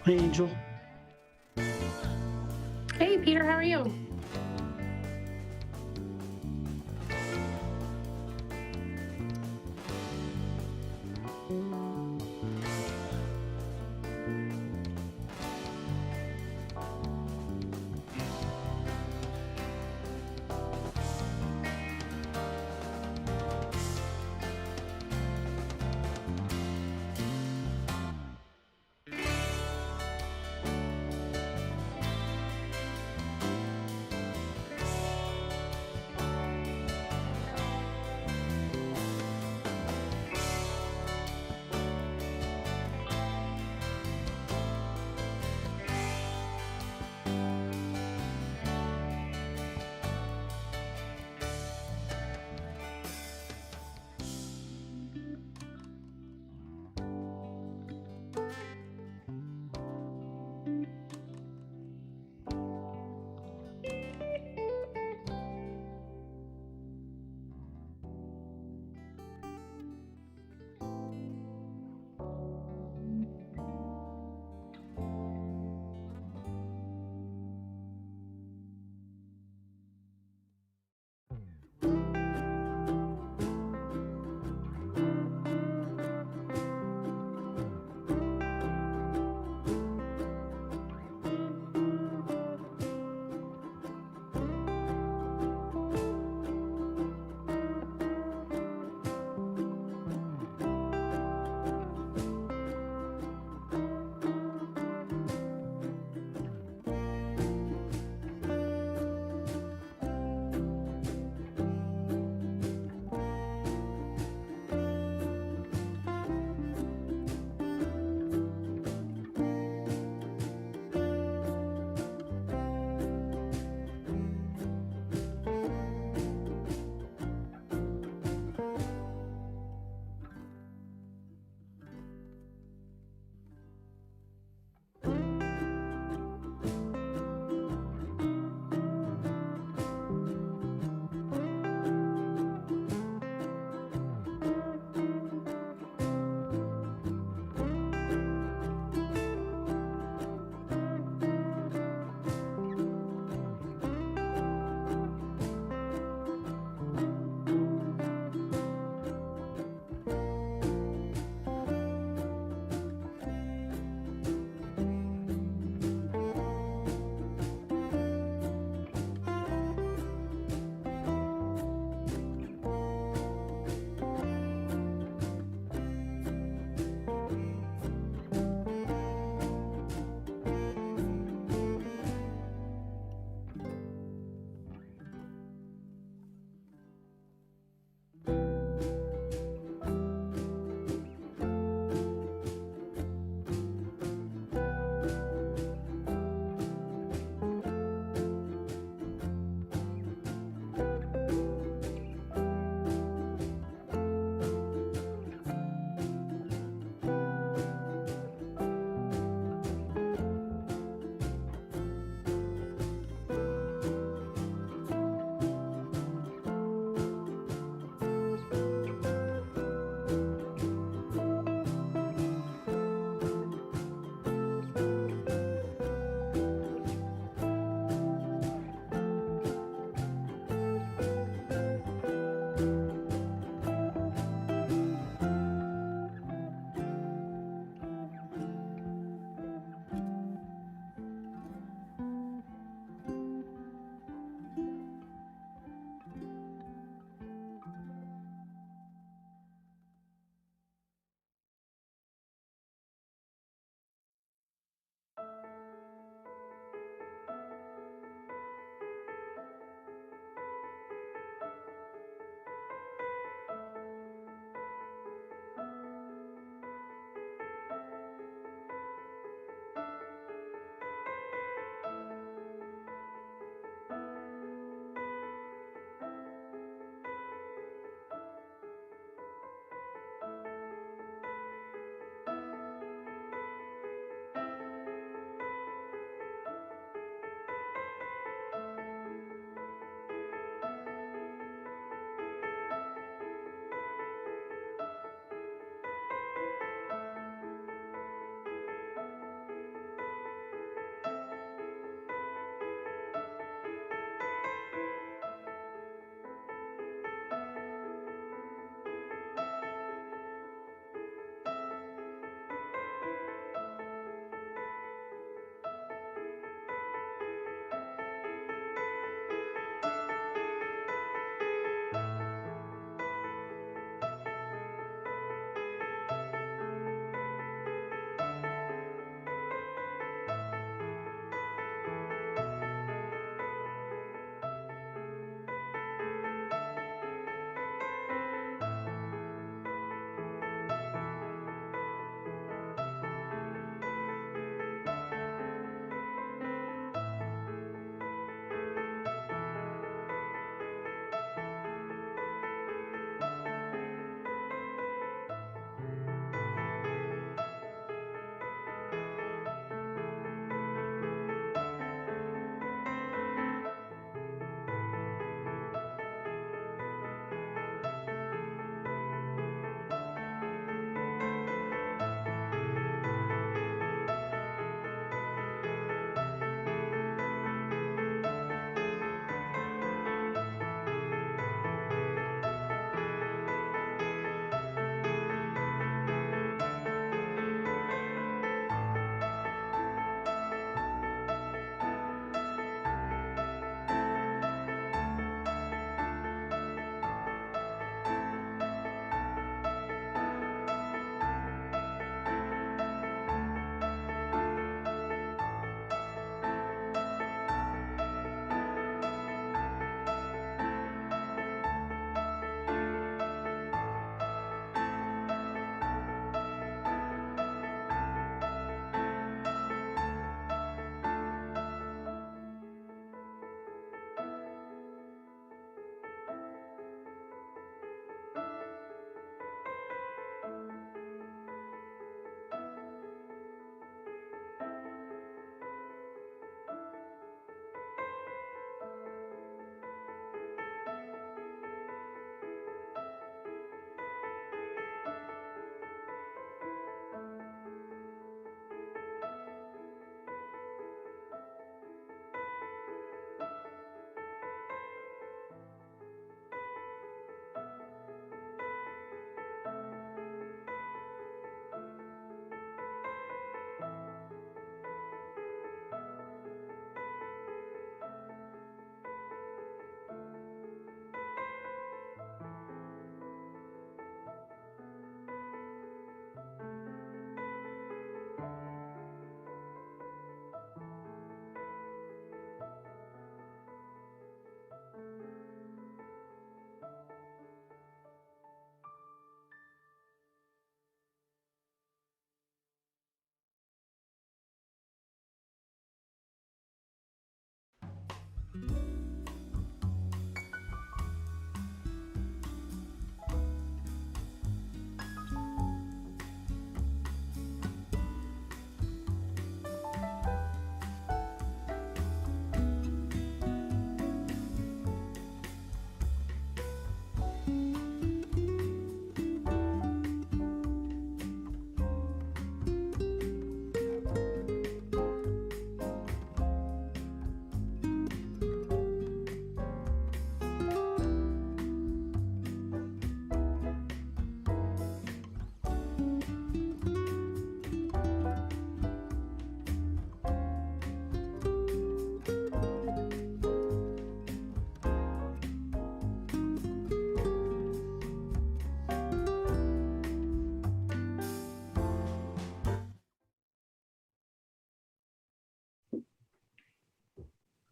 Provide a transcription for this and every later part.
Hi, Angel. Hey, Peter, how are you?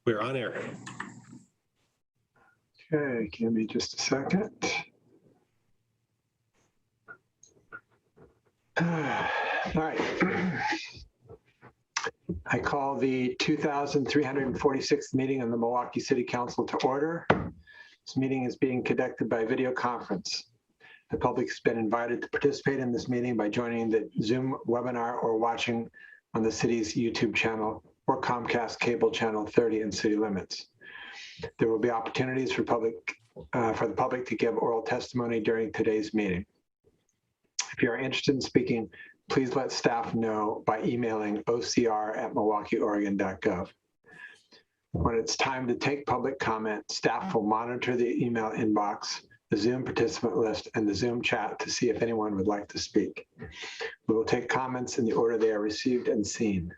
We're on air. Okay, give me just a second. All right. I call the 2,346th meeting of the Milwaukee City Council to order. This meeting is being conducted by video conference. The public has been invited to participate in this meeting by joining the Zoom webinar or watching on the city's YouTube channel or Comcast cable channel 30 and city limits. There will be opportunities for the public to give oral testimony during today's meeting. If you are interested in speaking, please let staff know by emailing ocr@milwaukieoregon.gov. When it's time to take public comment, staff will monitor the email inbox, the Zoom participant list, and the Zoom chat to see if anyone would like to speak. We will take comments in the order they are received and seen.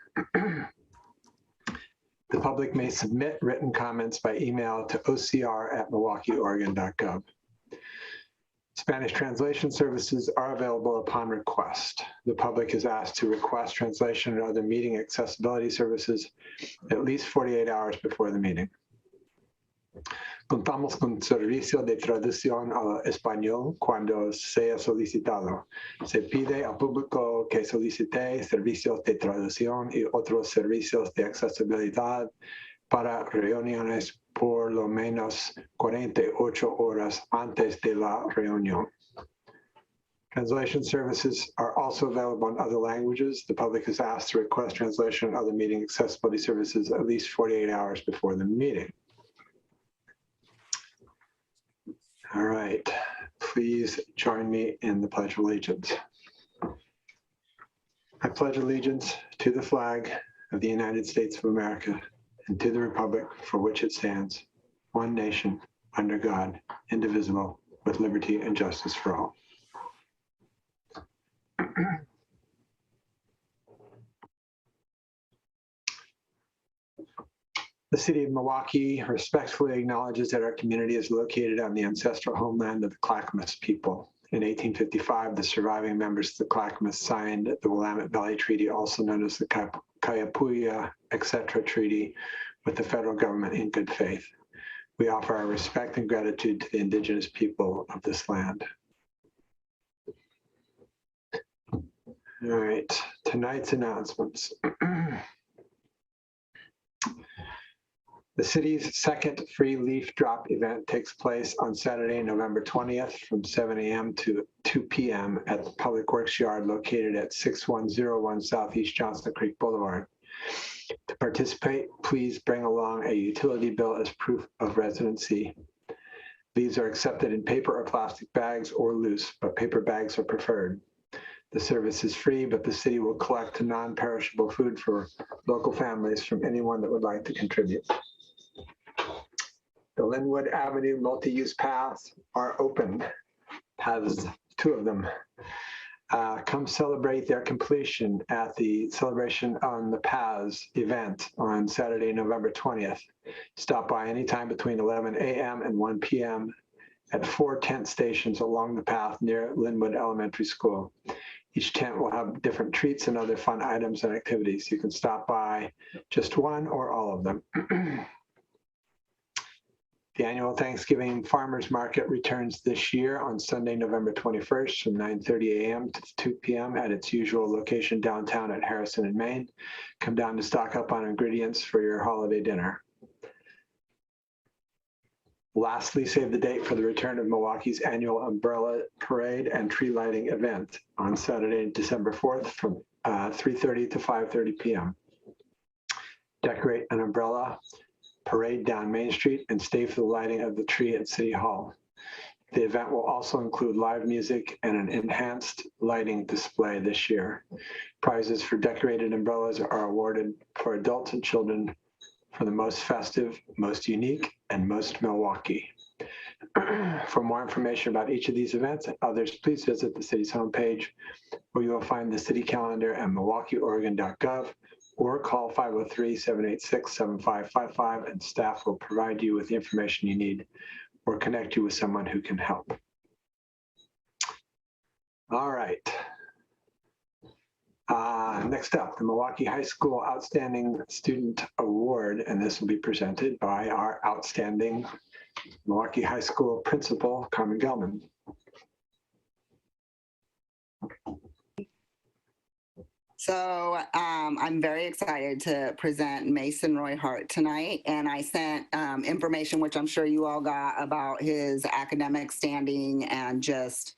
The public may submit written comments by email to ocr@milwaukieoregon.gov. Spanish translation services are available upon request. The public is asked to request translation and other meeting accessibility services at least 48 hours before the meeting. Contamos con servicio de traducción al español cuando sea solicitado. Se pide al público que solicite servicios de traducción y otros servicios de accesibilidad para reuniones por lo menos 48 horas antes de la reunión. Translation services are also available in other languages. The public is asked to request translation and other meeting accessibility services at least 48 hours before the meeting. All right, please join me in the Pledge of Allegiance. I pledge allegiance to the flag of the United States of America and to the republic for which it stands, one nation, under God, indivisible, with liberty and justice for all. The city of Milwaukee respectfully acknowledges that our community is located on the ancestral homeland of the Clackamas people. In 1855, the surviving members of the Clackamas signed the Willamette Valley Treaty, also known as the Kaiapui, etc. Treaty, with the federal government in good faith. We offer our respect and gratitude to the indigenous people of this land. All right, tonight's announcements. The city's second free leaf drop event takes place on Saturday, November 20th from 7 a.m. to 2 p.m. at the Public Works Yard located at 6101 Southeast Johnson Creek Boulevard. To participate, please bring along a utility bill as proof of residency. These are accepted in paper or plastic bags or loose, but paper bags are preferred. The service is free, but the city will collect non-perishable food for local families from anyone that would like to contribute. The Linwood Avenue multi-use paths are open, paths, 2 of them. Come celebrate their completion at the Celebration on the Paths event on Saturday, November 20th. Stop by anytime between 11 a.m. and 1 p.m. at 4 tent stations along the path near Linwood Elementary School. Each tent will have different treats and other fun items and activities. You can stop by just one or all of them. The annual Thanksgiving Farmers Market returns this year on Sunday, November 21st from 9:30 a.m. to 2 p.m. at its usual location downtown at Harrison and Main. Come down to stock up on ingredients for your holiday dinner. Lastly, save the date for the return of Milwaukee's annual Umbrella Parade and Tree Lighting event on Saturday, December 4th from 3:30 to 5:30 p.m. Decorate an umbrella, parade down Main Street, and stay for the lighting of the tree at City Hall. The event will also include live music and an enhanced lighting display this year. Prizes for decorated umbrellas are awarded for adults and children for the most festive, most unique, and most Milwaukee. For more information about each of these events and others, please visit the city's homepage, where you will find the city calendar at milwaukeeoregon.gov, or call 503-786-7555, and staff will provide you with the information you need or connect you with someone who can help. All right. Next up, the Milwaukie High School Outstanding Student Award, and this will be presented by our outstanding Milwaukie High School principal, Carmen Gelman. So I'm very excited to present Mason Roy Hart tonight, and I sent information, which I'm sure you all got, about his academic standing and just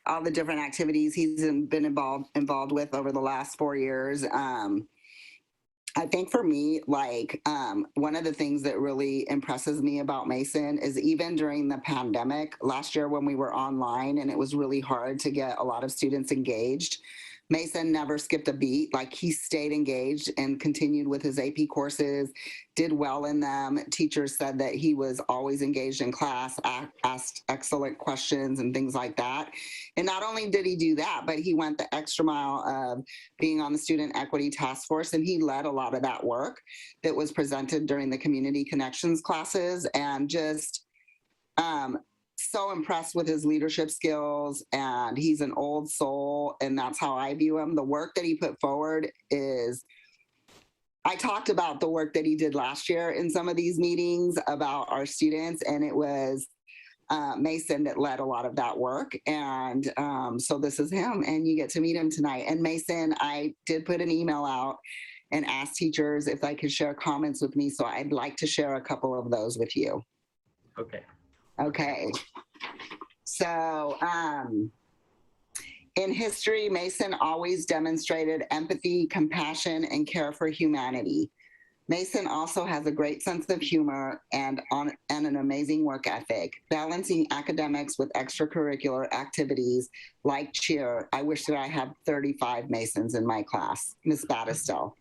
all the different activities he's been involved with over the last 4 years. I think for me, like one of the things that really impresses me about Mason is even during the pandemic last year when we were online and it was really hard to get a lot of students engaged, Mason never skipped a beat. Like, he stayed engaged and continued with his AP courses, did well in them. Teachers said that he was always engaged in class, asked excellent questions and things like that. And not only did he do that, but he went the extra mile of being on the Student Equity Task Force, and he led a lot of that work that was presented during the Community Connections classes, and just so impressed with his leadership skills. And he's an old soul, and that's how I view him. The work that he put forward is, I talked about the work that he did last year in some of these meetings about our students, and it was Mason that led a lot of that work. And so this is him, and you get to meet him tonight. And Mason, I did put an email out and asked teachers if they could share comments with me. So I'd like to share a couple of those with you. Okay. Okay. So in history, Mason always demonstrated empathy, compassion, and care for humanity. Mason also has a great sense of humor and an amazing work ethic, balancing academics with extracurricular activities like cheer. I wish that I had 35 Masons in my class. Miss Battistel.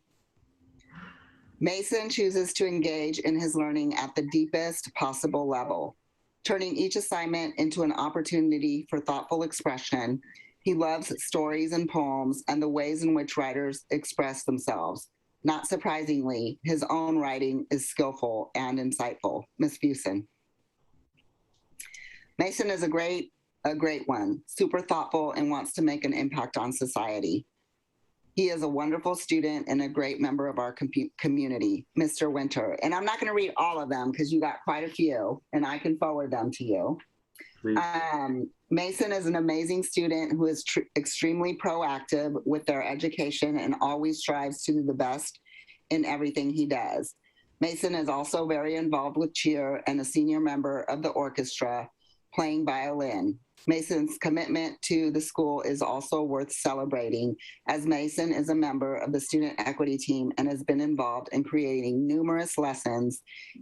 Mason chooses to engage in his learning at the deepest possible level, turning each assignment into an opportunity for thoughtful expression. He loves stories and poems and the ways in which writers express themselves. Not surprisingly, his own writing is skillful and insightful. Ms. Fusen. Mason is a great one, super thoughtful, and wants to make an impact on society. He is a wonderful student and a great member of our community, Mr. Winter. And I'm not going to read all of them because you got quite a few, and I can forward them to you. Mason is an amazing student who is extremely proactive with their education and always strives to do the best in everything he does. Mason is also very involved with cheer and a senior member of the orchestra playing violin. Mason's commitment to the school is also worth celebrating, as Mason is a member of the Student Equity Team and has been involved in creating numerous lessons.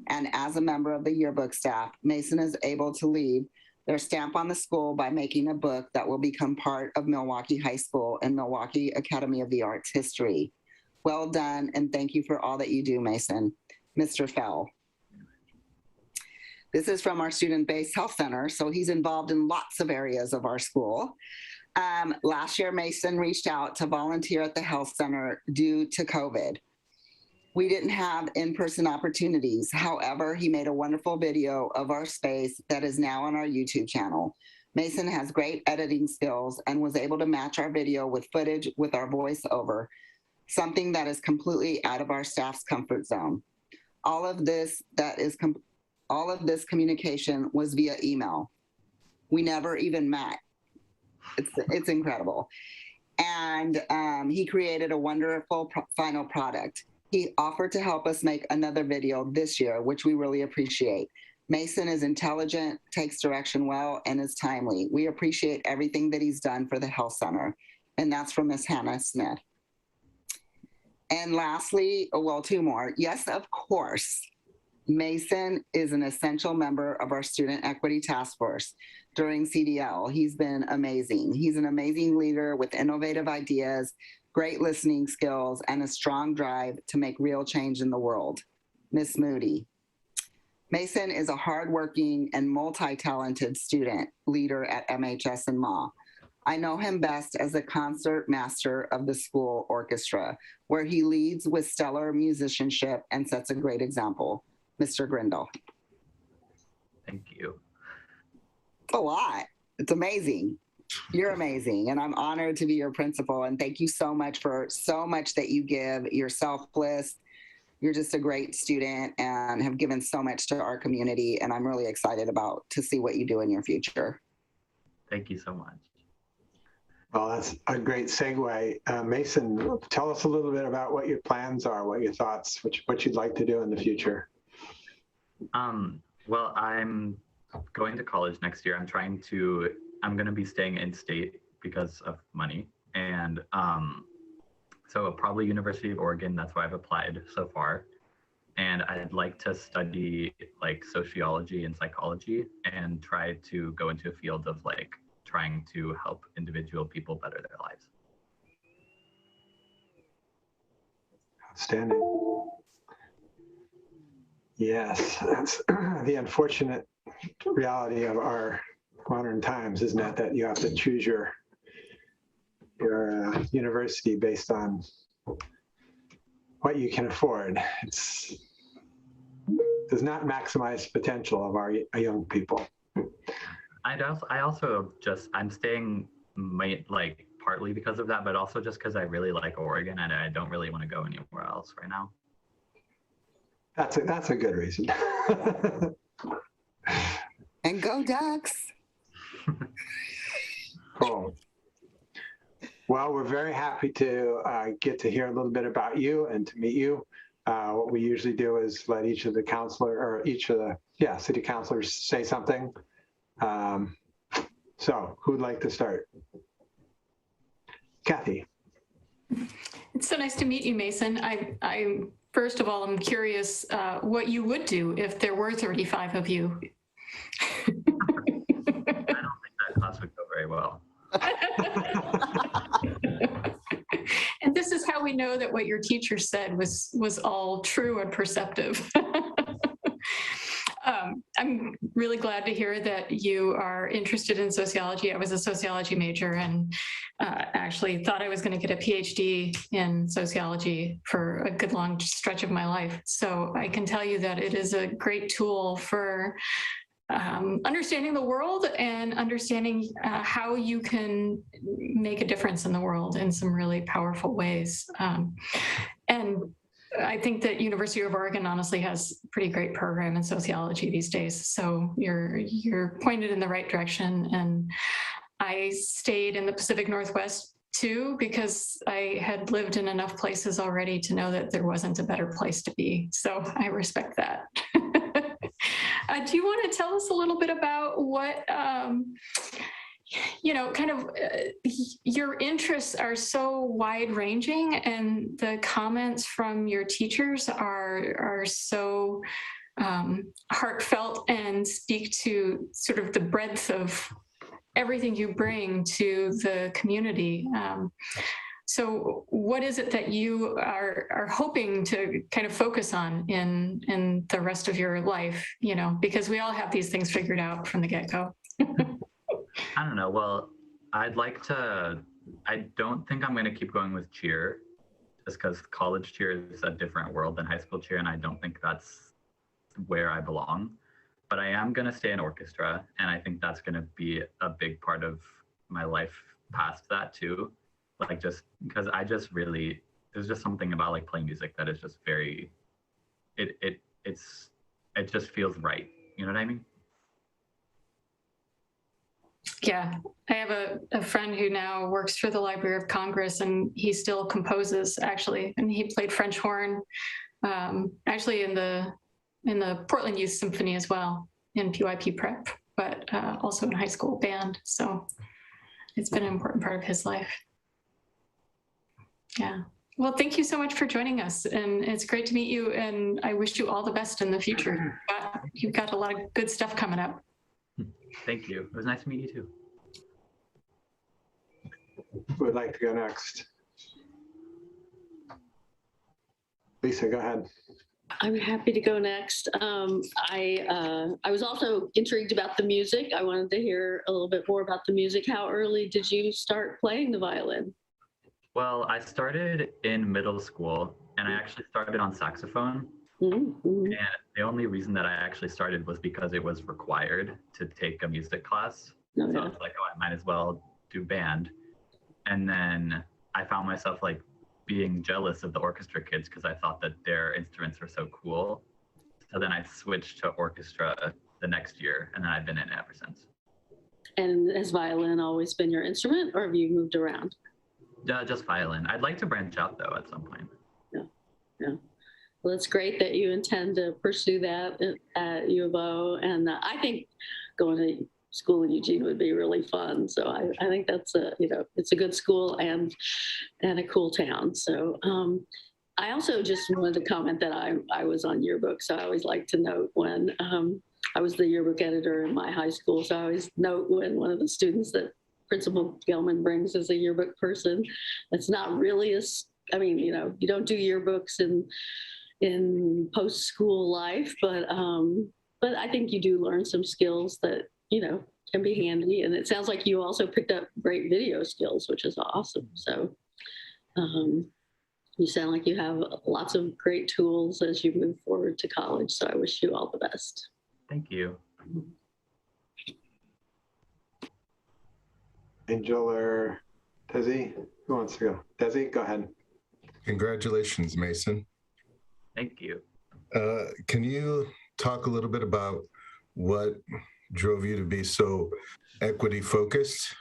And as a member of the yearbook staff, Mason is able to leave their stamp on the school by making a book that will become part of Milwaukie High School and Milwaukie Academy of the Arts history. Well done, and thank you for all that you do, Mason. Mr. Fell. This is from our student-based health center, so he's involved in lots of areas of our school. Last year, Mason reached out to volunteer at the health center due to COVID. We didn't have in-person opportunities. However, he made a wonderful video of our space that is now on our YouTube channel. Mason has great editing skills and was able to match our video with footage with our voiceover, something that is completely out of our staff's comfort zone. All of this communication was via email. We never even met. It's incredible. And he created a wonderful final product. He offered to help us make another video this year, which we really appreciate. Mason is intelligent, takes direction well, and is timely. We appreciate everything that he's done for the health center. And that's from Ms. Hannah Smith. And lastly, well, two more. Yes, of course, Mason is an essential member of our Student Equity Task Force during CDL. He's been amazing. He's an amazing leader with innovative ideas, great listening skills, and a strong drive to make real change in the world. Ms. Moody. Mason is a hardworking and multi-talented student leader at MHS and Ma. I know him best as a concert master of the school orchestra, where he leads with stellar musicianship and sets a great example. Mr. Grindle. Thank you. It's a lot. It's amazing. You're amazing, and I'm honored to be your principal. And thank you so much for so much that you give. You're selfless. You're just a great student and have given so much to our community. And I'm really excited to see what you do in your future. Thank you so much. Well, that's a great segue. Mason, tell us a little bit about what your plans are, what your thoughts, what you'd like to do in the future. Well, I'm going to college next year. I'm going to be staying in state because of money. And so probably University of Oregon, that's why I've applied so far. And I'd like to study like sociology and psychology and try to go into a field of like trying to help individual people better their lives. Outstanding. Yes, that's the unfortunate reality of our modern times, isn't it? That you have to choose your university based on what you can afford. It does not maximize the potential of our young people. I'm staying like partly because of that, but also just because I really like Oregon and I don't really want to go anywhere else right now. That's a good reason. And go Ducks. Cool. Well, we're very happy to get to hear a little bit about you and to meet you. What we usually do is let each of the city councilors say something. So who'd like to start? Kathy. It's so nice to meet you, Mason. I first of all, I'm curious what you would do if there were 35 of you. I don't think that class would go very well. And this is how we know that what your teacher said was all true and perceptive. I'm really glad to hear that you are interested in sociology. I was a sociology major and actually thought I was going to get a PhD in sociology for a good long stretch of my life. So I can tell you that it is a great tool for understanding the world and understanding how you can make a difference in the world in some really powerful ways. And I think that University of Oregon honestly has a pretty great program in sociology these days. So you're pointed in the right direction. And I stayed in the Pacific Northwest too, because I had lived in enough places already to know that there wasn't a better place to be. So I respect that. Do you want to tell us a little bit about what, your interests are so wide ranging and the comments from your teachers are so heartfelt and speak to sort of the breadth of everything you bring to the community. So what is it that you are hoping to kind of focus on in the rest of your life, because we all have these things figured out from the get-go. I don't know. Well, I don't think I'm going to keep going with cheer just because college cheer is a different world than high school cheer. And I don't think that's where I belong, but I am going to stay in orchestra. And I think that's going to be a big part of my life past that too. Like just because there's just something about like playing music that is just very, it just feels right. You know what I mean? Yeah, I have a friend who now works for the Library of Congress, and he still composes actually, and he played French horn, actually in the Portland Youth Symphony as well in PYP prep, but also in high school band. So it's been an important part of his life. Yeah. Well, thank you so much for joining us, and it's great to meet you. And I wish you all the best in the future. You've got a lot of good stuff coming up. Thank you. It was nice to meet you too. Who would like to go next? Lisa, go ahead. I'm happy to go next. I was also intrigued about the music. I wanted to hear a little bit more about the music. How early did you start playing the violin? Well, I started in middle school, and I actually started on saxophone. Mm-hmm. And the only reason that I actually started was because it was required to take a music class. Oh, So yeah. I was like, oh, I might as well do band. And then I found myself like being jealous of the orchestra kids because I thought that their instruments were so cool. So then I switched to orchestra the next year, and then I've been in it ever since. And has violin always been your instrument, or have you moved around? Just violin. I'd like to branch out though at some point. Yeah. Well, it's great that you intend to pursue that at U of O. And I think going to school in Eugene would be really fun. So I think that's it's a good school and a cool town. So I also just wanted to comment that I was on yearbook. So I always like to note when I was the yearbook editor in my high school. So I always note when one of the students that Principal Gelman brings as a yearbook person. It's not really you don't do yearbooks in post-school life, but I think you do learn some skills that, can be handy. And it sounds like you also picked up great video skills, which is awesome. So you sound like you have lots of great tools as you move forward to college. So I wish you all the best. Thank you. Angel or Desi? Who wants to go? Desi, go ahead. Congratulations, Mason. Thank you. Can you talk a little bit about what drove you to be so equity focused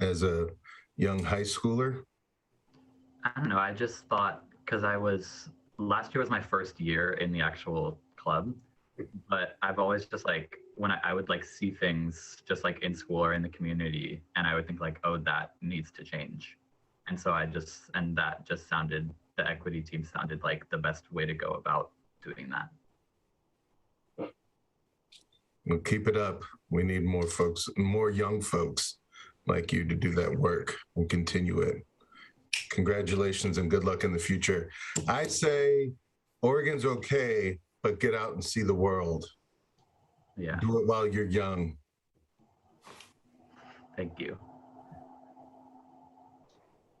as a young high schooler? I don't know. I just thought, because last year was my first year in the actual club, but I've always just like, when I would like see things just like in school or in the community, and I would think like, oh, that needs to change. And so the equity team sounded like the best way to go about doing that. Well, keep it up. We need more folks, more young folks like you to do that work and continue it. Congratulations and good luck in the future. I say Oregon's okay, but get out and see the world. Yeah. Do it while you're young. Thank you.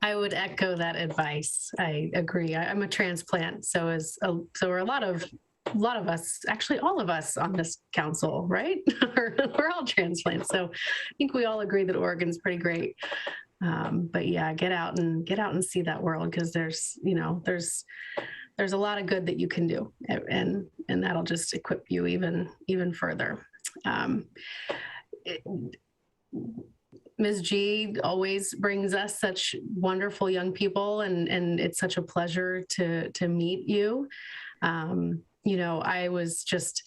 I would echo that advice. I agree. I'm a transplant, so are a lot of us. Actually, all of us on this council, right? We're all transplants, so I think we all agree that Oregon's pretty great. But yeah, get out and see that world, because there's a lot of good that you can do, and that'll just equip you even further. Ms. G always brings us such wonderful young people, and it's such a pleasure to meet you. I was just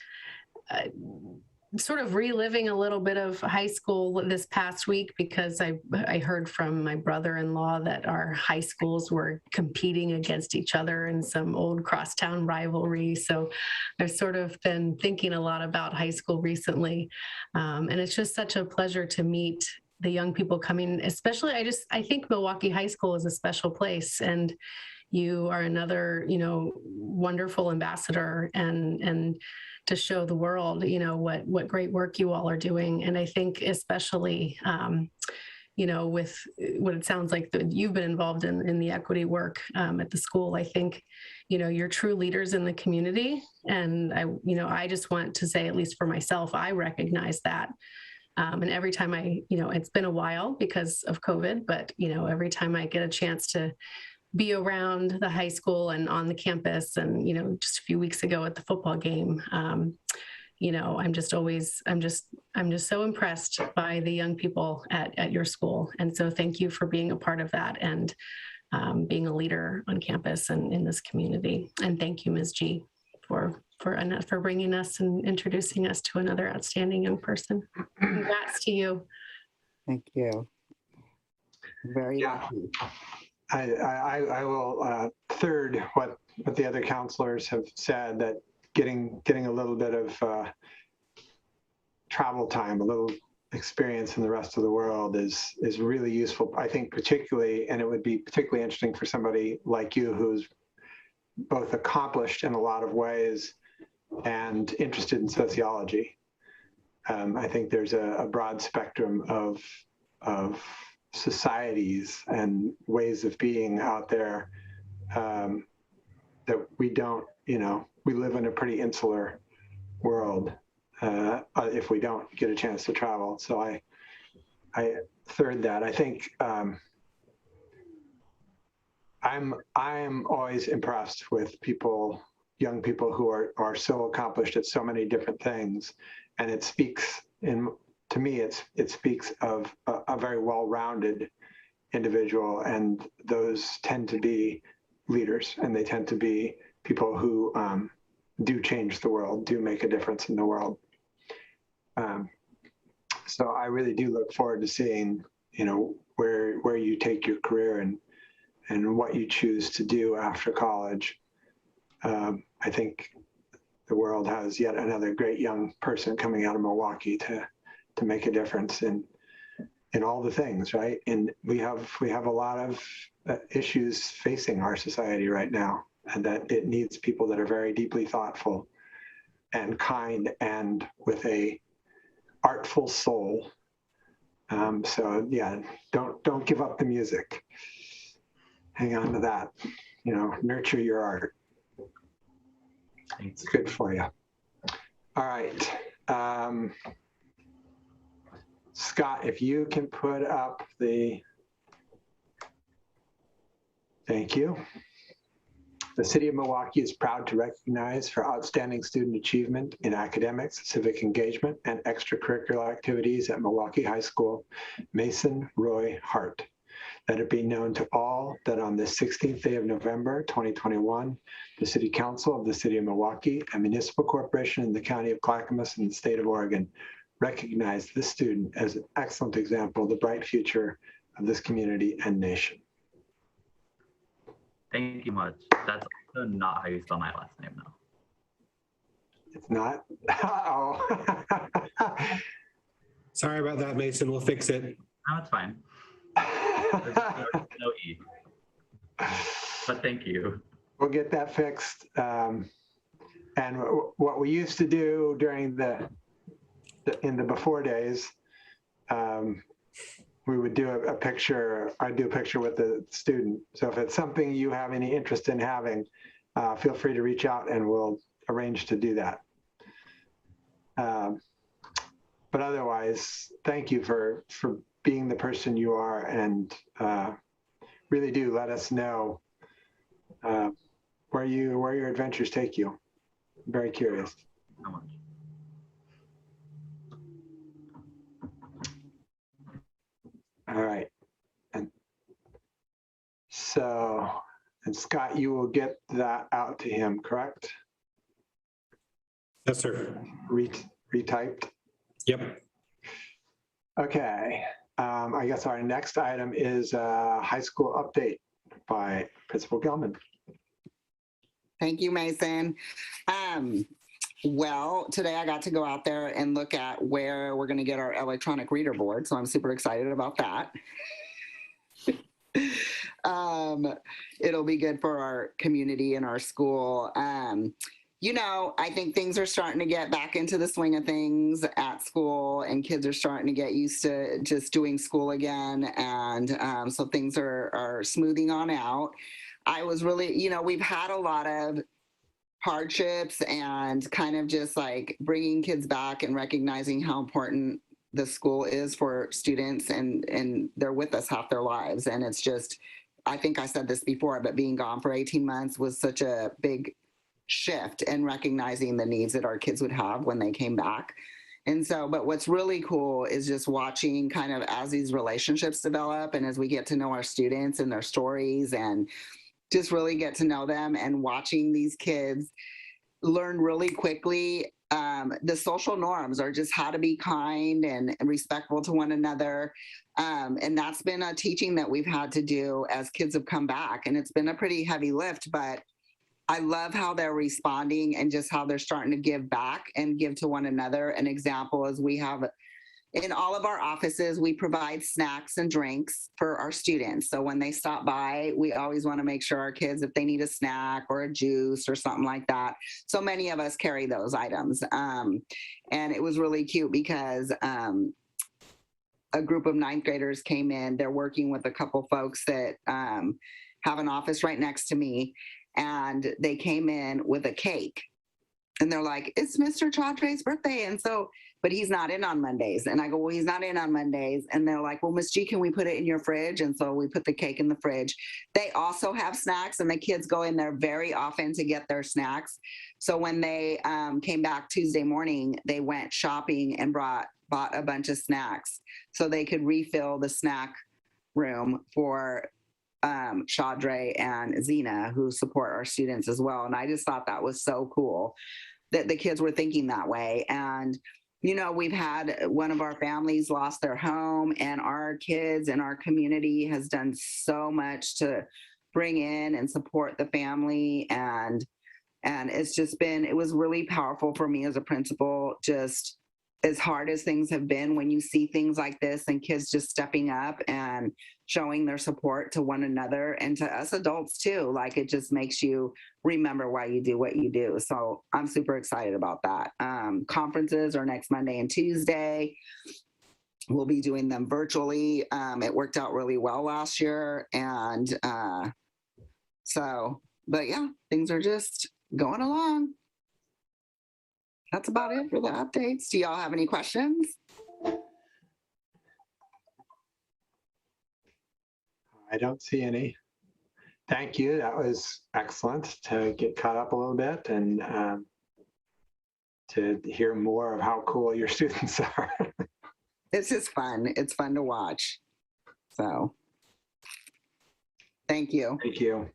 sort of reliving a little bit of high school this past week, because I heard from my brother-in-law that our high schools were competing against each other in some old crosstown rivalry. So I've sort of been thinking a lot about high school recently. And it's just such a pleasure to meet the young people coming, especially, I think Milwaukie High School is a special place, and you are another, wonderful ambassador and to show the world, what great work you all are doing. And I think especially, with what it sounds like that you've been involved in the equity work at the school, I think, you're true leaders in the community. And I just want to say, at least for myself, I recognize that. And every time it's been a while because of COVID, but, every time I get a chance to be around the high school and on the campus, and, just a few weeks ago at the football game, I'm just so impressed by the young people at your school. And so thank you for being a part of that, and being a leader on campus and in this community. And thank you, Ms. G, for bringing us and introducing us to another outstanding young person. Congrats to you. Thank you. Very lucky. I will third what the other counselors have said, that getting a little bit of travel time, a little experience in the rest of the world is really useful. I think particularly, and it would be particularly interesting for somebody like you who's both accomplished in a lot of ways and interested in sociology. I think there's a broad spectrum of societies and ways of being out there that we don't, we live in a pretty insular world if we don't get a chance to travel. So third that. I think I'm always impressed with people, young people who are so accomplished at so many different things, and it speaks to me. It speaks of a very well-rounded individual, and those tend to be leaders, and they tend to be people who do change the world, do make a difference in the world. So I really do look forward to seeing, where you take your career and what you choose to do after college. I think the world has yet another great young person coming out of Milwaukee to make a difference in all the things, right? And we have a lot of issues facing our society right now, and that it needs people that are very deeply thoughtful and kind and with a artful soul. So yeah, don't give up the music. Hang on to that. Nurture your art. Thanks. It's good for you. All right. Scott, if you can put up thank you. The City of Milwaukee is proud to recognize for outstanding student achievement in academics, civic engagement, and extracurricular activities at Milwaukee High School, Mason Roy Hart. Let it be known to all that on the 16th day of November, 2021, the City Council of the City of Milwaukee, a municipal corporation in the County of Clackamas in the state of Oregon, recognized this student as an excellent example of the bright future of this community and nation. Thank you much. That's also not how you spell my last name, though. It's not? Oh. Sorry about that, Mason. We'll fix it. No, it's fine. There's no E. But thank you. We'll get that fixed. And what we used to do during in the before days, we would do a picture. I'd do a picture with the student. So if it's something you have any interest in having, feel free to reach out and we'll arrange to do that. But otherwise, thank you for being the person you are, and really do let us know where your adventures take you. I'm very curious. So much. All right. And Scott, you will get that out to him, correct? Yes, sir. Retyped? Yep. Okay. I guess our next item is high school update by Principal Gelman. Thank you, Mason. Well, today I got to go out there and look at where we're going to get our electronic reader board, so I'm super excited about that. It'll be good for our community and our school. I think things are starting to get back into the swing of things at school, and kids are starting to get used to just doing school again. And so things are smoothing on out. I was really, we've had a lot of hardships and kind of just like bringing kids back and recognizing how important the school is for students, and they're with us half their lives. And it's just, I think I said this before, but being gone for 18 months was such a big shift in recognizing the needs that our kids would have when they came back. And so, but what's really cool is just watching kind of as these relationships develop and as we get to know our students and their stories and just really get to know them, and watching these kids learn really quickly the social norms, or just how to be kind and respectful to one another. And that's been a teaching that we've had to do as kids have come back. And it's been a pretty heavy lift, but I love how they're responding and just how they're starting to give back and give to one another. An example is we have in all of our offices, we provide snacks and drinks for our students. So when they stop by, we always want to make sure our kids, if they need a snack or a juice or something like that. So many of us carry those items. And it was really cute because a group of ninth graders came in. They're working with a couple folks that have an office right next to me. And they came in with a cake. And they're like, it's Mr. Chaudhry's birthday. And so, but he's not in on Mondays. And I go, well, he's not in on Mondays. And they're like, well, Miss G, can we put it in your fridge? And so we put the cake in the fridge. They also have snacks, and the kids go in there very often to get their snacks. So when they came back Tuesday morning, they went shopping and bought a bunch of snacks so they could refill the snack room for Chaudhry and Zena, who support our students as well. And I just thought that was so cool that the kids were thinking that way. And, you know, we've had one of our families lost their home, and our kids and our community has done so much to bring in and support the family. And it's just been, it was really powerful for me as a principal, just as hard as things have been, when you see things like this and kids just stepping up and showing their support to one another and to us adults too. Like, it just makes you remember why you do what you do. So I'm super excited about that. Conferences are next Monday and Tuesday. We'll be doing them virtually. It worked out really well last year. And but yeah, things are just going along. That's about it for the updates. Do y'all have any questions? I don't see any. Thank you. That was excellent to get caught up a little bit and to hear more of how cool your students are. It's just fun. It's fun to watch. So thank you. Thank you.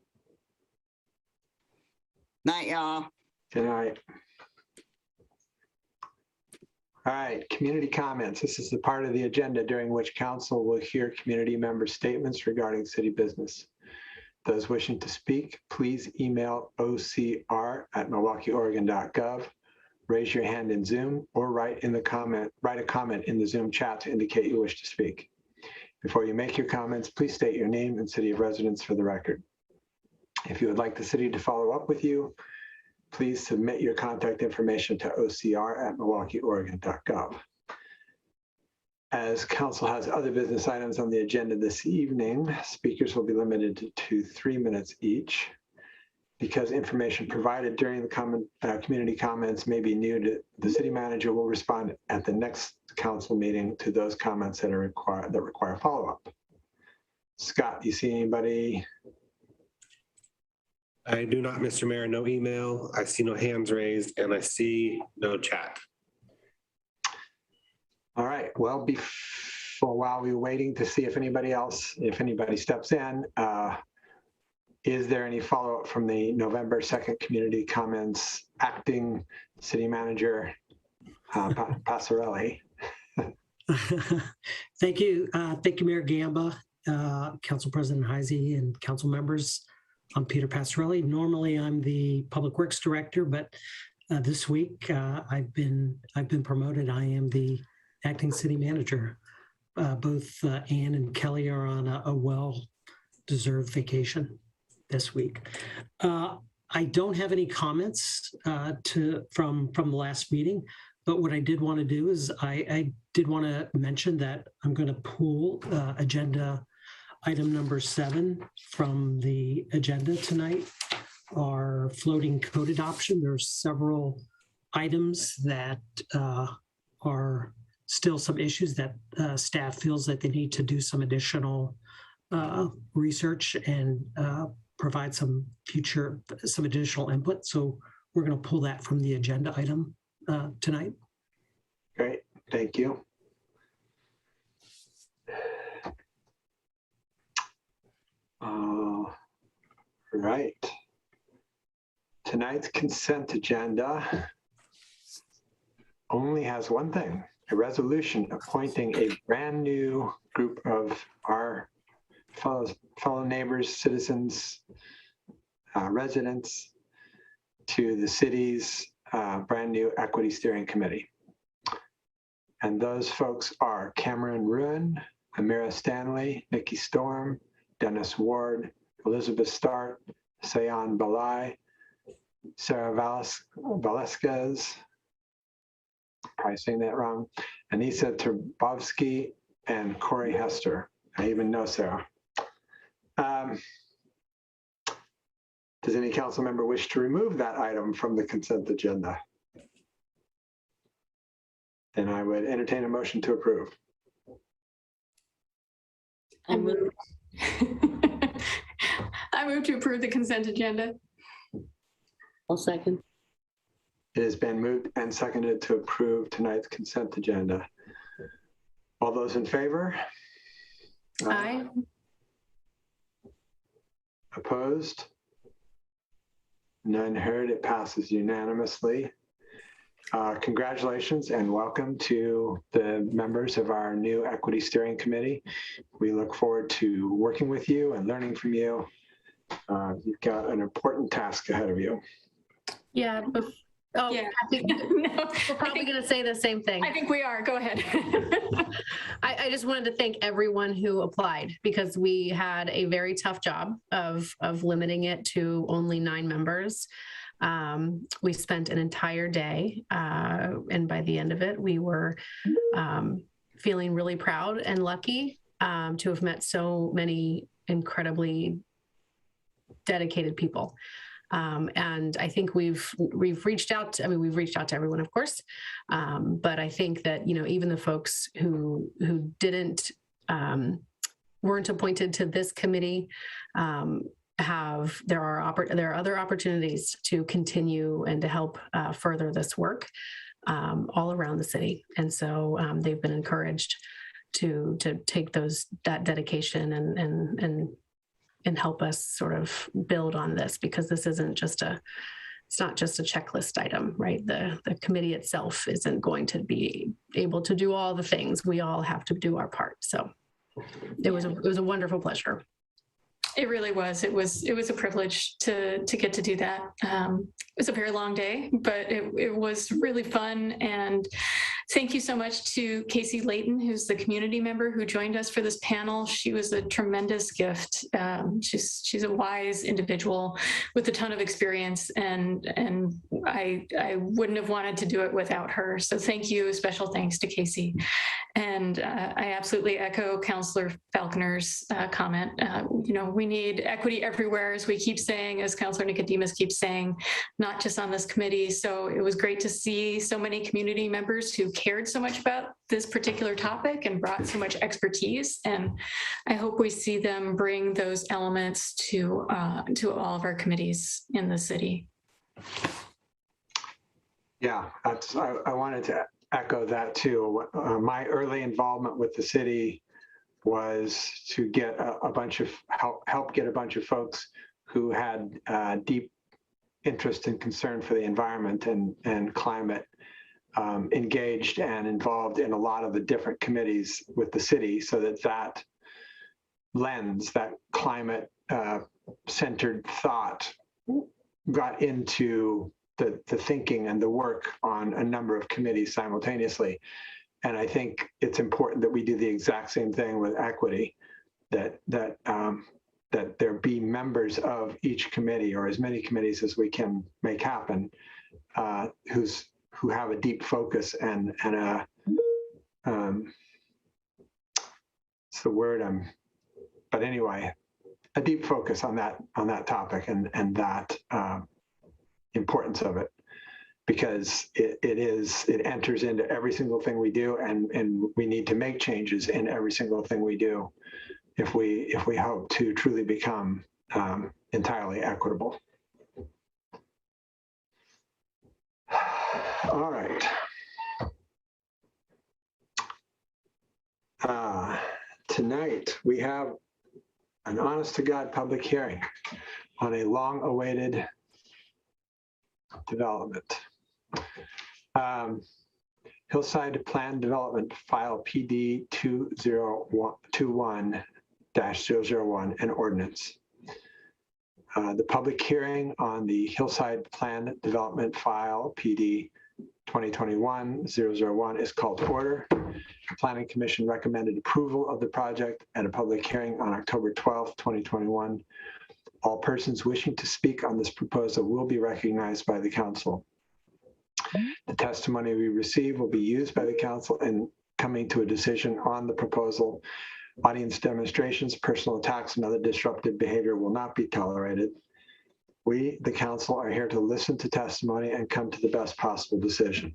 Night, y'all. Good night. All right, community comments. This is the part of the agenda during which council will hear community member statements regarding city business. Those wishing to speak, please email ocr@milwaukieoregon.gov, raise your hand in Zoom, or write a comment in the Zoom chat to indicate you wish to speak. Before you make your comments, please state your name and city of residence for the record. If you would like the city to follow up with you, please submit your contact information to ocr@milwaukieoregon.gov. As council has other business items on the agenda this evening, speakers will be limited to 3 minutes each. Because information provided during the community comments may be new, to the city manager will respond at the next council meeting to those comments that require follow-up. Scott, you see anybody? I do not, Mr. Mayor. No email. I see no hands raised, and I see no chat. All right. Well, while we're waiting to see if anybody steps in, is there any follow-up from the November 2nd community comments? Acting City Manager Passarelli. Thank you. Thank you, Mayor Gamba, Council President Heise, and council members. I'm Peter Passarelli. Normally, I'm the Public Works Director, but this week I've been promoted. I am the Acting City Manager. Both Ann and Kelly are on a well-deserved vacation this week. I don't have any comments from the last meeting, but what I did want to do is I did want to mention that I'm going to pull agenda item number 7 from the agenda tonight, our floating code adoption. There's several items that are still some issues that staff feels that they need to do some additional research and provide some additional input. So we're going to pull that from the agenda item tonight. Great, thank you. Right. Tonight's consent agenda only has one thing: a resolution appointing a brand new group of our fellow neighbors, citizens, residents to the city's brand new Equity Steering Committee. And those folks are Cameron Ruin, Amira Stanley, Nikki Storm, Dennis Ward, Elizabeth Start, Sayan Balai, Sarah Valesquez, probably saying that wrong, Anissa Turbovsky, and Corey Hester. I even know Sarah. Does any council member wish to remove that item from the consent agenda? Then I would entertain a motion to approve. I move. I move to approve the consent agenda. I'll second. It has been moved and seconded to approve tonight's consent agenda. All those in favor? Aye. Opposed? None heard. It passes unanimously. Congratulations and welcome to the members of our new Equity Steering Committee. We look forward to working with you and learning from you. You've got an important task ahead of you. Yeah. Yeah. Kathy, No, we're probably going to say the same thing. I think we are. Go ahead. I just wanted to thank everyone who applied because we had a very tough job of limiting it to only 9 members. We spent an entire day, and by the end of it, we were feeling really proud and lucky to have met so many incredibly dedicated people. And I think we've reached out to, we've reached out to everyone, of course. But I think that, even the folks who didn't, weren't appointed to this committee, there are other opportunities to continue and to help further this work all around the city. And so they've been encouraged to take that dedication and help us sort of build on this, because this isn't just it's not just a checklist item, right? The committee itself isn't going to be able to do all the things. We all have to do our part. So it was a wonderful pleasure. It really was. It was a privilege to get to do that. It was a very long day, but it was really fun. And thank you so much to Casey Layton, who's the community member who joined us for this panel. She was a tremendous gift. She's a wise individual with a ton of experience, and I wouldn't have wanted to do it without her. So thank you. Special thanks to Casey. And I absolutely echo Councillor Falconer's comment. We need equity everywhere, as we keep saying, as Councillor Nicodemus keeps saying, not just on this committee. So it was great to see so many community members who cared so much about this particular topic and brought so much expertise. And I hope we see them bring those elements to all of our committees in the city. Yeah, I wanted to echo that too. My early involvement with the city was to get help get a bunch of folks who had deep interest and concern for the environment and climate engaged and involved in a lot of the different committees with the city, so that lens, that climate centered thought got into the thinking and the work on a number of committees simultaneously. And I think it's important that we do the exact same thing with equity, that there be members of each committee, or as many committees as we can make happen, who have a deep focus and it's the word but anyway, a deep focus on that topic and that importance of it, because it enters into every single thing we do, and we need to make changes in every single thing we do if we hope to truly become entirely equitable. All right. Tonight we have an honest to God public hearing on a long-awaited development. Hillside Plan Development File PD 2021-001, an ordinance. The public hearing on the Hillside Plan Development File PD 2021-001 is called to order. The Planning Commission recommended approval of the project at a public hearing on October 12th, 2021. All persons wishing to speak on this proposal will be recognized by the council. The testimony we receive will be used by the council in coming to a decision on the proposal. Audience demonstrations, personal attacks, and other disruptive behavior will not be tolerated. We, the council, are here to listen to testimony and come to the best possible decision.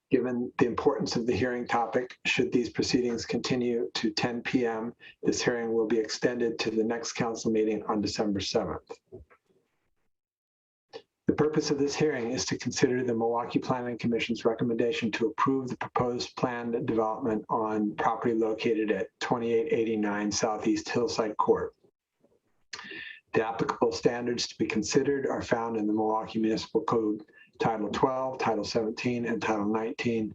Given the importance of the hearing topic, should these proceedings continue to 10 p.m., this hearing will be extended to the next council meeting on December 7th. The purpose of this hearing is to consider the Milwaukie Planning Commission's recommendation to approve the proposed planned development on property located at 2889 Southeast Hillside Court. The applicable standards to be considered are found in the Milwaukie Municipal Code Title 12, Title 17, and Title 19,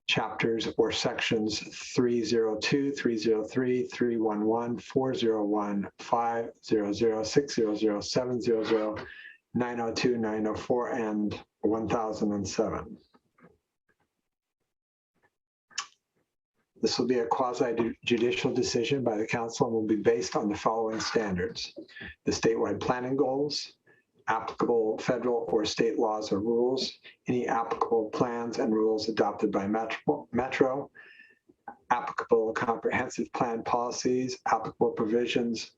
chapters or sections 302, 303, 311, 401, 500, 600, 700, 902, 904, and 1007. This will be a quasi-judicial decision by the council and will be based on the following standards: the statewide planning goals, applicable federal or state laws or rules, any applicable plans and rules adopted by Metro, applicable comprehensive plan policies, applicable provisions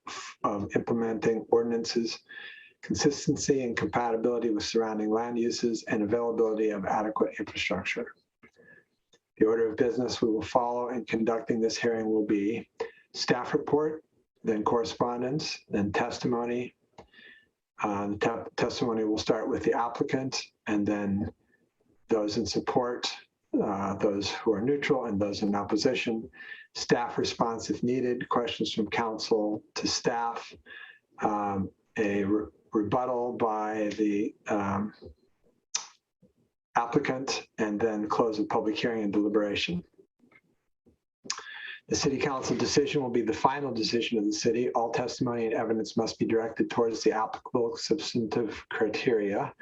of implementing ordinances, consistency and compatibility with surrounding land uses, and availability of adequate infrastructure. The order of business we will follow in conducting this hearing will be staff report, then correspondence, then testimony. The testimony will start with the applicant, and then those in support, those who are neutral, and those in opposition. Staff response if needed, questions from council to staff, a rebuttal by the applicant, and then close the public hearing and deliberation. The city council decision will be the final decision of the city. All testimony and evidence must be directed towards the applicable substantive criteria.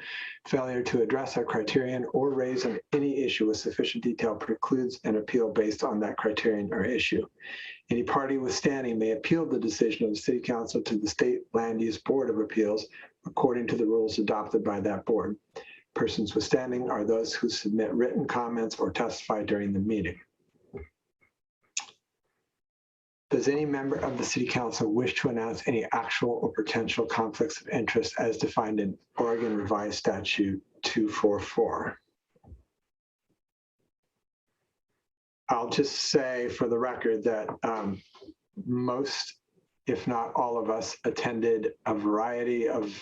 Failure to address that criterion or raise any issue with sufficient detail precludes an appeal based on that criterion or issue. Any party withstanding may appeal the decision of the city council to the State Land Use Board of Appeals according to the rules adopted by that board. Persons withstanding are those who submit written comments or testify during the meeting. Does any member of the City Council wish to announce any actual or potential conflicts of interest as defined in Oregon Revised Statute 244? I'll just say for the record that most, if not all of us, attended a variety of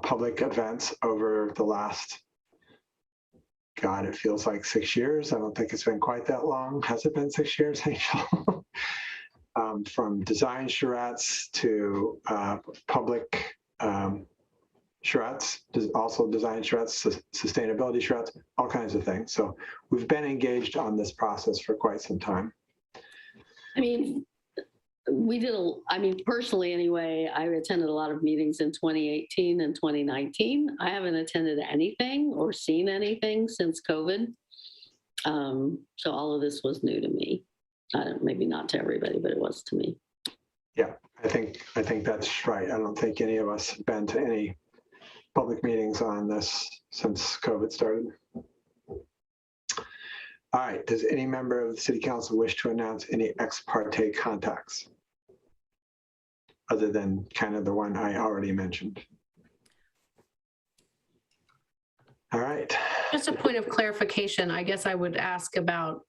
public events over the last, God, it feels like 6 years. I don't think it's been quite that long. Has it been 6 years, Angel? From design charrettes to public charrettes, also design charrettes, sustainability charrettes, all kinds of things. So we've been engaged on this process for quite some time. I mean, personally anyway, I attended a lot of meetings in 2018 and 2019. I haven't attended anything or seen anything since COVID. So all of this was new to me. Maybe not to everybody, but it was to me. Yeah, I think that's right. I don't think any of us have been to any public meetings on this since COVID started. All right, does any member of the City Council wish to announce any ex parte contacts other than kind of the one I already mentioned? All right. Just a point of clarification, I guess I would ask about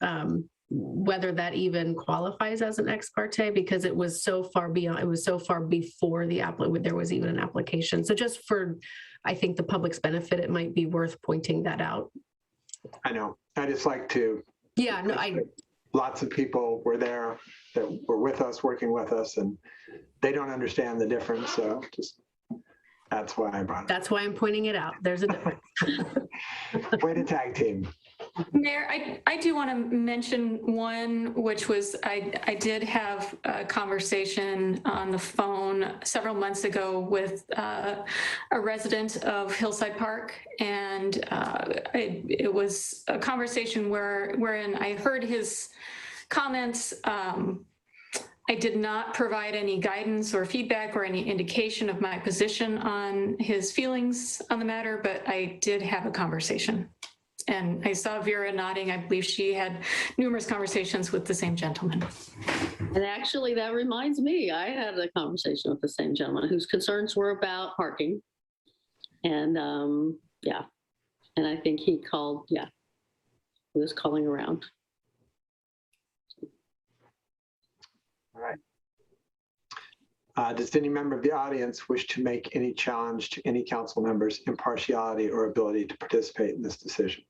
whether that even qualifies as an ex parte, because it was so far beyond, it was so far before the there was even an application. So just for, I think, the public's benefit, it might be worth pointing that out. I know. I just like to. Yeah, no, lots of people were there that were with us, working with us, and they don't understand the difference. So just, that's why I brought it. That's why I'm pointing it out. There's a difference. Way to tag team. Mayor, I do want to mention one, which was I did have a conversation on the phone several months ago with a resident of Hillside Park, and it was a conversation wherein I heard his comments. I did not provide any guidance or feedback or any indication of my position on his feelings on the matter, but I did have a conversation. And I saw Vera nodding. I believe she had numerous conversations with the same gentleman. And actually, that reminds me, I had a conversation with the same gentleman whose concerns were about parking. And yeah, and I think he called, yeah, who is calling around. All right. Does any member of the audience wish to make any challenge to any council member's impartiality or ability to participate in this decision?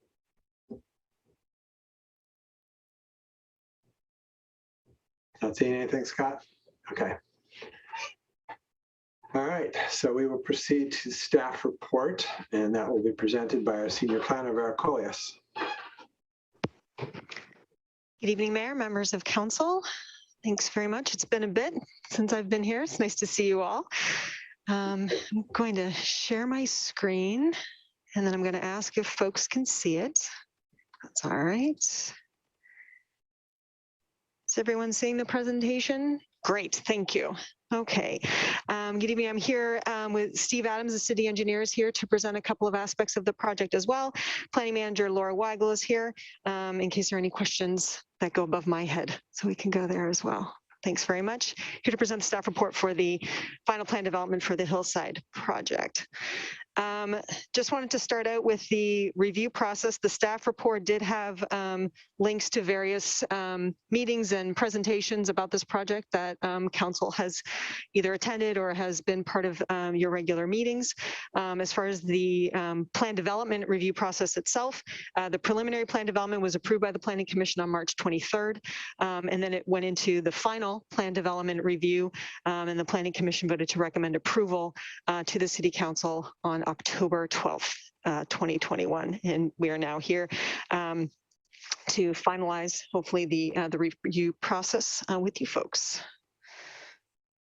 Not seeing anything, Scott? Okay. All right, so we will proceed to staff report, and that will be presented by our senior planner, Vera Colias. Good evening, Mayor, members of council. Thanks very much. It's been a bit since I've been here. It's nice to see you all. I'm going to share my screen, and then I'm going to ask if folks can see it. That's all right. Is everyone seeing the presentation? Great, thank you. Okay, good evening. I'm here with Steve Adams, the city engineer, is here to present a couple of aspects of the project as well. Planning manager Laura Weigel is here in case there are any questions that go above my head, so we can go there as well. Thanks very much. Here to present the staff report for the final plan development for the Hillside project. Just wanted to start out with the review process. The staff report did have links to various meetings and presentations about this project that council has either attended or has been part of your regular meetings. As far as the plan development review process itself, the preliminary plan development was approved by the Planning Commission on March 23rd, and then it went into the final plan development review, and the Planning Commission voted to recommend approval to the City Council on October 12th, 2021. And we are now here to finalize, hopefully, the review process with you folks.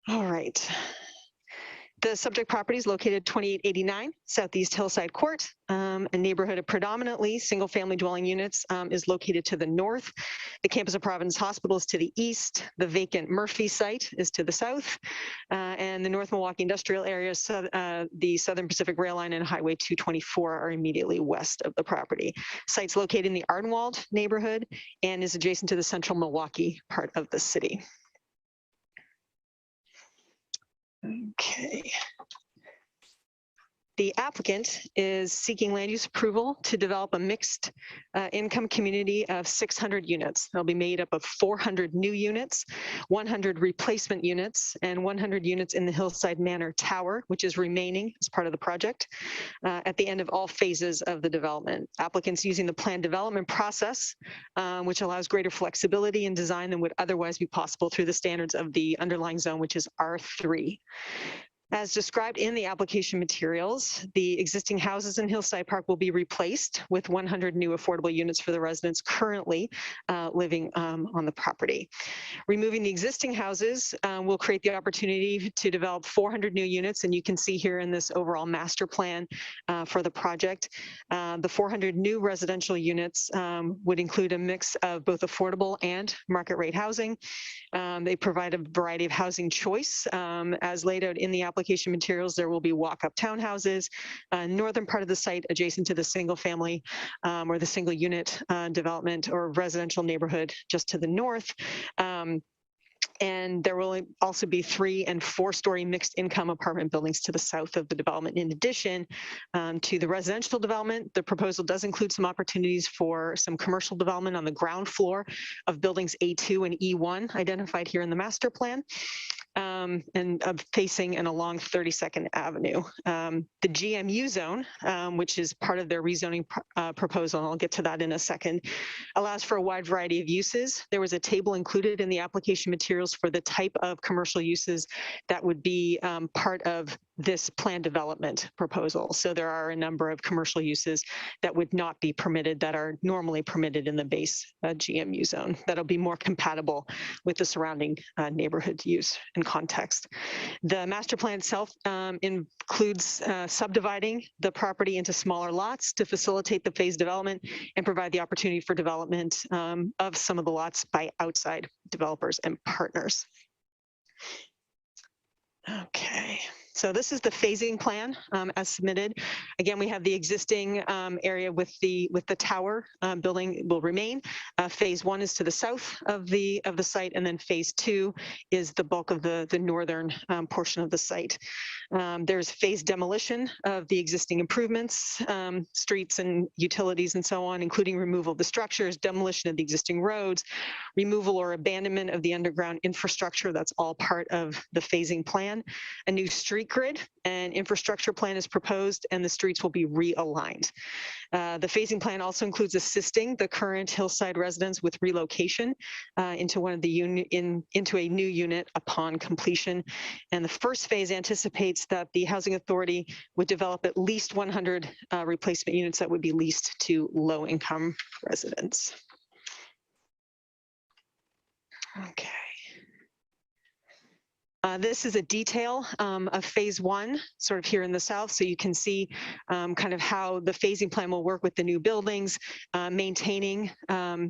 All right. The subject property is located 2889 Southeast Hillside Court. A neighborhood of predominantly single-family dwelling units is located to the north. The campus of Providence Hospital is to the east. The vacant Murphy site is to the south. And the North Milwaukie industrial area, the Southern Pacific Rail Line and Highway 224 are immediately west of the property. Site's located in the Ardenwald neighborhood and is adjacent to the central Milwaukie part of the city. Okay. The applicant is seeking land use approval to develop a mixed income community of 600 units. They'll be made up of 400 new units, 100 replacement units, and 100 units in the Hillside Manor Tower, which is remaining as part of the project at the end of all phases of the development. Applicants using the planned development process, which allows greater flexibility in design than would otherwise be possible through the standards of the underlying zone, which is R3. As described in the application materials, the existing houses in Hillside Park will be replaced with 100 new affordable units for the residents currently living on the property. Removing the existing houses will create the opportunity to develop 400 new units, and you can see here in this overall master plan for the project. The 400 new residential units would include a mix of both affordable and market rate housing. They provide a variety of housing choice as laid out in the application materials. There will be walk-up townhouses, northern part of the site adjacent to the single family or the single unit development or residential neighborhood just to the north. And there will also be 3- and 4-story mixed income apartment buildings to the south of the development. In addition to the residential development, the proposal does include some opportunities for some commercial development on the ground floor of buildings A2 and E1 identified here in the master plan. And facing and along 32nd Avenue. The GMU zone, which is part of their rezoning proposal, and I'll get to that in a second, allows for a wide variety of uses. There was a table included in the application materials for the type of commercial uses that would be part of this plan development proposal. So there are a number of commercial uses that would not be permitted that are normally permitted in the base GMU zone that'll be more compatible with the surrounding neighborhood use and context. The master plan itself includes subdividing the property into smaller lots to facilitate the phased development and provide the opportunity for development of some of the lots by outside developers and partners. Okay. So this is the phasing plan as submitted. Again, we have the existing area with the tower building will remain. Phase 1 is to the south of the site, and then phase 2 is the bulk of the northern portion of the site. There's phased demolition of the existing improvements, streets and utilities and so on, including removal of the structures, demolition of the existing roads, removal or abandonment of the underground infrastructure. That's all part of the phasing plan. A new street grid and infrastructure plan is proposed, and the streets will be realigned. The phasing plan also includes assisting the current Hillside residents with relocation into one of the into a new unit upon completion. And the first phase anticipates that the Housing Authority would develop at least 100 replacement units that would be leased to low-income residents. Okay. This is a detail of phase 1, sort of here in the south, so you can see kind of how the phasing plan will work with the new buildings, maintaining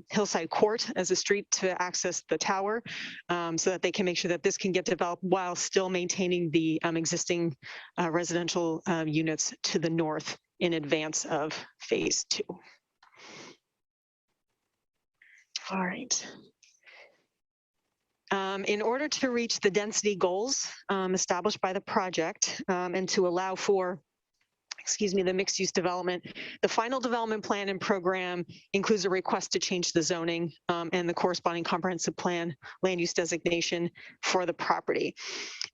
Hillside Court as a street to access the tower, so that they can make sure that this can get developed while still maintaining the existing residential units to the north in advance of phase 2. All right. In order to reach the density goals established by the project and to allow for, the mixed-use development, the final development plan and program includes a request to change the zoning and the corresponding comprehensive plan land use designation for the property.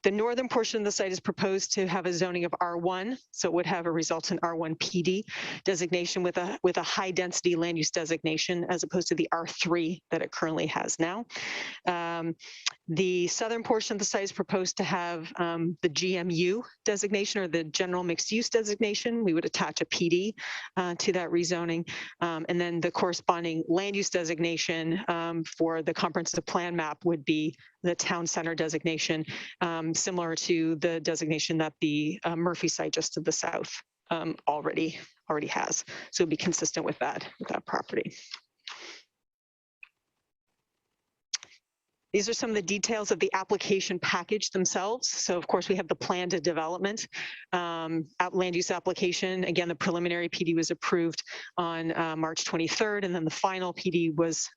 The northern portion of the site is proposed to have a zoning of R1, so it would have a resultant R1 PD designation with a high density land use designation as opposed to the R3 that it currently has now. The southern portion of the site is proposed to have the GMU designation, or the general mixed use designation. We would attach a PD to that rezoning, and then the corresponding land use designation for the comprehensive plan map would be the town center designation, similar to the designation that the Murphy site just to the south already has. So it'd be consistent with that property. These are some of the details of the application package themselves. So of course we have the plan to development land use application. Again, the preliminary PD was approved on March 23rd, and then the final PD was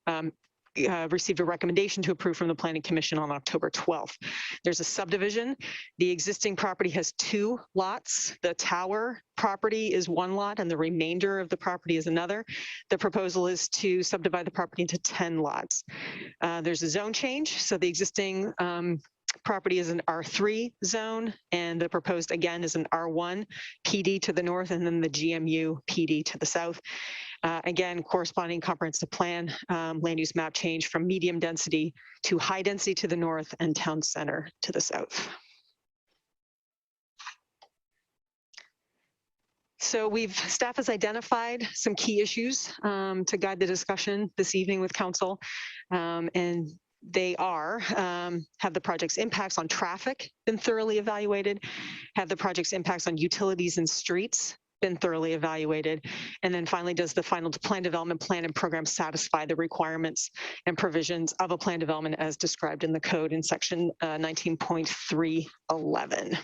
received a recommendation to approve from the Planning Commission on October 12th. There's a subdivision. The existing property has 2 lots. The tower property is 1 lot, and the remainder of the property is another. The proposal is to subdivide the property into 10 lots. There's a zone change. So the existing property is an R3 zone, and the proposed, again, is an R1 PD to the north, and then the GMU PD to the south. Again, corresponding comprehensive plan land use map change from medium density to high density to the north and town center to the south. So staff has identified some key issues to guide the discussion this evening with council, and they are, have the project's impacts on traffic been thoroughly evaluated? Have the project's impacts on utilities and streets been thoroughly evaluated? And then finally, does the final plan development plan and program satisfy the requirements and provisions of a plan development as described in the code in section 19.311?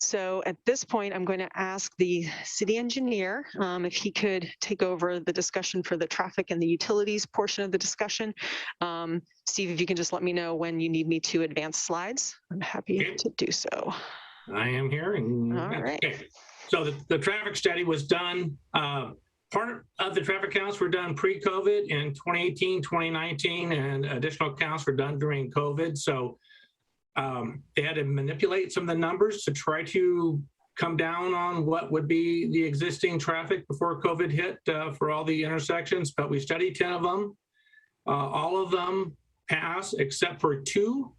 So at this point, I'm going to ask the city engineer if he could take over the discussion for the traffic and the utilities portion of the discussion. Steve, if you can just let me know when you need me to advance slides, I'm happy to do so. I am here. And, all right. Okay. So the traffic study was done. Part of the traffic counts were done pre-COVID in 2018, 2019, and additional counts were done during COVID. So they had to manipulate some of the numbers to try to come down on what would be the existing traffic before COVID hit for all the intersections, but we studied 10 of them. All of them passed except for 2,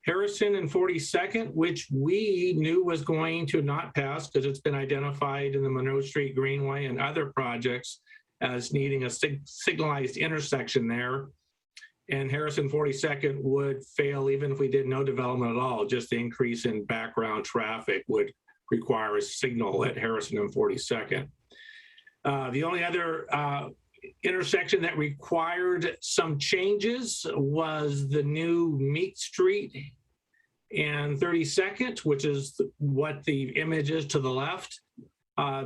Harrison and 42nd, which we knew was going to not pass because it's been identified in the Monroe Street Greenway and other projects as needing a signalized intersection there. And Harrison 42nd would fail even if we did no development at all. Just the increase in background traffic would require a signal at Harrison and 42nd. The only other intersection that required some changes was the new Meat Street and 32nd, which is what the image is to the left,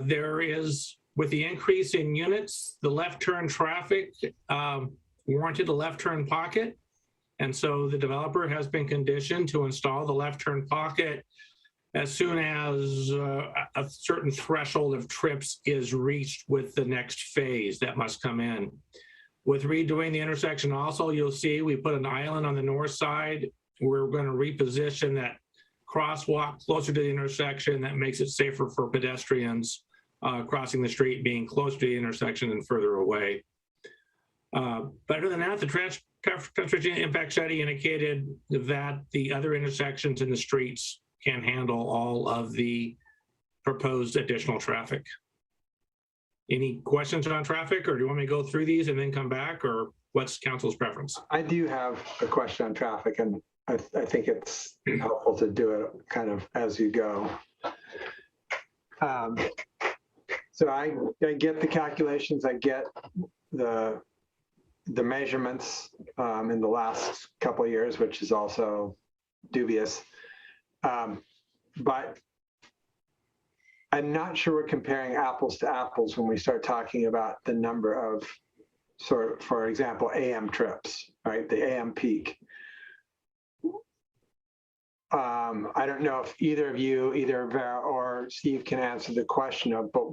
there is, with the increase in units, the left turn traffic warranted a left turn pocket. And so the developer has been conditioned to install the left turn pocket as soon as a certain threshold of trips is reached with the next phase that must come in. With redoing the intersection also, you'll see we put an island on the north side. We're going to reposition that crosswalk closer to the intersection. That makes it safer for pedestrians crossing the street, being closer to the intersection and further away. But other than that, the transportation impact study indicated that the other intersections in the streets can handle all of the proposed additional traffic. Any questions on traffic, or do you want me to go through these and then come back, or what's council's preference? I do have a question on traffic, and I think it's helpful to do it kind of as you go. So I get the calculations, I get the measurements in the last couple of years, which is also dubious. But I'm not sure we're comparing apples to apples when we start talking about the number of, for example, AM trips, right? The AM peak. I don't know if either of you, either Vera or Steve, can answer the question of, but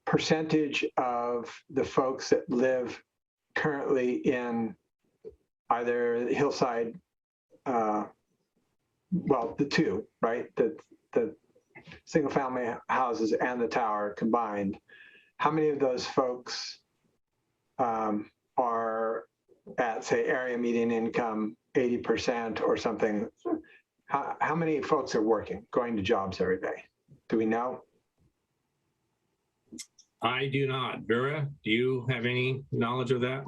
percentage of the folks that live currently in either Hillside, well, the two, right? The single family houses and the tower combined. How many of those folks are at, say, area median income 80% or something? How many folks are working, going to jobs every day? Do we know? I do not. Vera, do you have any knowledge of that?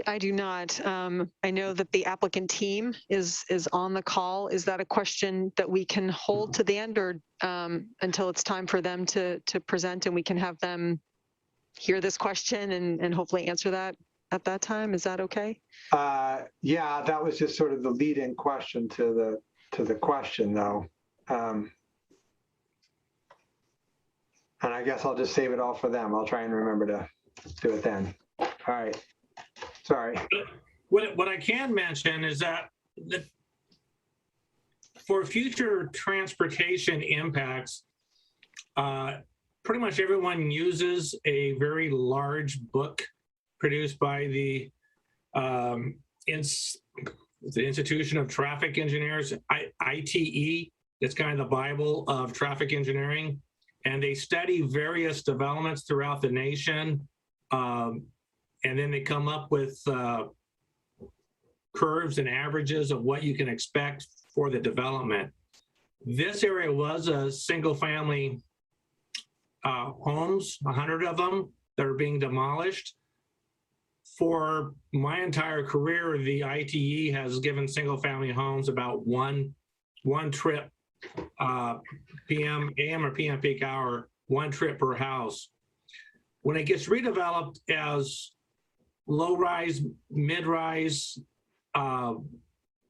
I do not. I know that the applicant team is on the call. Is that a question that we can hold to the end, or until it's time for them to present and we can have them hear this question and hopefully answer that at that time? Is that okay? Yeah, that was just sort of the lead-in question to the question, though. And I guess I'll just save it all for them. I'll try and remember to do it then. All right. Sorry. What I can mention is that for future transportation impacts, pretty much everyone uses a very large book produced by the Institution of Traffic Engineers, ITE. It's kind of the Bible of traffic engineering. And they study various developments throughout the nation. And then they come up with curves and averages of what you can expect for the development. This area was a single family homes, 100 of them that are being demolished. For my entire career, the ITE has given single family homes about one trip, PM, AM or PM peak hour, one trip per house. When it gets redeveloped as low-rise, mid-rise,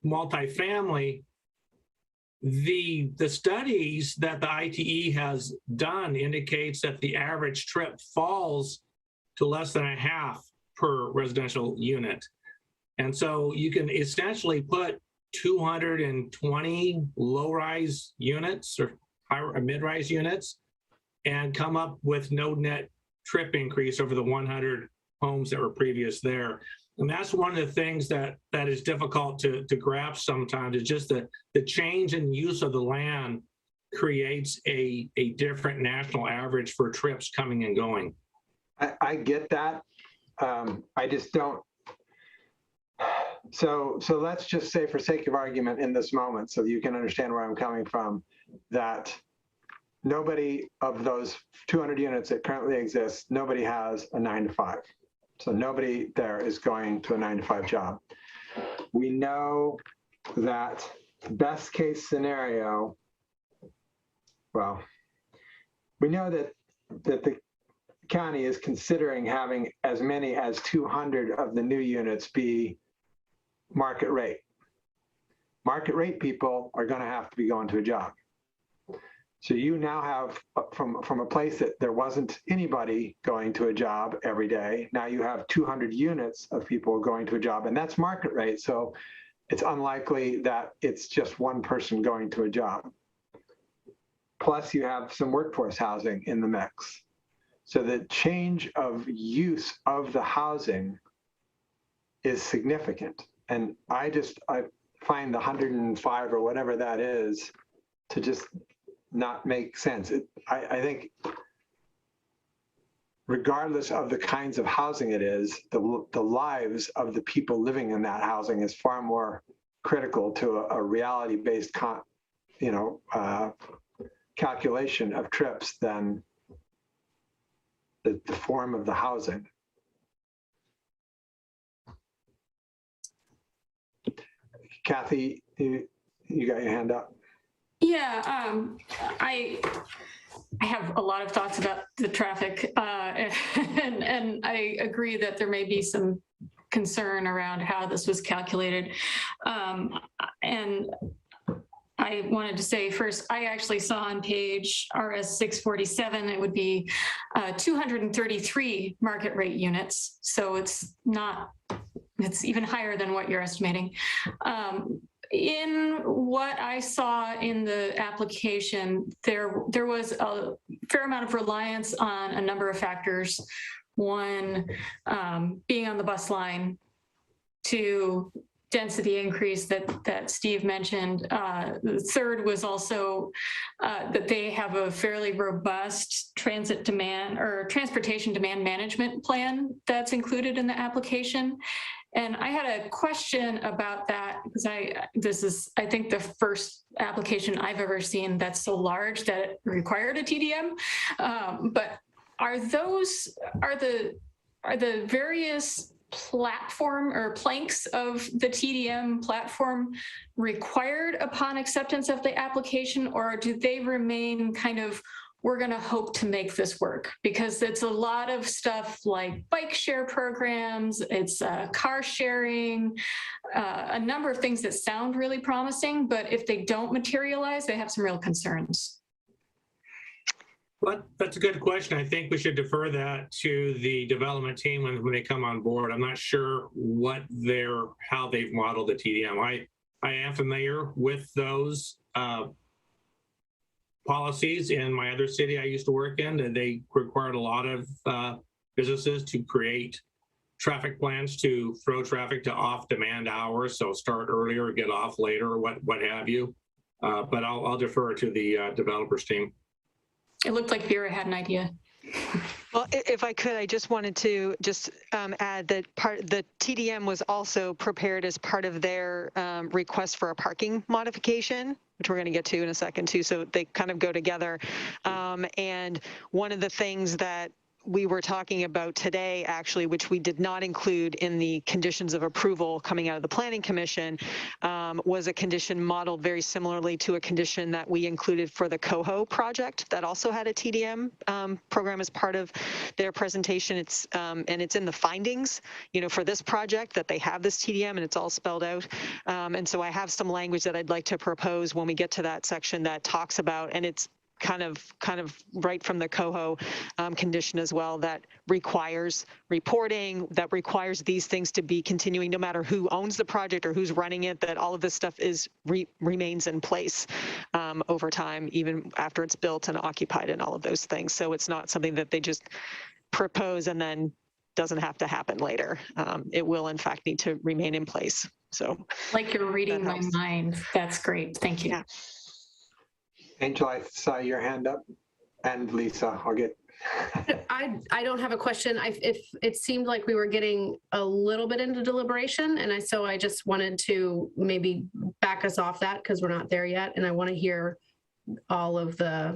multifamily, the studies that the ITE has done indicates that the average trip falls to less than a half per residential unit. And so you can essentially put 220 low-rise units or mid-rise units and come up with no net trip increase over the 100 homes that were previous there. And that's one of the things that is difficult to grasp sometimes, is just the change in use of the land creates a different national average for trips coming and going. I get that. I just don't. So let's just say, for sake of argument in this moment, so you can understand where I'm coming from, that nobody of those 200 units that currently exist, nobody has a 9-to-5. So nobody there is going to a 9-to-5 job. We know that the best case scenario, well, we know that the county is considering having as many as 200 of the new units be market rate. market rate people are going to have to be going to a job. So you now have, from a place that there wasn't anybody going to a job every day, now you have 200 units of people going to a job, and that's market rate. So it's unlikely that it's just one person going to a job. Plus you have some workforce housing in the mix. So the change of use of the housing is significant. And I find the 105 or whatever that is to just not make sense. I think regardless of the kinds of housing it is, the lives of the people living in that housing is far more critical to a reality-based calculation of trips than the form of the housing. Kathy, you got your hand up. Yeah, I have a lot of thoughts about the traffic, and I agree that there may be some concern around how this was calculated. And I wanted to say first, I actually saw on page RS 647, it would be 233 market rate units. So it's even higher than what you're estimating. In what I saw in the application, there was a fair amount of reliance on a number of factors. One, being on the bus line, two, density increase that Steve mentioned. The third was also that they have a fairly robust transportation demand management plan that's included in the application. And I had a question about that because this is, I think, the first application I've ever seen that's so large that it required a TDM. But are the various platform or planks of the TDM platform required upon acceptance of the application, or do they remain kind of, we're going to hope to make this work? Because it's a lot of stuff like bike share programs, it's car sharing, a number of things that sound really promising, but if they don't materialize, they have some real concerns. Well, that's a good question. I think we should defer that to the development team when they come on board. I'm not sure how they've modeled the TDM. I am familiar with those policies in my other city I used to work in, and they required a lot of businesses to create traffic plans to throw traffic to off demand hours. So start earlier, get off later, what have you. But I'll defer to the developers team. It looked like Vera had an idea. Well, if I could, I just wanted to add that the TDM was also prepared as part of their request for a parking modification, which we're going to get to in a second too. So they kind of go together. And one of the things that we were talking about today, actually, which we did not include in the conditions of approval coming out of the Planning Commission, was a condition modeled very similarly to a condition that we included for the Coho project that also had a TDM program as part of their presentation. It's and it's in the findings, for this project that they have this TDM, and it's all spelled out. And so I have some language that I'd like to propose when we get to that section that talks about, and it's kind of right from the Coho condition as well, that requires reporting, that requires these things to be continuing no matter who owns the project or who's running it, that all of this stuff remains in place over time, even after it's built and occupied and all of those things. So it's not something that they just propose and then doesn't have to happen later. It will in fact need to remain in place. So like you're reading my mind. That's great. Thank you. Yeah. Angel, I saw your hand up, and Lisa, I'll get. I don't have a question. If it seemed like we were getting a little bit into deliberation, and so I just wanted to maybe back us off that because we're not there yet, and I want to hear all of I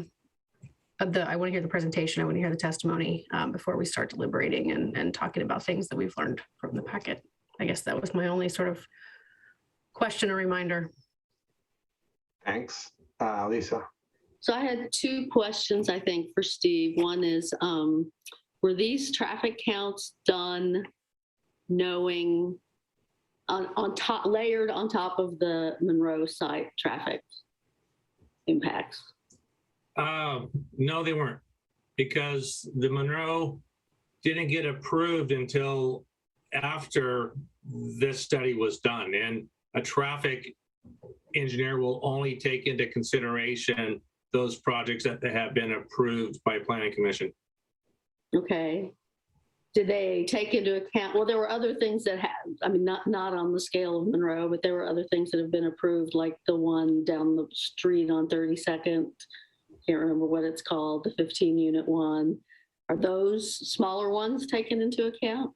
want to hear the presentation. I want to hear the testimony before we start deliberating and talking about things that we've learned from the packet. I guess that was my only sort of question or reminder. Thanks, Lisa. So I had two questions, I think, for Steve. One is, were these traffic counts done knowing on top, layered on top of the Monroe site traffic impacts? No, they weren't, because the Monroe didn't get approved until after this study was done, and a traffic engineer will only take into consideration those projects that have been approved by Planning Commission. Okay. Did they take into account, well, there were other things that had, I mean, not on the scale of Monroe, but there were other things that have been approved, like the one down the street on 32nd. Can't remember what it's called, the 15-unit one. Are those smaller ones taken into account?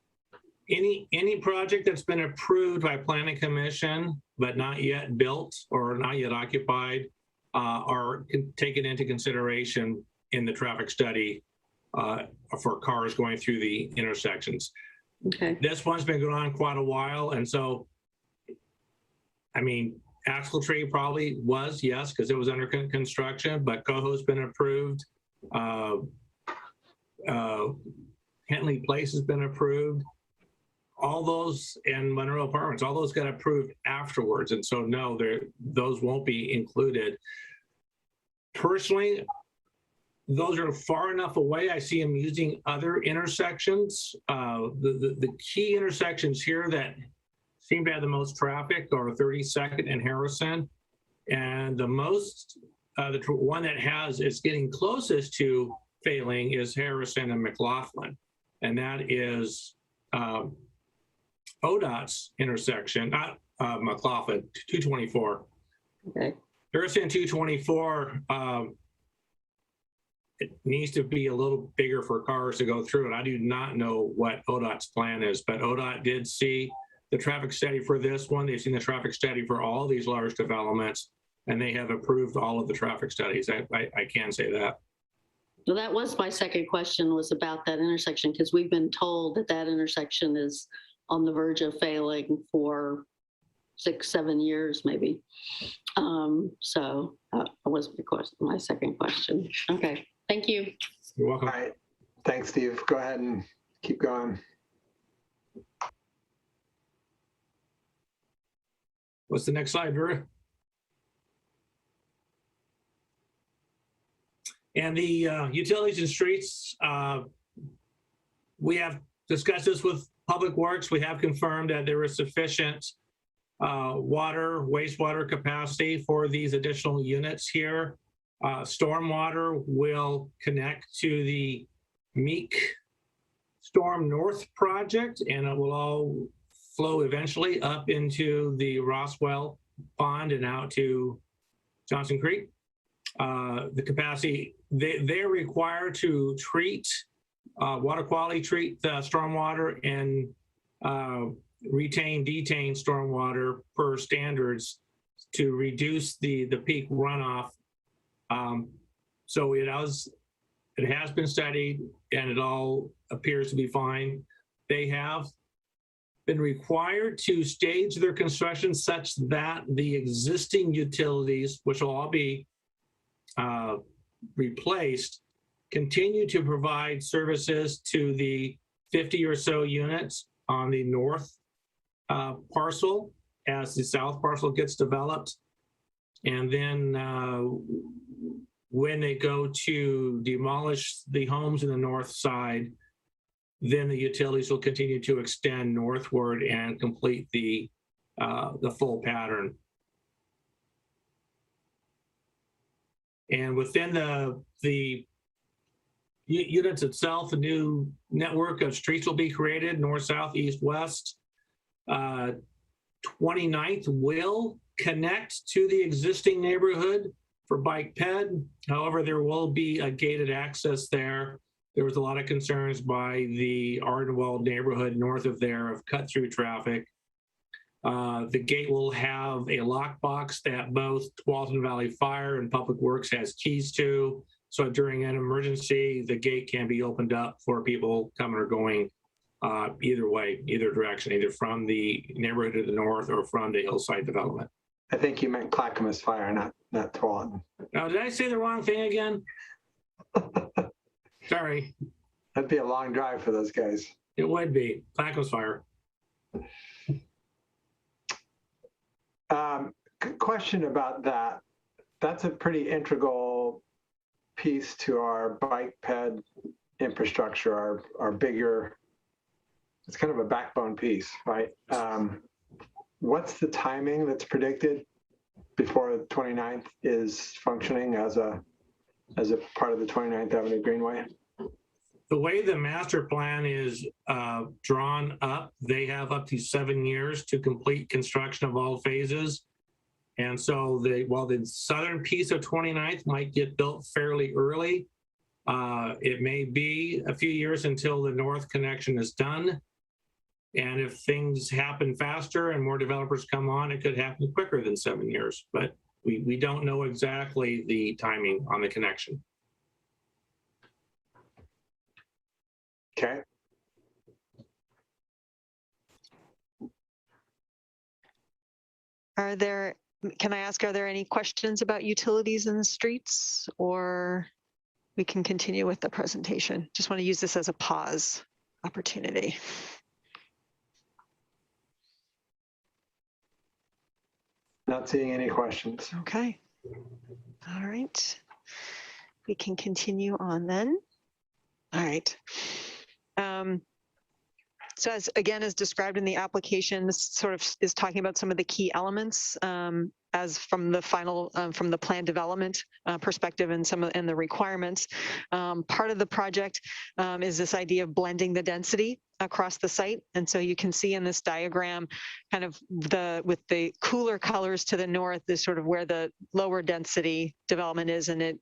Any project that's been approved by Planning Commission but not yet built or not yet occupied are taken into consideration in the traffic study for cars going through the intersections. Okay. This one's been going on quite a while, and so, I mean, Axle Tree probably was, yes, because it was under construction, but Coho's been approved. Henley Place has been approved. All those, and Monroe Apartments, all those got approved afterwards. And so no, those won't be included. Personally, those are far enough away. I see them using other intersections. The key intersections here that seem to have the most traffic are 32nd and Harrison. And the most, the one that is getting closest to failing is Harrison and McLaughlin. And that is ODOT's intersection, not McLaughlin, 224. Okay. Harrison 224, it needs to be a little bigger for cars to go through. And I do not know what ODOT's plan is, but ODOT did see the traffic study for this one. They've seen the traffic study for all these large developments, and they have approved all of the traffic studies. I can say that. Well, that was my second question, was about that intersection, because we've been told that that intersection is on the verge of failing for 6-7 years, maybe. So that was my second question. Okay, thank you. You're welcome. All right. Thanks, Steve. Go ahead and keep going. What's the next slide, Drew? And the utilities and streets, we have discussed this with Public Works. We have confirmed that there is sufficient water, wastewater capacity for these additional units here. Stormwater will connect to the Meek Storm North project, and it will all flow eventually up into the Roswell Pond and out to Johnson Creek. The capacity, they're required to treat, water quality treat the stormwater and detain stormwater per standards to reduce the peak runoff. So it has been studied and it all appears to be fine. They have been required to stage their construction such that the existing utilities, which will all be replaced, continue to provide services to the 50 or so units on the north parcel as the south parcel gets developed. And then when they go to demolish the homes in the north side, then the utilities will continue to extend northward and complete the full pattern. And within the units itself, a new network of streets will be created, north, south, east, west. 29th will connect to the existing neighborhood for bike ped. However, there will be a gated access there. There was a lot of concerns by the Ardenwald neighborhood north of there of cut through traffic. The gate will have a lockbox that both Walton Valley Fire and Public Works has keys to. So during an emergency, the gate can be opened up for people coming or going either way, either direction, either from the neighborhood to the north or from the Hillside development. I think you meant Clackamas Fire, not Tualatin. Now, did I say the wrong thing again? Sorry. That'd be a long drive for those guys. It would be. Clackamas Fire. Question about that. That's a pretty integral piece to our bike ped infrastructure, our bigger, it's kind of a backbone piece, right? What's the timing that's predicted before the 29th is functioning as a part of the 29th Avenue Greenway? The way the master plan is drawn up, they have up to 7 years to complete construction of all phases. And so while the southern piece of 29th might get built fairly early, it may be a few years until the north connection is done. And if things happen faster and more developers come on, it could happen quicker than 7 years. But we don't know exactly the timing on the connection. Okay. Can I ask, are there any questions about utilities in the streets, or we can continue with the presentation? Just want to use this as a pause opportunity. Not seeing any questions. Okay. All right. We can continue on then. All right. So as described in the application, this sort of is talking about some of the key elements as from the final, from the plan development perspective and and the requirements. Part of the project is this idea of blending the density across the site. And so you can see in this diagram kind of with the cooler colors to the north is sort of where the lower density development is, and it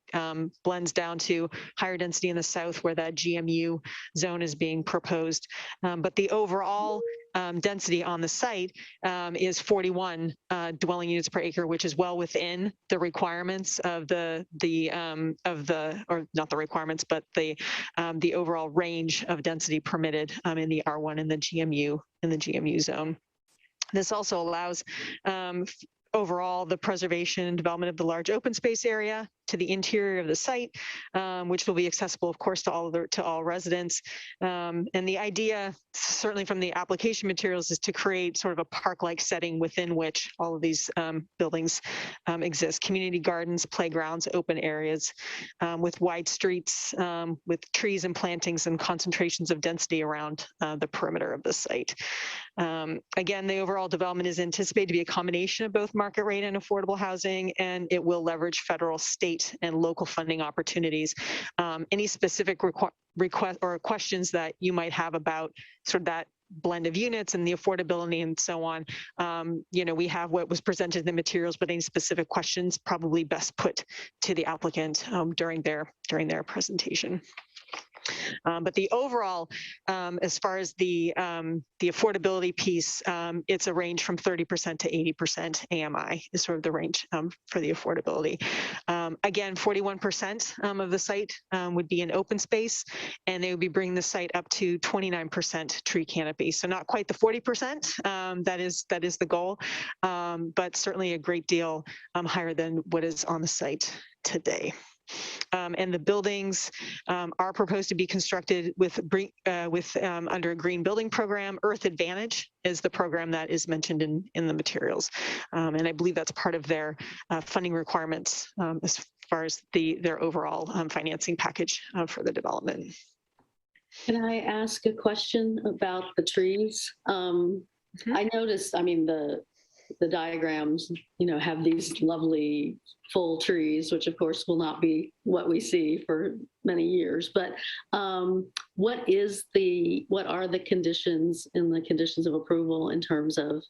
blends down to higher density in the south where that GMU zone is being proposed. But the overall density on the site is 41 dwelling units per acre, which is well within the requirements of or not the requirements, but the overall range of density permitted in the R1 and the GMU zone. This also allows overall the preservation and development of the large open space area to the interior of the site, which will be accessible, of course, to all residents. And the idea, certainly from the application materials, is to create sort of a park-like setting within which all of these buildings exist. Community gardens, playgrounds, open areas with wide streets, with trees and plantings and concentrations of density around the perimeter of the site. Again, the overall development is anticipated to be a combination of both market rate and affordable housing, and it will leverage federal, state, and local funding opportunities. Any specific request or questions that you might have about sort of that blend of units and the affordability and so on, we have what was presented in the materials, but any specific questions probably best put to the applicant during their presentation. But the overall, as far as the affordability piece, it's a range from 30% to 80% AMI is sort of the range for the affordability. Again, 41% of the site would be in open space, and they would be bringing the site up to 29% tree canopy. So not quite the 40%, that is the goal, but certainly a great deal higher than what is on the site today. And the buildings are proposed to be constructed under a green building program. Earth Advantage is the program that is mentioned in the materials, and I believe that's part of their funding requirements as far as their overall financing package for the development. Can I ask a question about the trees? I noticed, the diagrams, have these lovely full trees, which of course will not be what we see for many years. But what are the conditions in the conditions of approval in terms of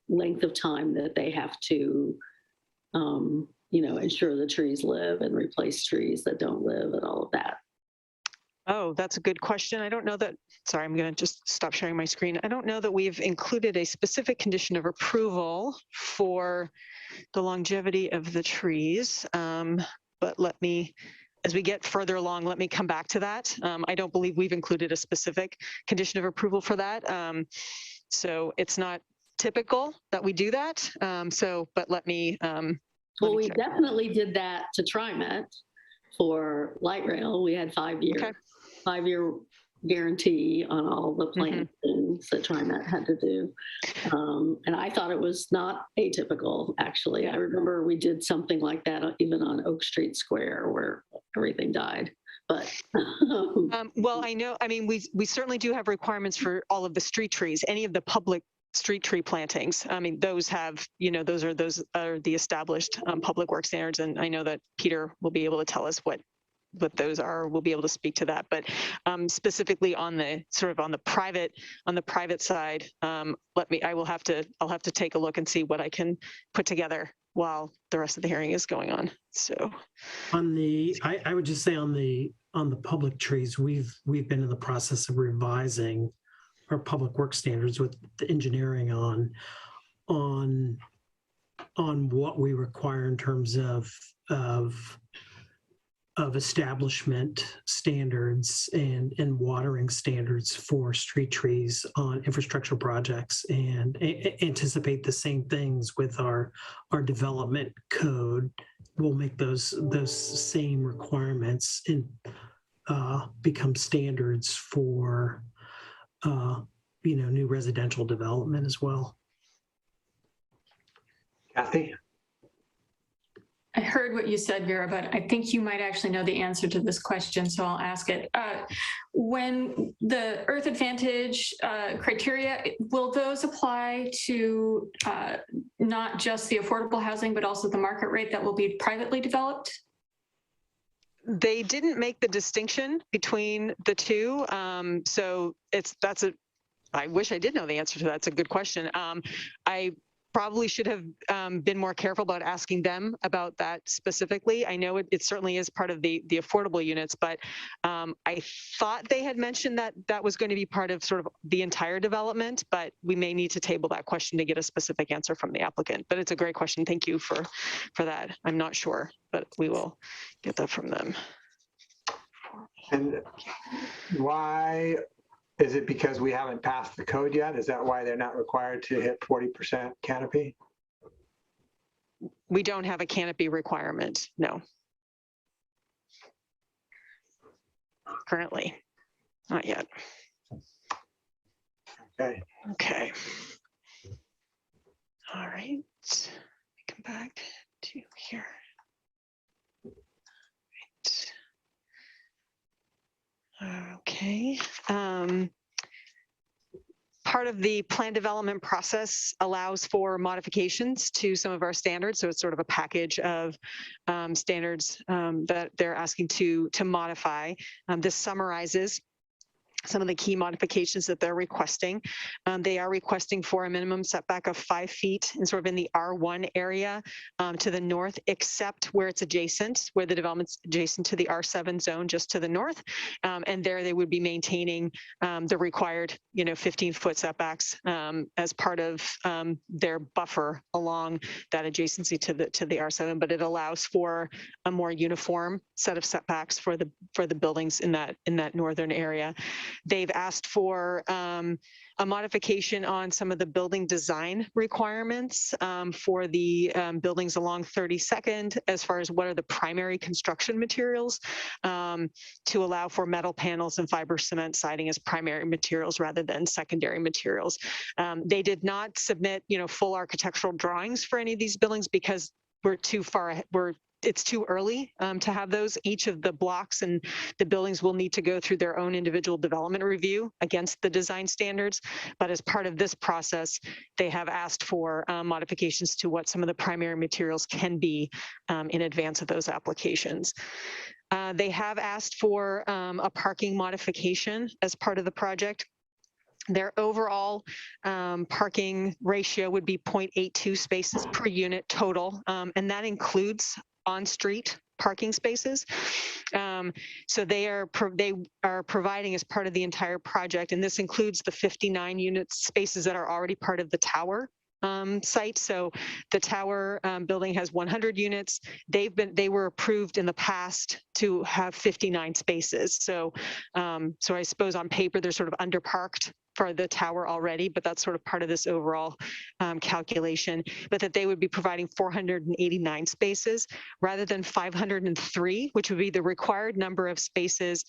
length of time that they have to, ensure the trees live and replace trees that don't live and all of that? Oh, that's a good question. I don't know that, sorry, I'm going to just stop sharing my screen. I don't know that we've included a specific condition of approval for the longevity of the trees, but as we get further along, let me come back to that. I don't believe we've included a specific condition of approval for that. So it's not typical that we do that. But let me. Well, we definitely did that to TriMet for light rail. We had 5 years. Okay. 5-year guarantee on all the plants and things that TriMet had to do. And I thought it was not atypical, actually. I remember we did something like that even on Oak Street Square where everything died. But well, I know, I mean, we certainly do have requirements for all of the street trees, any of the public street tree plantings. I mean, those have, those are the established public work standards. And I know that Peter will be able to tell us what those are. We'll be able to speak to that. But specifically on the private side, I'll have to take a look and see what I can put together while the rest of the hearing is going on. So I would just say on the public trees, we've been in the process of revising our public work standards with the engineering on what we require in terms of establishment standards and watering standards for street trees on infrastructure projects, and anticipate the same things with our development code. We'll make those same requirements and become standards for new residential development as well. Kathy? I heard what you said, Vera, but I think you might actually know the answer to this question, so I'll ask it. When the Earth Advantage criteria, will those apply to not just the affordable housing, but also the market rate that will be privately developed? They didn't make the distinction between the two. So I wish I did know the answer to that. It's a good question. I probably should have been more careful about asking them about that specifically. I know it certainly is part of the affordable units, but I thought they had mentioned that was going to be part of sort of the entire development, but we may need to table that question to get a specific answer from the applicant. But it's a great question. Thank you for that. I'm not sure, but we will get that from them. And why? Is it because we haven't passed the code yet? Is that why they're not required to hit 40% canopy? We don't have a canopy requirement, no. Currently, not yet. Okay. Okay. All right. Come back to here. Okay. Part of the plan development process allows for modifications to some of our standards. So it's sort of a package of standards that they're asking to modify. This summarizes some of the key modifications that they're requesting. They are requesting for a minimum setback of 5 feet and sort of in the R1 area to the north, except where it's adjacent, where the development's adjacent to the R7 zone, just to the north. And there they would be maintaining the required, 15-foot setbacks as part of their buffer along that adjacency to the R7. But it allows for a more uniform set of setbacks for the buildings in that northern area. They've asked for a modification on some of the building design requirements for the buildings along 32nd, as far as what are the primary construction materials, to allow for metal panels and fiber cement siding as primary materials rather than secondary materials. They did not submit, full architectural drawings for any of these buildings because we're too far ahead. It's too early to have those. Each of the blocks and the buildings will need to go through their own individual development review against the design standards. But as part of this process, they have asked for modifications to what some of the primary materials can be in advance of those applications. They have asked for a parking modification as part of the project. Their overall parking ratio would be 0.82 spaces per unit total, and that includes on-street parking spaces. So they are providing as part of the entire project, and this includes the 59 unit spaces that are already part of the tower site. So the tower building has 100 units. They were approved in the past to have 59 spaces. So I suppose on paper they're sort of underparked for the tower already, but that's sort of part of this overall calculation, but that they would be providing 489 spaces rather than 503, which would be the required number of spaces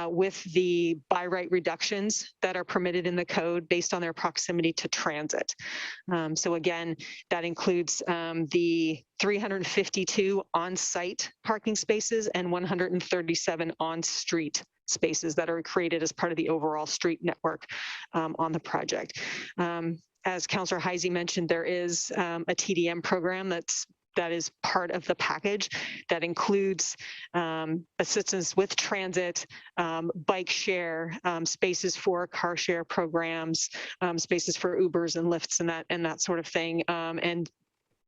with the by right reductions that are permitted in the code based on their proximity to transit. So again, that includes the 352 on-site parking spaces and 137 on-street spaces that are created as part of the overall street network on the project. As Councilor Heisey mentioned, there is a TDM program that is part of the package that includes assistance with transit, bike share, spaces for car share programs, spaces for Ubers and Lyfts and that sort of thing. And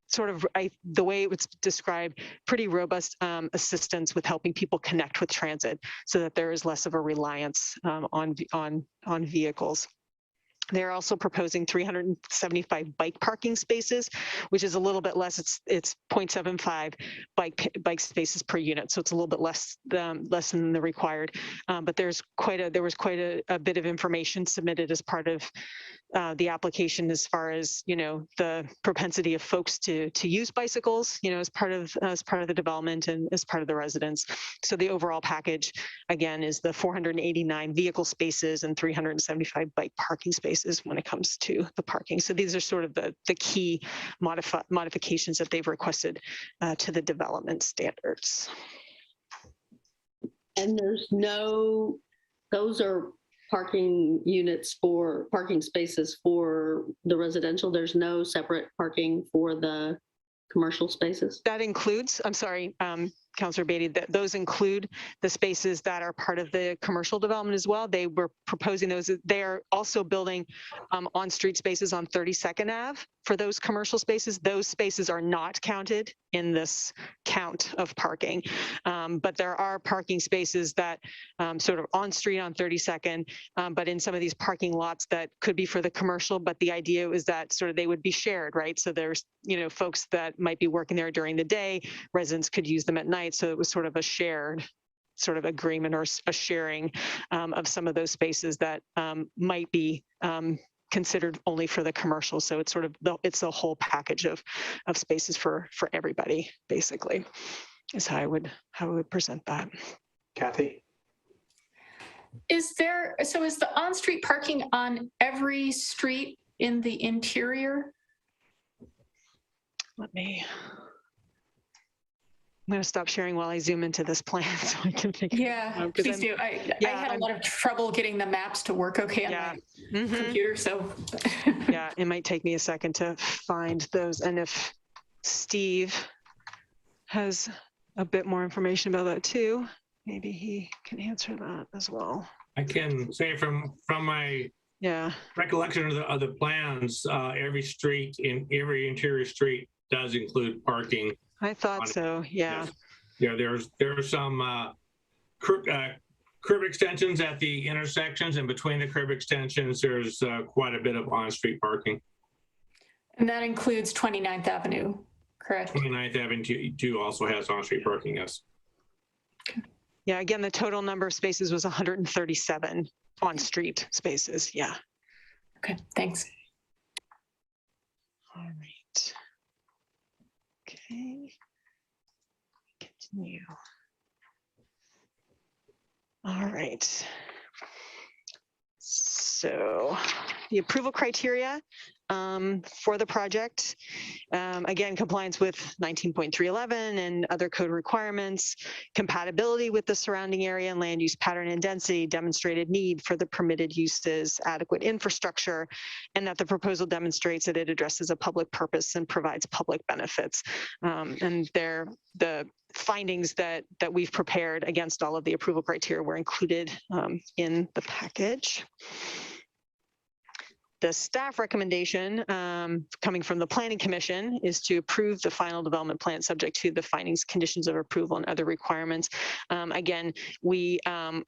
sort of the way it was described, pretty robust assistance with helping people connect with transit so that there is less of a reliance on vehicles. They're also proposing 375 bike parking spaces, which is a little bit less. It's 0.75 bike spaces per unit, so it's a little bit less than the required. But there was quite a bit of information submitted as part of the application, as far as the propensity of folks to use bicycles, as part of the development and as part of the residents. So the overall package again is the 489 vehicle spaces and 375 bike parking spaces when it comes to the parking. So these are sort of the key modifications that they've requested to the development standards. And those are parking units for parking spaces for the residential. There's no separate parking for the commercial spaces. That includes, I'm sorry, Councilor Beatty, that those include the spaces that are part of the commercial development as well. They were proposing those. They are also building on-street spaces on 32nd Ave for those commercial spaces. Those spaces are not counted in this count of parking, but there are parking spaces that sort of on-street on 32nd, but in some of these parking lots that could be for the commercial, but the idea is that sort of they would be shared, right? So there's, folks that might be working there during the day, residents could use them at night. So it was sort of a shared sort of agreement or a sharing of some of those spaces that might be considered only for the commercial. So it's sort of it's a whole package of spaces for everybody, basically, is how I would present that. Kathy? Is the on-street parking on every street in the interior? I'm going to stop sharing while I zoom into this plan so I can figure it out. Please do. I had a lot of trouble getting the maps to work okay on my computer, so. Yeah, it might take me a second to find those. And if Steve has a bit more information about that too, maybe he can answer that as well. I can say from my recollection of the plans, every street in every interior street does include parking. I thought so, yeah. Yes. Yeah, there's some curb extensions at the intersections, and between the curb extensions, there's quite a bit of on-street parking. And that includes 29th Avenue, correct? 29th Avenue too also has on-street parking, yes. Yeah, again, the total number of spaces was 137 on-street spaces, yeah. Okay, thanks. All right. Okay, continue. All right. So the approval criteria for the project, again, compliance with 19.311 and other code requirements, compatibility with the surrounding area and land use pattern and density, demonstrated need for the permitted uses, adequate infrastructure, and that the proposal demonstrates that it addresses a public purpose and provides public benefits. And the findings that we've prepared against all of the approval criteria were included in the package. The staff recommendation coming from the Planning Commission is to approve the final development plan subject to the findings, conditions of approval, and other requirements. Again, we are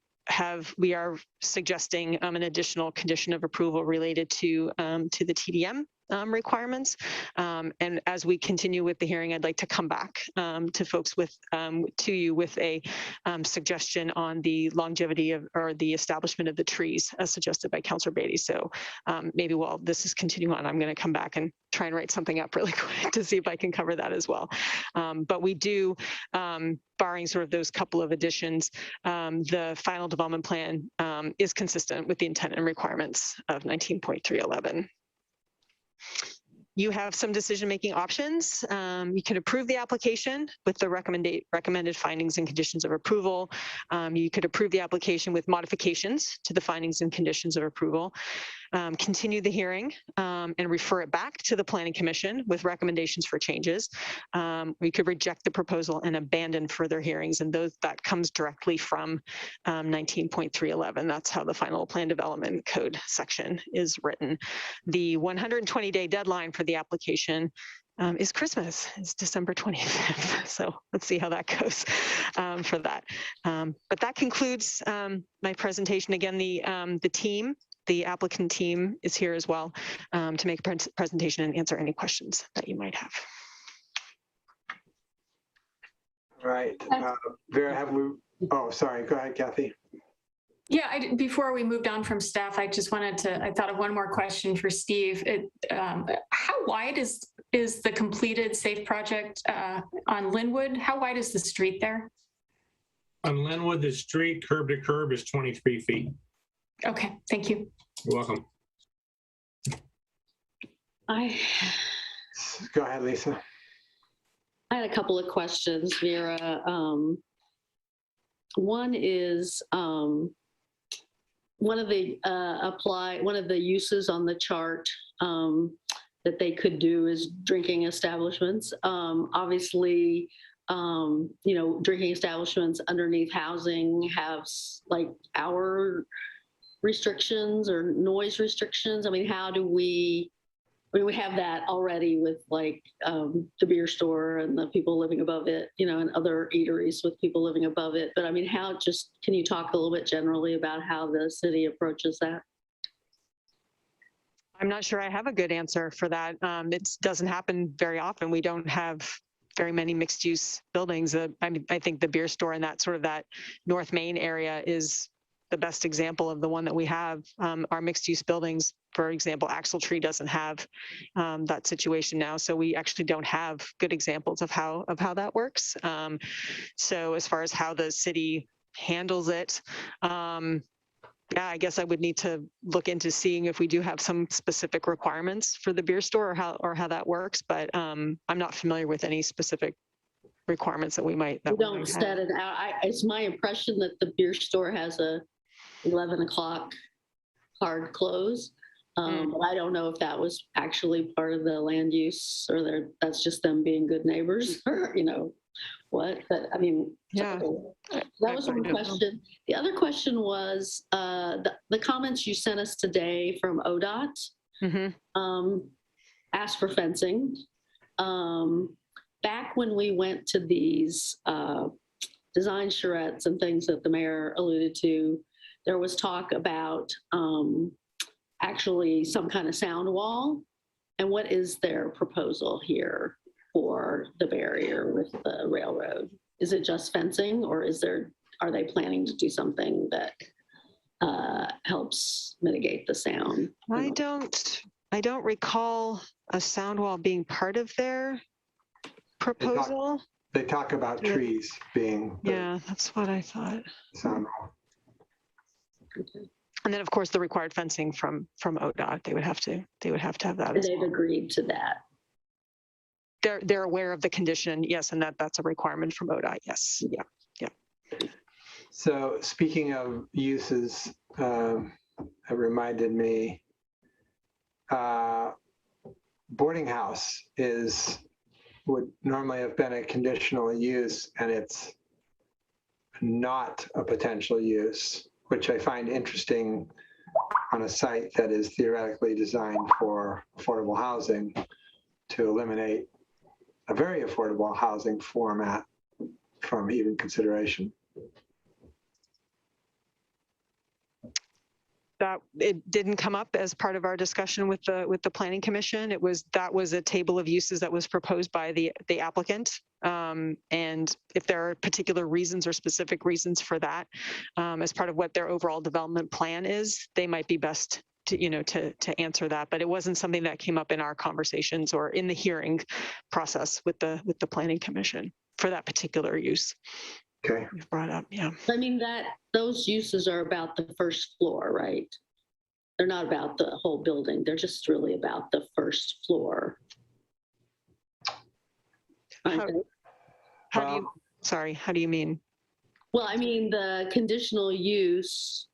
suggesting an additional condition of approval related to the TDM requirements. And as we continue with the hearing, I'd like to come back to folks with to you with a suggestion on the longevity of or the establishment of the trees as suggested by Councilor Beatty. So maybe while this is continuing on, I'm going to come back and try and write something up really quick to see if I can cover that as well. But we do, barring sort of those couple of additions, the final development plan is consistent with the intent and requirements of 19.311. You have some decision-making options. You can approve the application with the recommended findings and conditions of approval. You could approve the application with modifications to the findings and conditions of approval. Continue the hearing and refer it back to the Planning Commission with recommendations for changes. We could reject the proposal and abandon further hearings, and that comes directly from 19.311. That's how the final plan development code section is written. The 120-day deadline for the application is Christmas. It's December 25th. So let's see how that goes for that. But that concludes my presentation. Again, the applicant team is here as well to make a presentation and answer any questions that you might have. All right, Vera, have we, oh, sorry, go ahead, Kathy. Yeah, before we moved on from staff, I just wanted to, I thought of one more question for Steve. How wide is the completed SAFE project on Linwood? How wide is the street there? On Linwood, the street curb to curb is 23 feet. Okay, thank you. You're welcome. Go ahead, Lisa. I had a couple of questions, Vera. One is one of the uses on the chart that they could do is drinking establishments. Obviously, drinking establishments underneath housing have like hour restrictions or noise restrictions. I mean, how do we have that already with like the beer store and the people living above it, and other eateries with people living above it. But I mean, can you talk a little bit generally about how the city approaches that? I'm not sure I have a good answer for that. It doesn't happen very often. We don't have very many mixed use buildings. I mean, I think the beer store in that North Main area is the best example of the one that we have. Our mixed use buildings, for example, Axle Tree doesn't have that situation now. So we actually don't have good examples of how that works. So as far as how the city handles it, yeah, I guess I would need to look into seeing if we do have some specific requirements for the beer store or how that works. But I'm not familiar with any specific requirements that we might. We don't set it out. It's my impression that the beer store has a 11 o'clock hard close. But I don't know if that was actually part of the land use or that's just them being good neighbors or, what, but I mean, yeah, that was one question. The other question was the comments you sent us today from ODOT, asked for fencing. Back when we went to these design charrettes and things that the mayor alluded to, there was talk about actually some kind of sound wall. And what is their proposal here for the barrier with the railroad? Is it just fencing, or are they planning to do something that helps mitigate the sound? I don't recall a sound wall being part of their proposal. They talk about trees being. Yeah, that's what I thought. Sound wall. Okay. And then, of course, the required fencing from ODOT. They would have to have that. And they've agreed to that. They're aware of the condition, yes, and that's a requirement from ODOT. Yes, yeah. So speaking of uses, it reminded me, boarding house would normally have been a conditional use, and it's not a potential use, which I find interesting on a site that is theoretically designed for affordable housing, to eliminate a very affordable housing format from even consideration. that it didn't come up as part of our discussion with the Planning Commission. That was a table of uses that was proposed by the applicant. And if there are particular reasons or specific reasons for that, as part of what their overall development plan is, they might be best to answer that. But it wasn't something that came up in our conversations or in the hearing process with the Planning Commission for that particular use. Okay. We've brought up, yeah. I mean, those uses are about the first floor, right? They're not about the whole building. They're just really about the first floor. How do you mean? Well, I mean, the conditional use,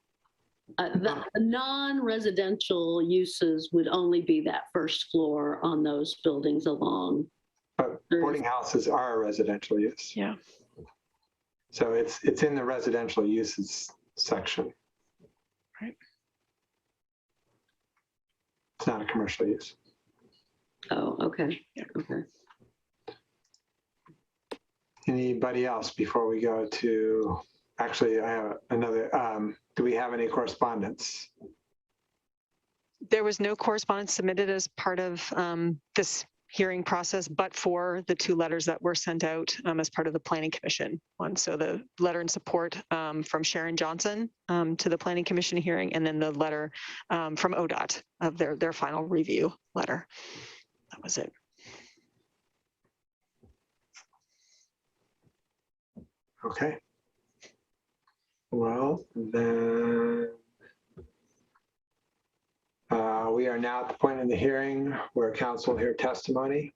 the non-residential uses would only be that first floor on those buildings along. But boarding houses are a residential use. Yeah. So it's in the residential uses section. Right. It's not a commercial use. Oh, okay. Yeah. Okay. Anybody else before we go to, actually, I have another, do we have any correspondence? There was no correspondence submitted as part of this hearing process, but for the 2 letters that were sent out as part of the Planning Commission one. So the letter in support from Sharon Johnson to the Planning Commission hearing, and then the letter from ODOT of their final review letter. That was it. Okay. Well, then we are now at the point in the hearing where council will hear testimony.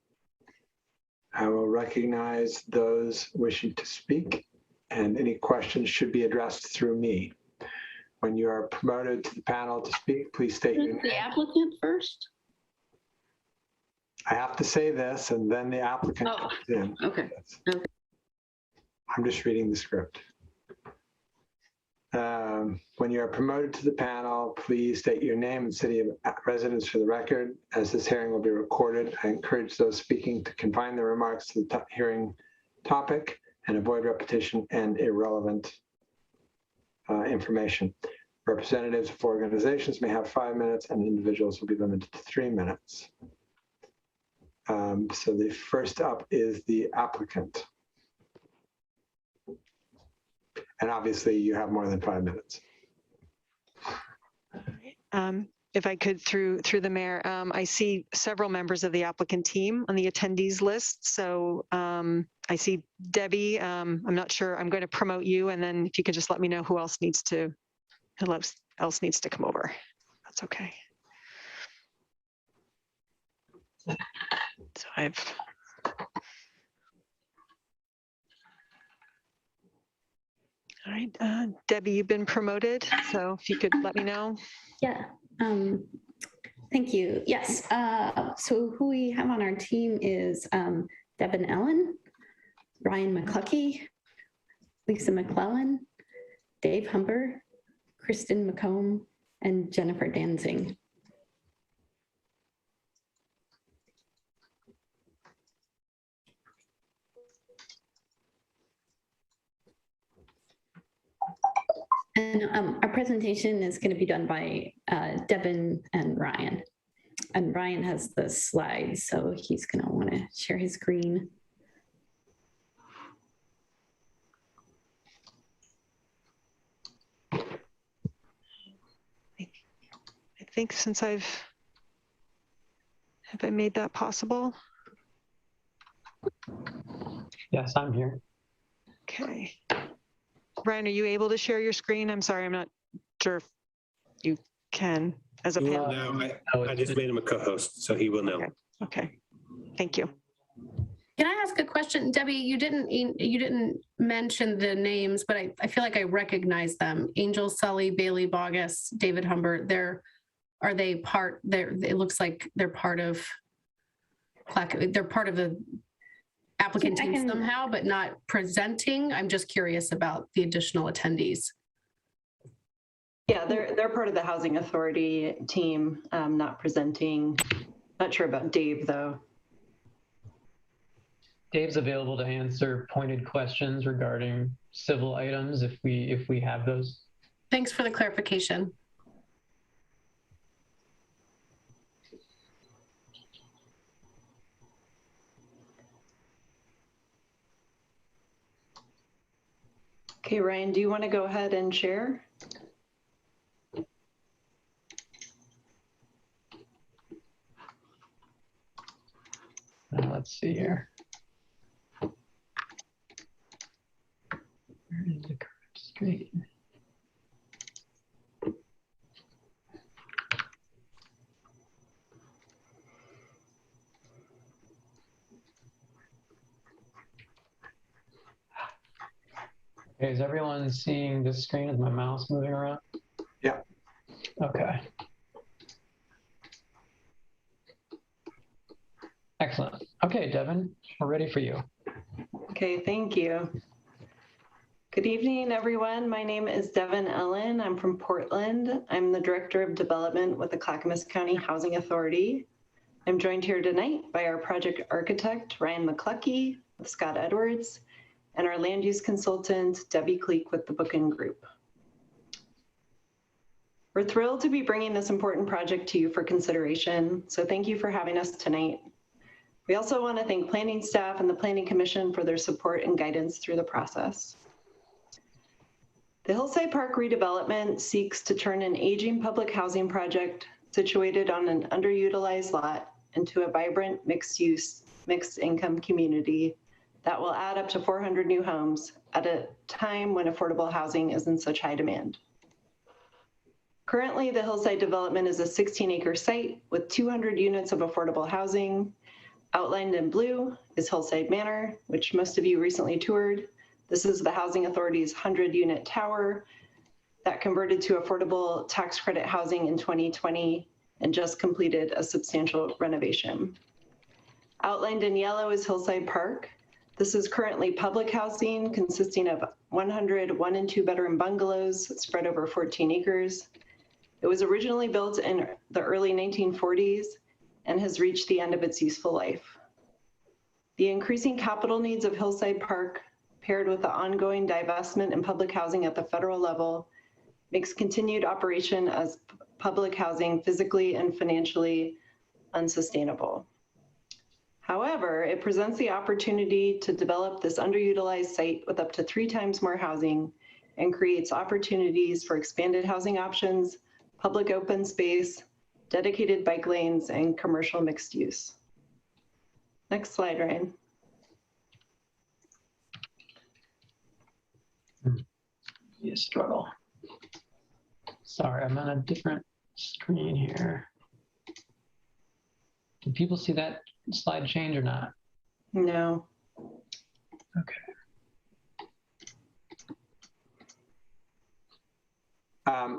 I will recognize those wishing to speak, and any questions should be addressed through me. When you are promoted to the panel to speak, please state your name. The applicant first? I have to say this, and then the applicant comes in. Okay. Okay. I'm just reading the script. When you are promoted to the panel, please state your name and city of residence for the record. As this hearing will be recorded, I encourage those speaking to confine their remarks to the hearing topic and avoid repetition and irrelevant information. Representatives of organizations may have 5 minutes, and individuals will be limited to 3 minutes. So the first up is the applicant. And obviously you have more than 5 minutes. If I could, through the mayor, I see several members of the applicant team on the attendees list. So I see Debbie. I'm not sure. I'm going to promote you, and then if you could just let me know who else needs to come over. That's okay. So all right, Debbie, you've been promoted, so if you could let me know. Yeah, thank you. Yes, so who we have on our team is Devin Ellen, Ryan McCluckey, Lisa McClellan, Dave Humber, Kristen McComb, and Jennifer Danzing. And our presentation is going to be done by Devin and Ryan. And Ryan has the slides, so he's going to want to share his screen. I think since have I made that possible? Yes, I'm here. Okay. Ryan, are you able to share your screen? I'm sorry, I'm not sure if you can as a panel. No, I just made him a co-host, so he will know. Okay. Thank you. Can I ask a question? Debbie, you didn't mention the names, but I feel like I recognize them. Angel Sully, Bailey Bogus, David Humber. It looks like they're part of the applicant team somehow, but not presenting. I'm just curious about the additional attendees. Yeah, they're part of the Housing Authority team, not presenting. Not sure about Dave, though. Dave's available to answer pointed questions regarding civil items if we have those. Thanks for the clarification. Okay, Ryan, do you want to go ahead and share? Let's see here. Where is the correct screen? Okay, is everyone seeing this screen? Is my mouse moving around? Yeah. Okay. Excellent. Okay, Devin, we're ready for you. Okay, thank you. Good evening, everyone. My name is Devin Ellen. I'm from Portland. I'm the Director of Development with the Clackamas County Housing Authority. I'm joined here tonight by our project architect, Ryan McCluckey with Scott Edwards, and our land use consultant, Debbie Cleek with the Booking Group. We're thrilled to be bringing this important project to you for consideration, so thank you for having us tonight. We also want to thank planning staff and the Planning Commission for their support and guidance through the process. The Hillside Park redevelopment seeks to turn an aging public housing project situated on an underutilized lot into a vibrant mixed-use, mixed-income community that will add up to 400 new homes at a time when affordable housing is in such high demand. Currently, the Hillside development is a 16-acre site with 200 units of affordable housing. Outlined in blue is Hillside Manor, which most of you recently toured. This is the Housing Authority's 100-unit tower that converted to affordable tax credit housing in 2020 and just completed a substantial renovation. Outlined in yellow is Hillside Park. This is currently public housing consisting of 100 1- and 2-bedroom bungalows spread over 14 acres. It was originally built in the early 1940s and has reached the end of its useful life. The increasing capital needs of Hillside Park, paired with the ongoing divestment in public housing at the federal level, makes continued operation as public housing physically and financially unsustainable. However, it presents the opportunity to develop this underutilized site with up to 3 times more housing and creates opportunities for expanded housing options, public open space, dedicated bike lanes, and commercial mixed use. Next slide, Ryan. You struggle. Sorry, I'm on a different screen here. Can people see that slide change or not? No. Okay.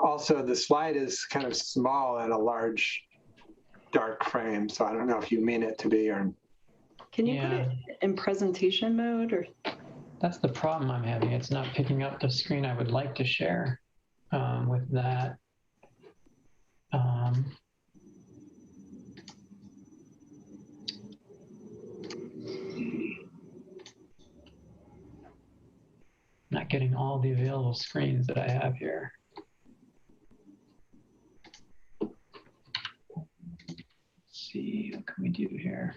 Also, the slide is kind of small in a large, dark frame, so I don't know if you mean it to be or. Can you put it in presentation mode or? That's the problem I'm having. It's not picking up the screen I would like to share with that. Not getting all the available screens that I have here. Let's see, what can we do here?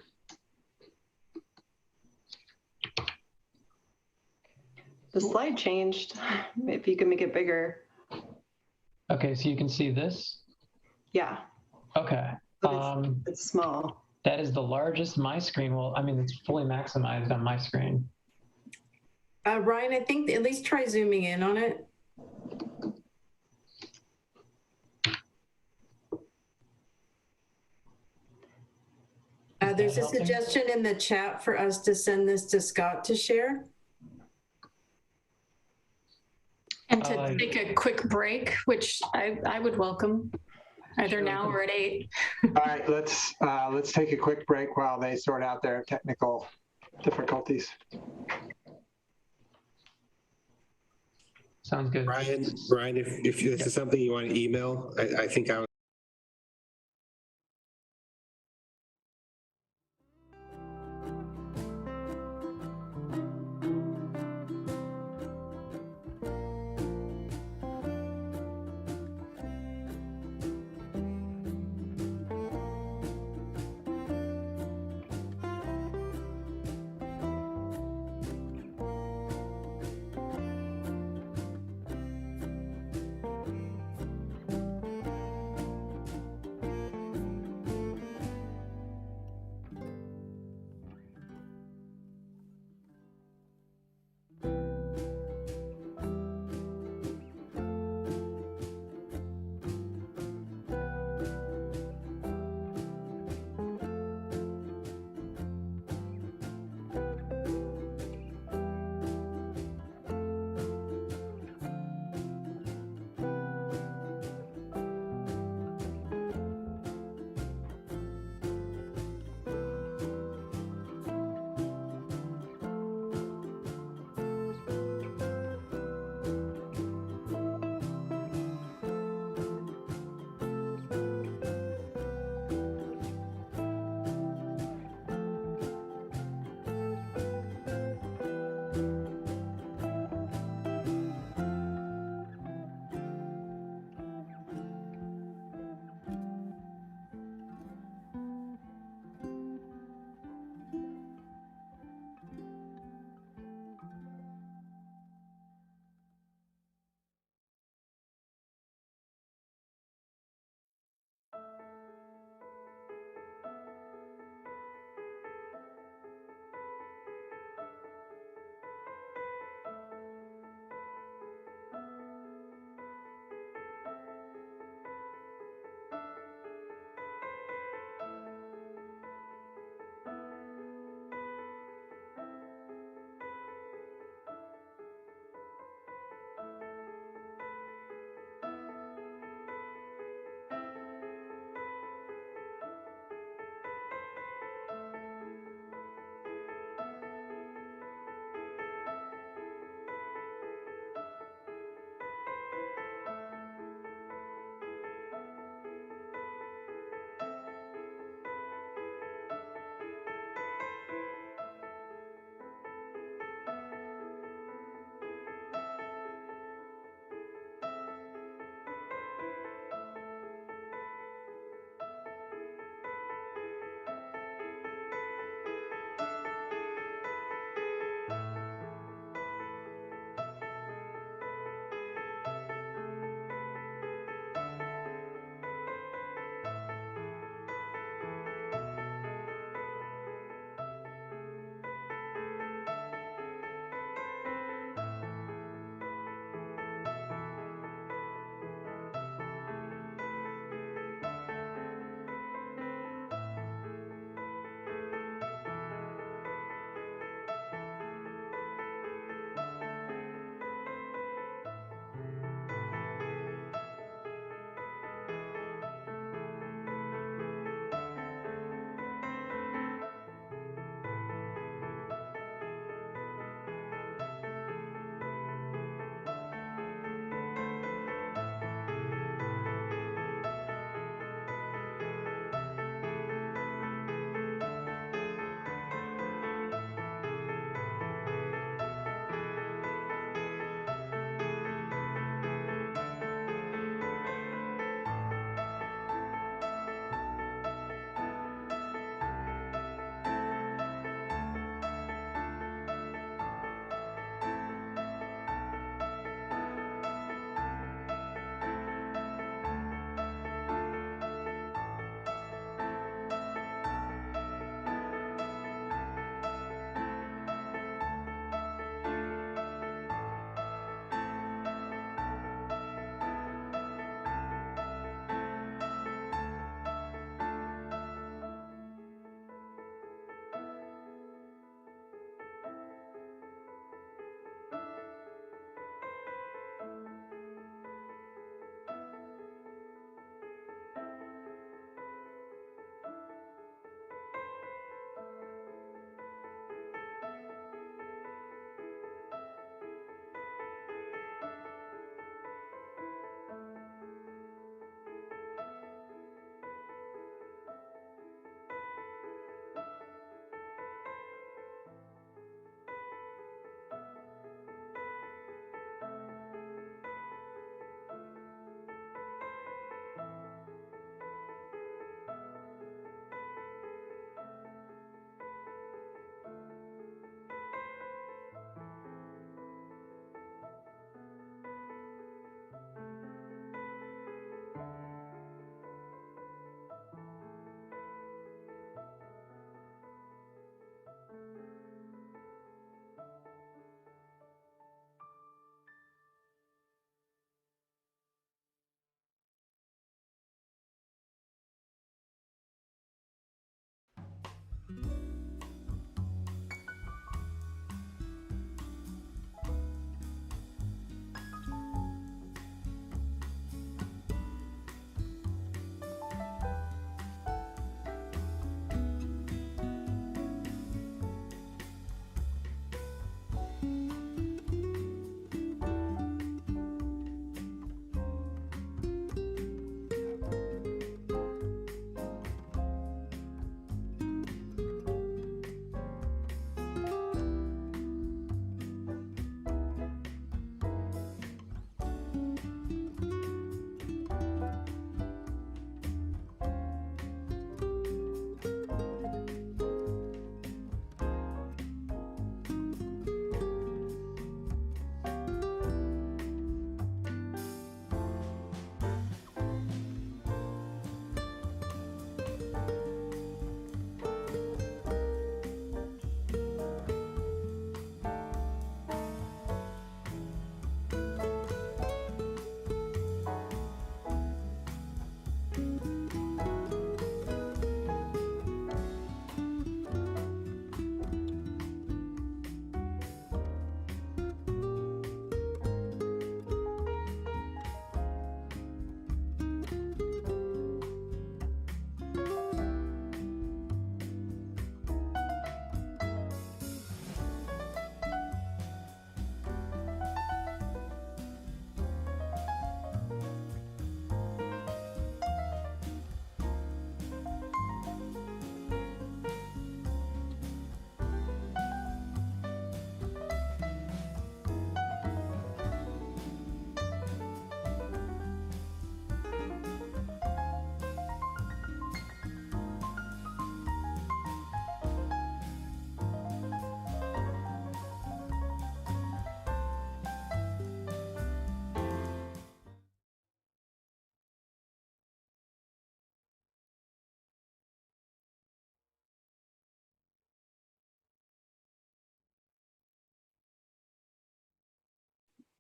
The slide changed. If you can make it bigger. Okay, so you can see this? Yeah. Okay. It's small. That is the largest my screen will, I mean, it's fully maximized on my screen. Ryan, I think at least try zooming in on it. There's a suggestion in the chat for us to send this to Scott to share. And to take a quick break, which I would welcome, either now or at 8. All right, let's take a quick break while they sort out their technical difficulties. Sounds good. Ryan, if this is something you want to email, I think I would.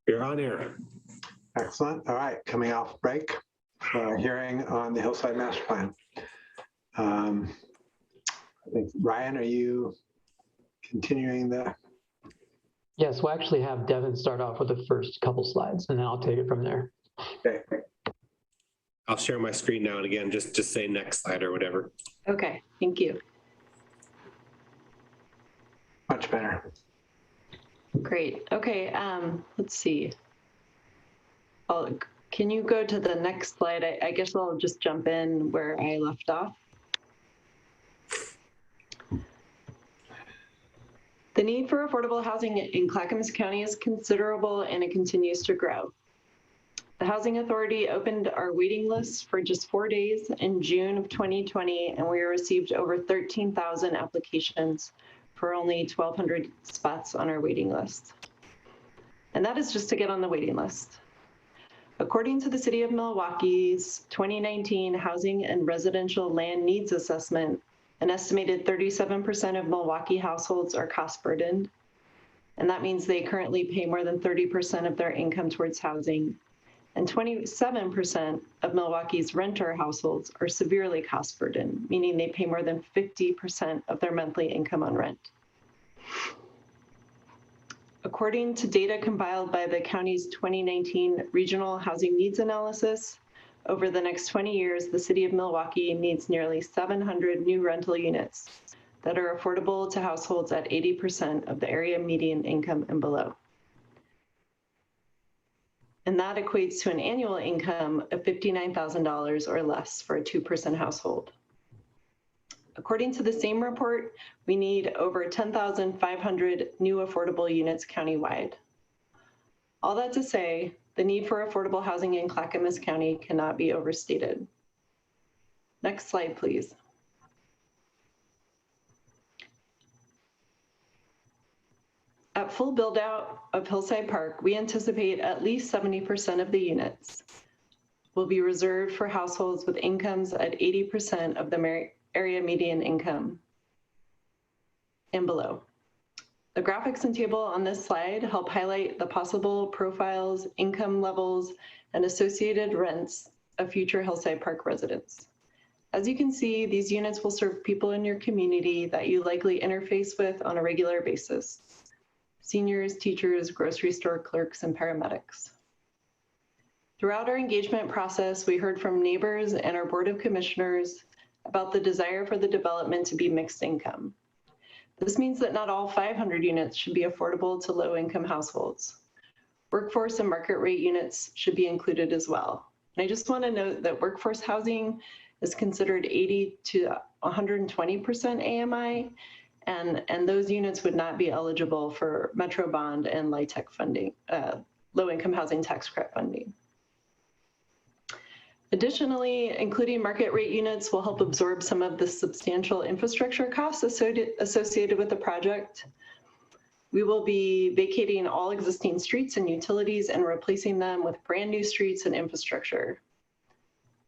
You're on air. Excellent. All right, coming off break for a hearing on the Hillside Master Plan. I think, Ryan, are you continuing the? Yes, we'll actually have Devin start off with the first couple slides, and then I'll take it from there. Okay. I'll share my screen now and again, just say next slide or whatever. Okay, thank you. Much better. Great. Okay, let's see. Can you go to the next slide? I guess I'll just jump in where I left off. The need for affordable housing in Clackamas County is considerable and it continues to grow. The Housing Authority opened our waiting list for just 4 days in June of 2020, and we received over 13,000 applications for only 1,200 spots on our waiting list. And that is just to get on the waiting list. According to the City of Milwaukee's 2019 Housing and Residential Land Needs Assessment, an estimated 37% of Milwaukee households are cost burdened. And that means they currently pay more than 30% of their income towards housing. And 27% of Milwaukee's renter households are severely cost burdened, meaning they pay more than 50% of their monthly income on rent. According to data compiled by the county's 2019 Regional Housing Needs Analysis, over the next 20 years, the City of Milwaukee needs nearly 700 new rental units that are affordable to households at 80% of the area median income and below. And that equates to an annual income of $59,000 or less for a two-person household. According to the same report, we need over 10,500 new affordable units countywide. All that to say, the need for affordable housing in Clackamas County cannot be overstated. Next slide, please. At full build out of Hillside Park, we anticipate at least 70% of the units will be reserved for households with incomes at 80% of the area median income and below. The graphics and table on this slide help highlight the possible profiles, income levels, and associated rents of future Hillside Park residents. As you can see, these units will serve people in your community that you likely interface with on a regular basis: seniors, teachers, grocery store clerks, and paramedics. Throughout our engagement process, we heard from neighbors and our Board of Commissioners about the desire for the development to be mixed income. This means that not all 500 units should be affordable to low-income households. Workforce and market rate units should be included as well. And I just want to note that workforce housing is considered 80 to 120% AMI, and those units would not be eligible for Metro Bond and LIHTC funding, low-income housing tax credit funding. Additionally, including market rate units will help absorb some of the substantial infrastructure costs associated with the project. We will be vacating all existing streets and utilities and replacing them with brand new streets and infrastructure.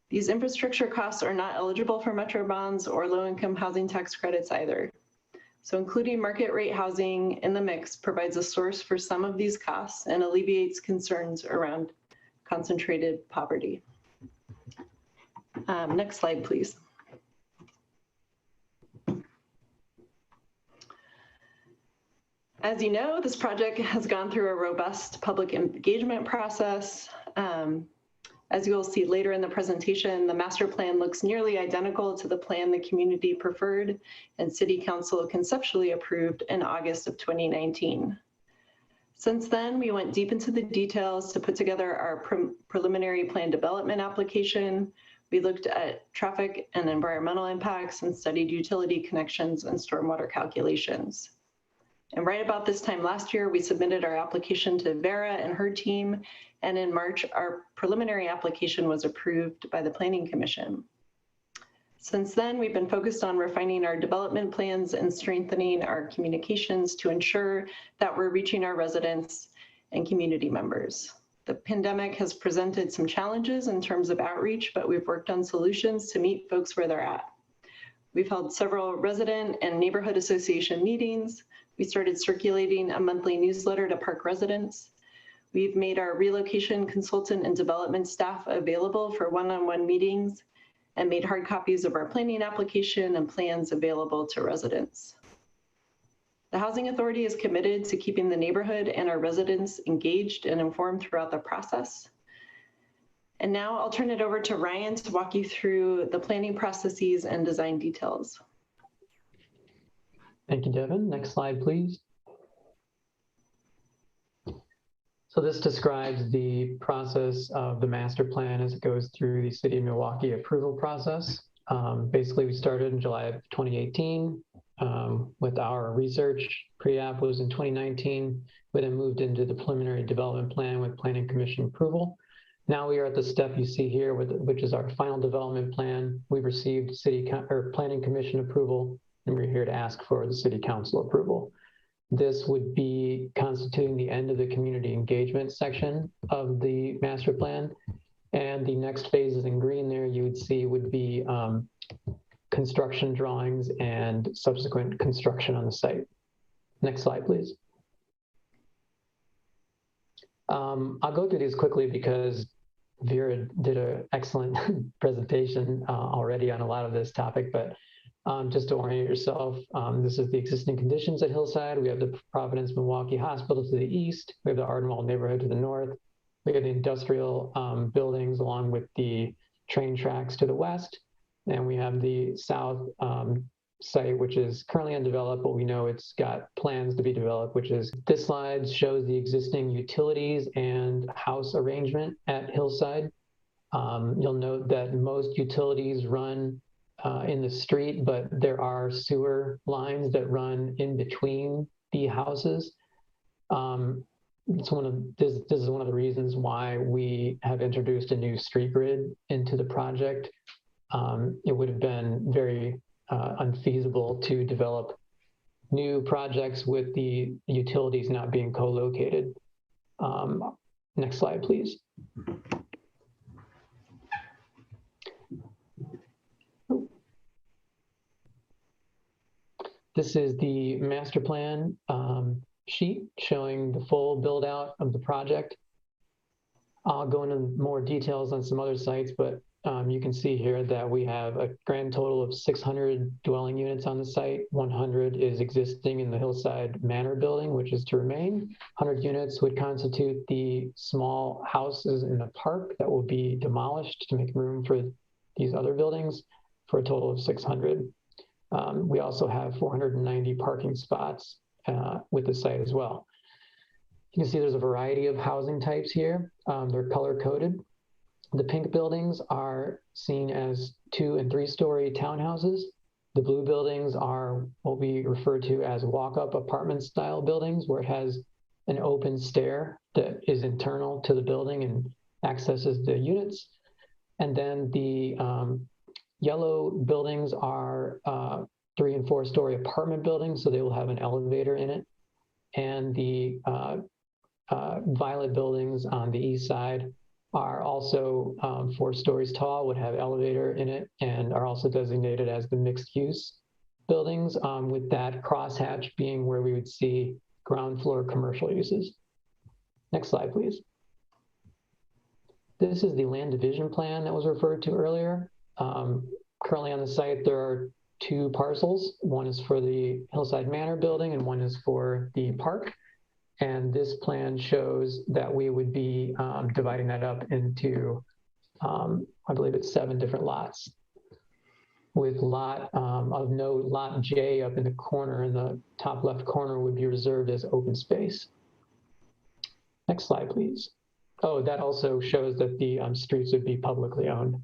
These infrastructure costs are not eligible for Metro bonds or low-income housing tax credits either. So including market rate housing in the mix provides a source for some of these costs and alleviates concerns around concentrated poverty. Next slide, please. As you know, this project has gone through a robust public engagement process. As you'll see later in the presentation, the master plan looks nearly identical to the plan the community preferred and City Council conceptually approved in August of 2019. Since then, we went deep into the details to put together our preliminary plan development application. We looked at traffic and environmental impacts and studied utility connections and stormwater calculations. And right about this time last year, we submitted our application to Vera and her team. And in March, our preliminary application was approved by the Planning Commission. Since then, we've been focused on refining our development plans and strengthening our communications to ensure that we're reaching our residents and community members. The pandemic has presented some challenges in terms of outreach, but we've worked on solutions to meet folks where they're at. We've held several resident and neighborhood association meetings. We started circulating a monthly newsletter to park residents. We've made our relocation consultant and development staff available for one-on-one meetings and made hard copies of our planning application and plans available to residents. The Housing Authority is committed to keeping the neighborhood and our residents engaged and informed throughout the process. And now I'll turn it over to Ryan to walk you through the planning processes and design details. Thank you, Devin. Next slide, please. So this describes the process of the master plan as it goes through the City of Milwaukie approval process. Basically, we started in July of 2018 with our research. Pre-app was in 2019. We then moved into the preliminary development plan with Planning Commission approval. Now we are at the step you see here, which is our final development plan. We've received Planning Commission approval, and we're here to ask for the City Council approval. This would be constituting the end of the community engagement section of the master plan. And the next phases in green there you would see would be construction drawings and subsequent construction on the site. Next slide, please. I'll go through these quickly because Vera did an excellent presentation already on a lot of this topic, but just to orient yourself, this is the existing conditions at Hillside. We have the Providence Milwaukie Hospital to the east. We have the Ardenwald neighborhood to the north. We have the industrial buildings along with the train tracks to the west. And we have the south site, which is currently undeveloped, but we know it's got plans to be developed, which is this slide shows the existing utilities and house arrangement at Hillside. You'll note that most utilities run in the street, but there are sewer lines that run in between the houses. This is one of the reasons why we have introduced a new street grid into the project. It would have been very unfeasible to develop new projects with the utilities not being co-located. Next slide, please. This is the master plan sheet showing the full build out of the project. I'll go into more details on some other sites, but you can see here that we have a grand total of 600 dwelling units on the site. 100 is existing in the Hillside Manor building, which is to remain. 100 units would constitute the small houses in the park that will be demolished to make room for these other buildings for a total of 600. We also have 490 parking spots with the site as well. You can see there's a variety of housing types here. They're color coded. The pink buildings are seen as 2- and 3-story townhouses. The blue buildings are what we refer to as walk-up apartment style buildings, where it has an open stair that is internal to the building and accesses the units. And then the yellow buildings are 3- and 4-story apartment buildings, so they will have an elevator in it. And the violet buildings on the east side are also 4 stories tall, would have elevator in it, and are also designated as the mixed use buildings, with that crosshatch being where we would see ground floor commercial uses. Next slide, please. This is the land division plan that was referred to earlier. Currently on the site, there are 2 parcels. One is for the Hillside Manor building and one is for the park. And this plan shows that we would be dividing that up into, I believe it's 7 different lots, with lot of note, lot J up in the corner, in the top left corner would be reserved as open space. Next slide, please. Oh, that also shows that the streets would be publicly owned.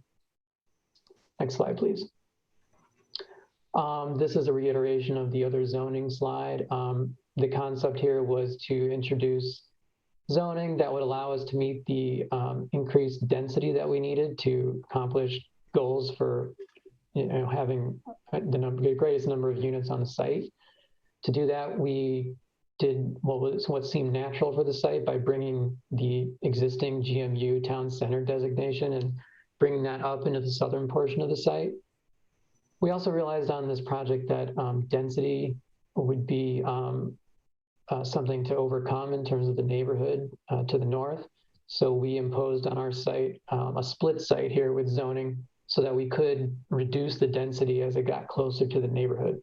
Next slide, please. This is a reiteration of the other zoning slide. The concept here was to introduce zoning that would allow us to meet the increased density that we needed to accomplish goals for having the greatest number of units on the site. To do that, we did what seemed natural for the site by bringing the existing GMU town center designation and bringing that up into the southern portion of the site. We also realized on this project that density would be something to overcome in terms of the neighborhood to the north. So we imposed on our site a split site here with zoning so that we could reduce the density as it got closer to the neighborhood.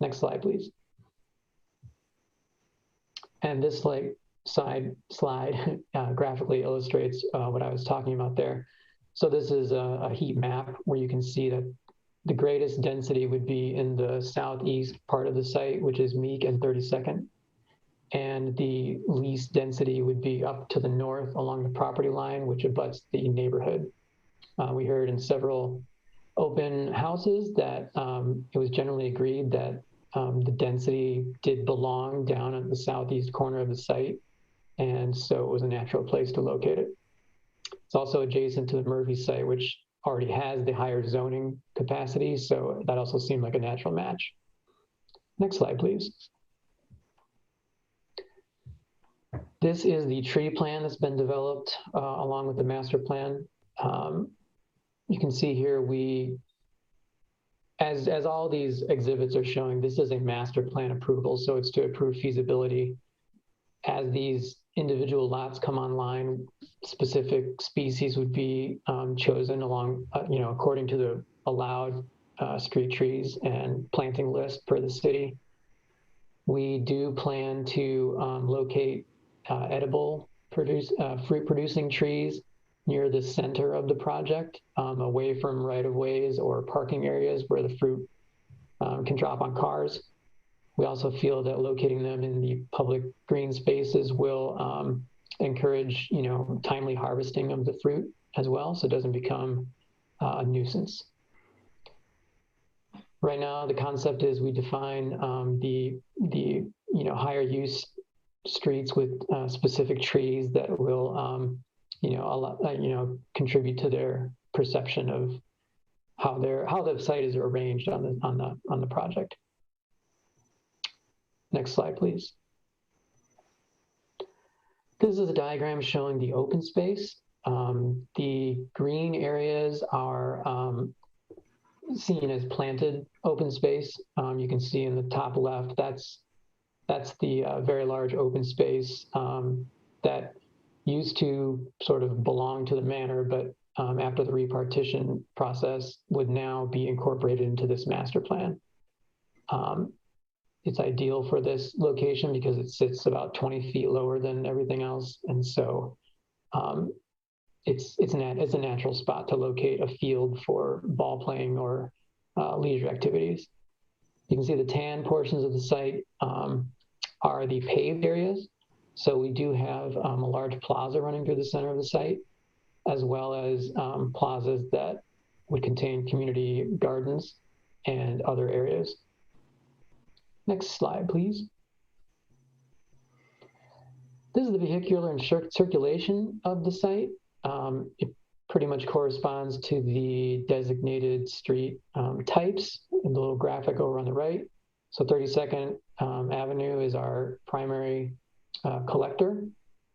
Next slide, please. And this slide graphically illustrates what I was talking about there. So this is a heat map where you can see that the greatest density would be in the southeast part of the site, which is Meek and 32nd. And the least density would be up to the north along the property line, which abuts the neighborhood. We heard in several open houses that it was generally agreed that the density did belong down at the southeast corner of the site. And so it was a natural place to locate it. It's also adjacent to the Murphy site, which already has the higher zoning capacity. So that also seemed like a natural match. Next slide, please. This is the tree plan that's been developed along with the master plan. You can see here as all these exhibits are showing, this is a master plan approval, so it's to approve feasibility. As these individual lots come online, specific species would be chosen along, according to the allowed street trees and planting list per the city. We do plan to locate edible fruit-producing trees near the center of the project, away from right-of-ways or parking areas where the fruit can drop on cars. We also feel that locating them in the public green spaces will encourage, timely harvesting of the fruit as well, so it doesn't become a nuisance. Right now, the concept is we define the higher use streets with specific trees that will contribute to their perception of how the site is arranged on the project. Next slide, please. This is a diagram showing the open space. The green areas are seen as planted open space. You can see in the top left, that's the very large open space that used to sort of belong to the manor, but after the repartition process would now be incorporated into this master plan. It's ideal for this location because it sits about 20 feet lower than everything else. And so it's a natural spot to locate a field for ball playing or leisure activities. You can see the tan portions of the site are the paved areas. So we do have a large plaza running through the center of the site, as well as plazas that would contain community gardens and other areas. Next slide, please. This is the vehicular and circulation of the site. It pretty much corresponds to the designated street types in the little graphic over on the right. So 32nd Avenue is our primary collector.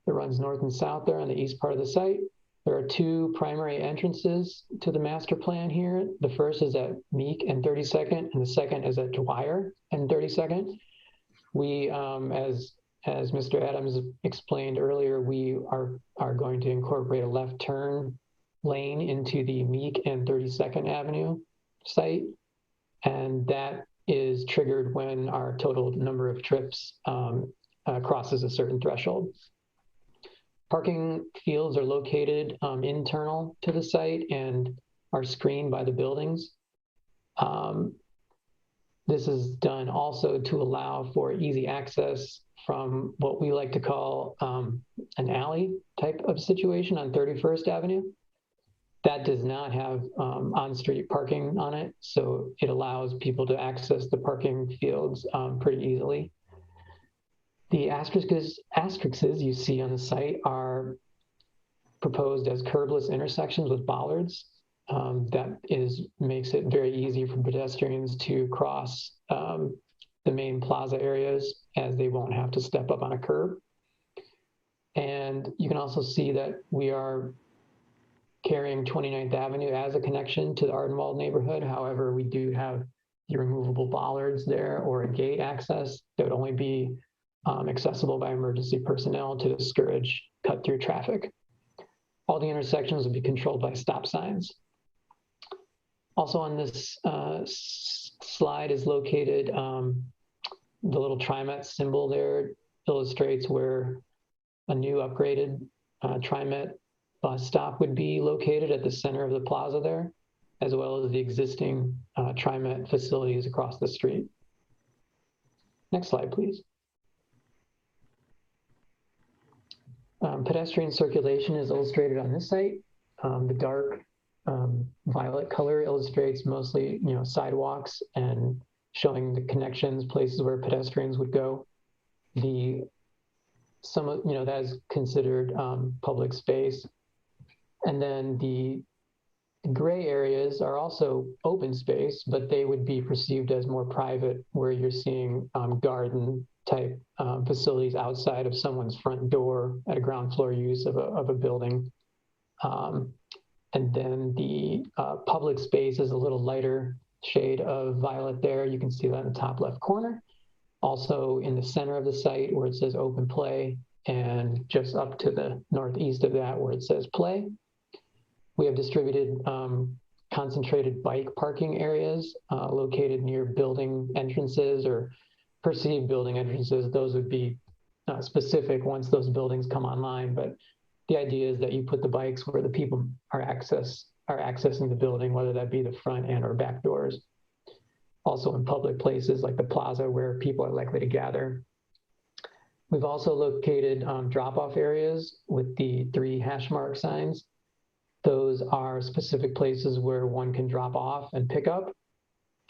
It runs north and south there on the east part of the site. There are two primary entrances to the master plan here. The first is at Meek and 32nd, and the second is at Dwyer and 32nd. We, as Mr. Adams explained earlier, we are going to incorporate a left turn lane into the Meek and 32nd Avenue site, and that is triggered when our total number of trips crosses a certain threshold. Parking fields are located internal to the site and are screened by the buildings. This is done also to allow for easy access from what we like to call an alley type of situation on 31st Avenue. That does not have on-street parking on it, so it allows people to access the parking fields pretty easily. The asterisks you see on the site are proposed as curbless intersections with bollards. That makes it very easy for pedestrians to cross the main plaza areas, as they won't have to step up on a curb. And you can also see that we are carrying 29th Avenue as a connection to the Ardenwald neighborhood. However, we do have the removable bollards there or a gate access that would only be accessible by emergency personnel to discourage cut-through traffic. All the intersections will be controlled by stop signs. Also on this slide is located the little TriMet symbol there illustrates where a new upgraded TriMet bus stop would be located at the center of the plaza there, as well as the existing TriMet facilities across the street. Next slide, please. Pedestrian circulation is illustrated on this site. The dark violet color illustrates mostly, sidewalks and showing the connections, places where pedestrians would go. That is considered public space. And then the gray areas are also open space, but they would be perceived as more private, where you're seeing garden type facilities outside of someone's front door at a ground floor use of a building. And then the public space is a little lighter shade of violet there. You can see that in the top left corner. Also in the center of the site where it says open play, and just up to the northeast of that where it says play. We have distributed concentrated bike parking areas located near building entrances or perceived building entrances. Those would be specific once those buildings come online, but the idea is that you put the bikes where the people are accessing the building, whether that be the front and or back doors. Also in public places like the plaza where people are likely to gather. We've also located drop-off areas with the 3 hash mark signs. Those are specific places where one can drop off and pick up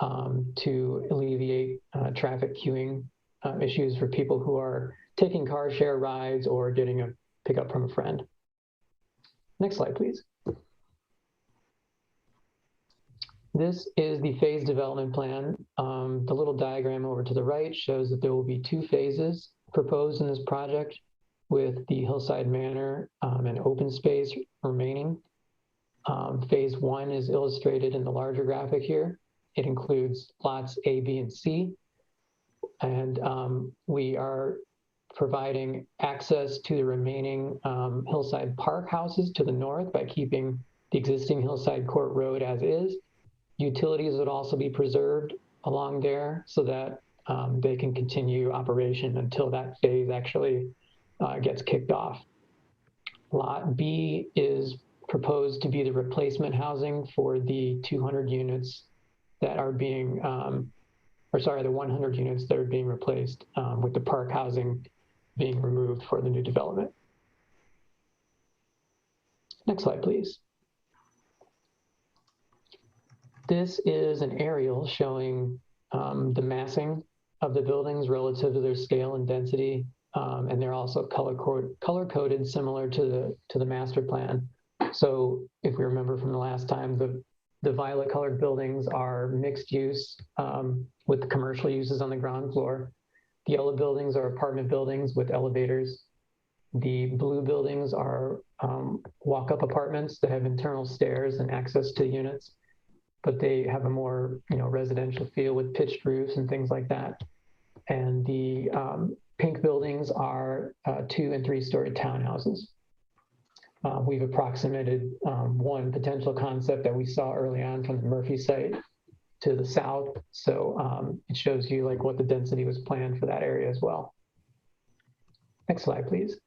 to alleviate traffic queuing issues for people who are taking car share rides or getting a pickup from a friend. Next slide, please. This is the phase development plan. The little diagram over to the right shows that there will be 2 phases proposed in this project, with the Hillside Manor and open space remaining. Phase 1 is illustrated in the larger graphic here. It includes lots A, B, and C. And we are providing access to the remaining Hillside Park houses to the north by keeping the existing Hillside Court Road as is. Utilities would also be preserved along there so that they can continue operation until that phase actually gets kicked off. Lot B is proposed to be the replacement housing for the 200 units that are being, the 100 units that are being replaced with the park housing being removed for the new development. Next slide, please. This is an aerial showing the massing of the buildings relative to their scale and density, and they're also color-coded similar to the master plan. So if we remember from the last time, the violet colored buildings are mixed use with the commercial uses on the ground floor. The yellow buildings are apartment buildings with elevators. The blue buildings are walk-up apartments that have internal stairs and access to units, but they have a more residential feel with pitched roofs and things like that. And the pink buildings are 2- and 3-story townhouses. We've approximated one potential concept that we saw early on from the Murphy site to the south. So it shows you what the density was planned for that area as well. Next slide, please.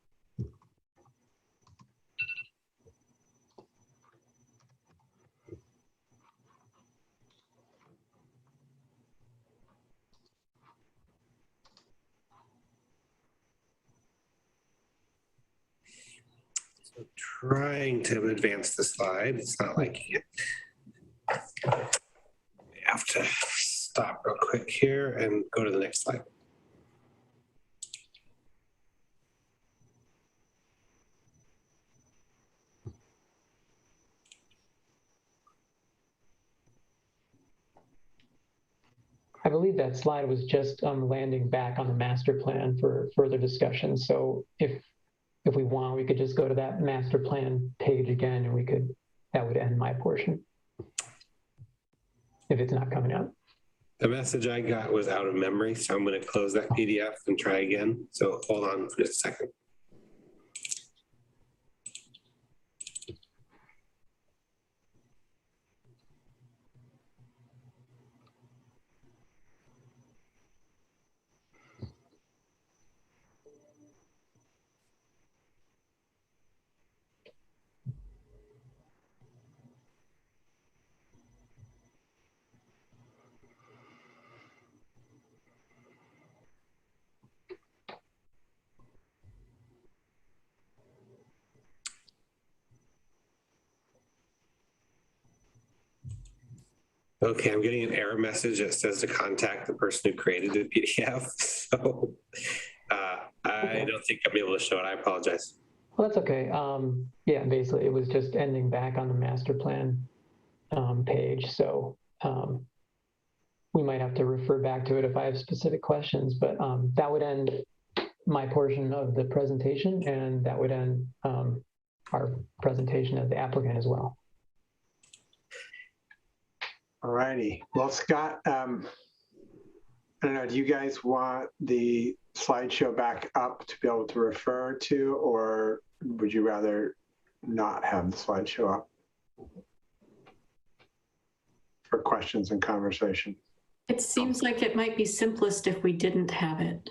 Trying to advance the slide. It's not liking it. I have to stop real quick here and go to the next slide. I believe that slide was just landing back on the master plan for further discussion. So if we want, we could just go to that master plan page again, and that would end my portion if it's not coming up. The message I got was out of memory, so I'm going to close that PDF and try again. So hold on for just a second. Okay, I'm getting an error message that says to contact the person who created the PDF. So I don't think I'll be able to show it. I apologize. Well, that's okay. Yeah, basically it was just ending back on the master plan page. So we might have to refer back to it if I have specific questions, but that would end my portion of the presentation, and that would end our presentation as the applicant as well. All righty. Well, Scott, I don't know, do you guys want the slideshow back up to be able to refer to, or would you rather not have the slideshow up for questions and conversation? It seems like it might be simplest if we didn't have it.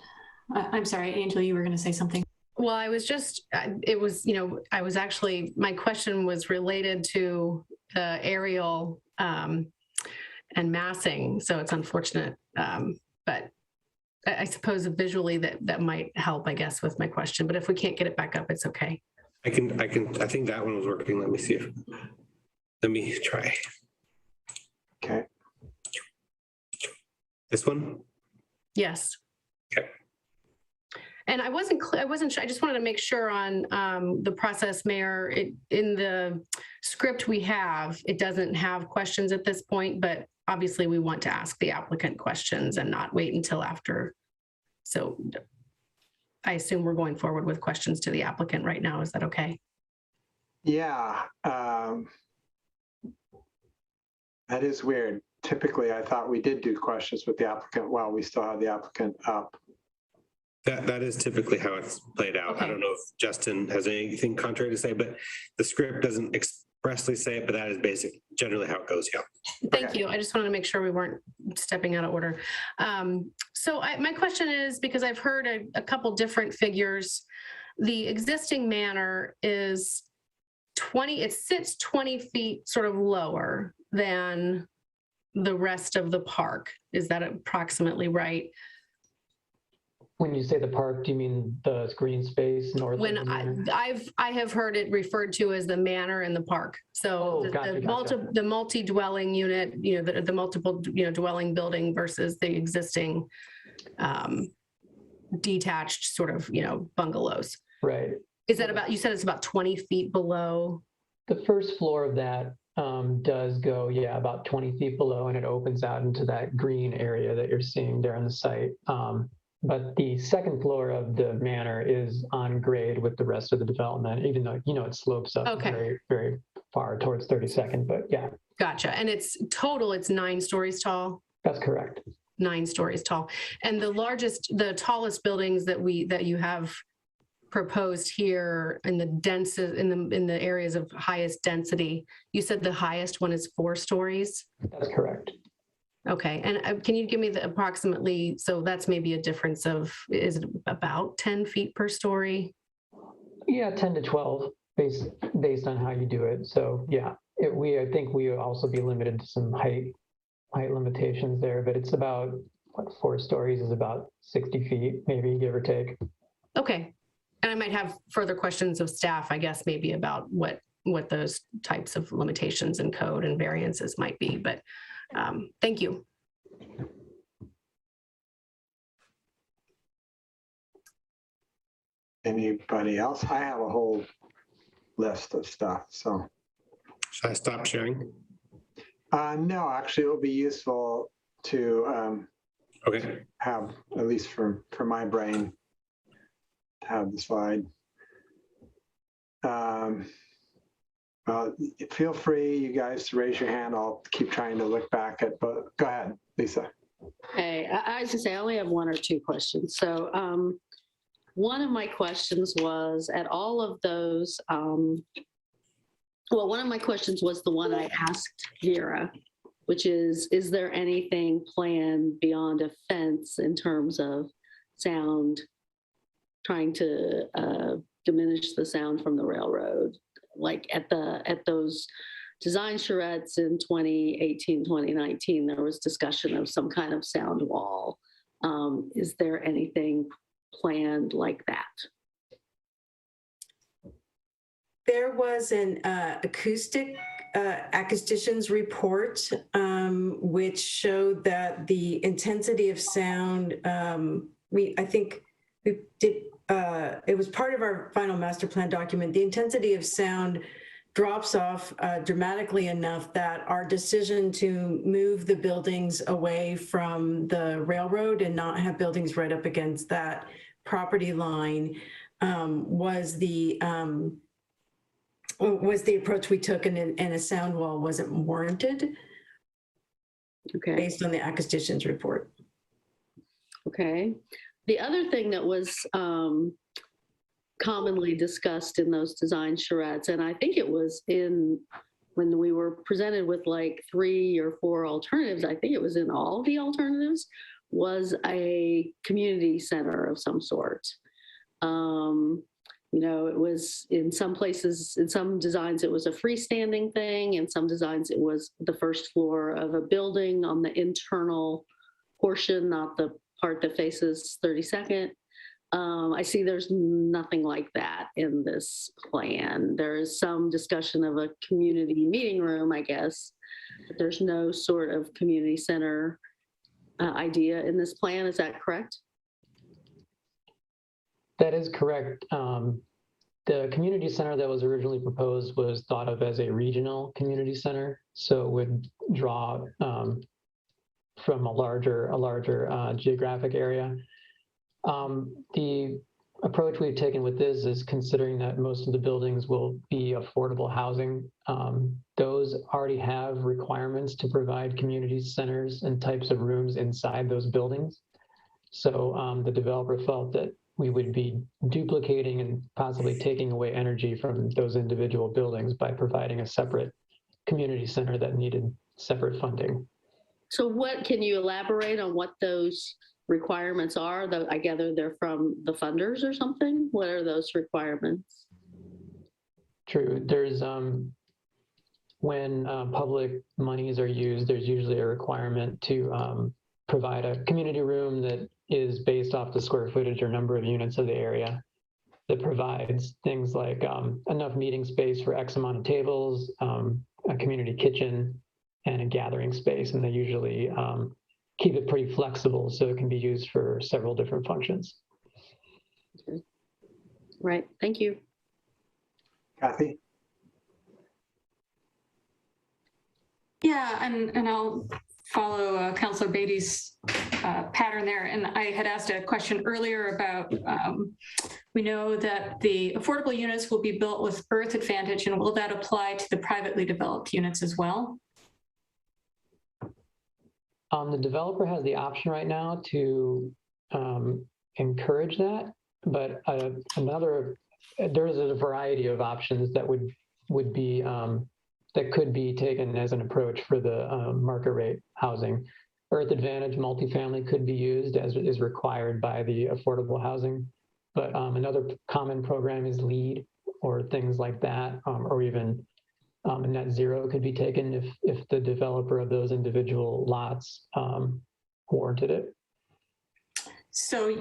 I'm sorry, Angel, you were going to say something. Well, I was just, it was, you know, I was actually, my question was related to the aerial and massing. So it's unfortunate, but I suppose visually that might help, I guess, with my question. But if we can't get it back up, it's okay. I think that one was working. Let me see let me try. Okay. This one? Yes. Okay. And I wasn't sure, I just wanted to make sure on the process, Mayor, in the script we have, it doesn't have questions at this point, but obviously we want to ask the applicant questions and not wait until after. So I assume we're going forward with questions to the applicant right now. Is that okay? Yeah. That is weird. Typically, I thought we did do questions with the applicant while we still have the applicant up. That is typically how it's played out. Okay. I don't know if Justin has anything contrary to say, but the script doesn't expressly say it, but that is generally how it goes. Yeah. Thank you. I just wanted to make sure we weren't stepping out of order. So my question is, because I've heard a couple different figures, the existing manor is 20, it sits 20 feet sort of lower than the rest of the park. Is that approximately right? When you say the park, do you mean the green space north? When I have heard it referred to as the manor and the park. So the multi-dwelling unit, you know, the multiple, you know, dwelling building versus the existing detached sort of, you know, bungalows. Right. Is that about, you said it's about 20 feet below? The first floor of that does go, yeah, about 20 feet below, and it opens out into that green area that you're seeing there on the site. But the second floor of the manor is on grade with the rest of the development, even though, you know, it slopes up very, very far towards 32nd, but yeah. Gotcha. And it's 9 stories tall? That's correct. 9 stories tall. And the tallest buildings that you have proposed here in the densest, in the areas of highest density, you said the highest one is 4 stories? That's correct. Okay, and can you give me the approximately, so that's maybe a difference of, is it about 10 feet per story? Yeah, 10 to 12 based on how you do it. So yeah, I think we would also be limited to some height limitations there, but it's about, what, 4 stories is about 60 feet, maybe, give or take. Okay, and I might have further questions of staff, I guess, maybe about what those types of limitations in code and variances might be, but thank you. Anybody else? I have a whole list of stuff, so. Should I stop sharing? No, actually, it will be useful to have, at least for my brain, to have the slide. Feel free, you guys, to raise your hand. I'll keep trying to look back at, but go ahead, Lisa. Hey, I was gonna say, I only have one or two questions. So one of my questions was at all of those, well, one of my questions was the one I asked Vera, which is there anything planned beyond a fence in terms of sound, trying to diminish the sound from the railroad? Like at those design charrettes in 2018, 2019, there was discussion of some kind of sound wall. Is there anything planned like that? There was an acoustician's report, which showed that the intensity of sound, I think we did, it was part of our final master plan document. The intensity of sound drops off dramatically enough that our decision to move the buildings away from the railroad and not have buildings right up against that property line was the approach we took, and a sound wall wasn't warranted. Okay. Based on the acoustician's report. Okay. The other thing that was commonly discussed in those design charrettes, and I think it was when we were presented with like 3 or 4 alternatives, I think it was in all the alternatives, was a community center of some sort. You know, it was in some places, in some designs, it was a freestanding thing. In some designs, it was the first floor of a building on the internal portion, not the part that faces 32nd. I see there's nothing like that in this plan. There is some discussion of a community meeting room, I guess, but there's no sort of community center idea in this plan. Is that correct? That is correct. The community center that was originally proposed was thought of as a regional community center, so it would draw from a larger geographic area. The approach we've taken with this is considering that most of the buildings will be affordable housing. Those already have requirements to provide community centers and types of rooms inside those buildings. So the developer felt that we would be duplicating and possibly taking away energy from those individual buildings by providing a separate community center that needed separate funding. So what, can you elaborate on what those requirements are? Though I gather they're from the funders or something. What are those requirements? True. There's when public monies are used, there's usually a requirement to provide a community room that is based off the square footage or number of units of the area, that provides things like enough meeting space for X amount of tables, a community kitchen, and a gathering space. And they usually keep it pretty flexible so it can be used for several different functions. Okay. Right, thank you. Kathy? Yeah, and I'll follow Councilor Beatty's pattern there. And I had asked a question earlier about, we know that the affordable units will be built with earth advantage, and will that apply to the privately developed units as well? The developer has the option right now to encourage that, but there's a variety of options that would be that could be taken as an approach for the market rate housing. Earth advantage multifamily could be used as is required by the affordable housing, but another common program is LEED or things like that, or even net zero could be taken if the developer of those individual lots warranted it. So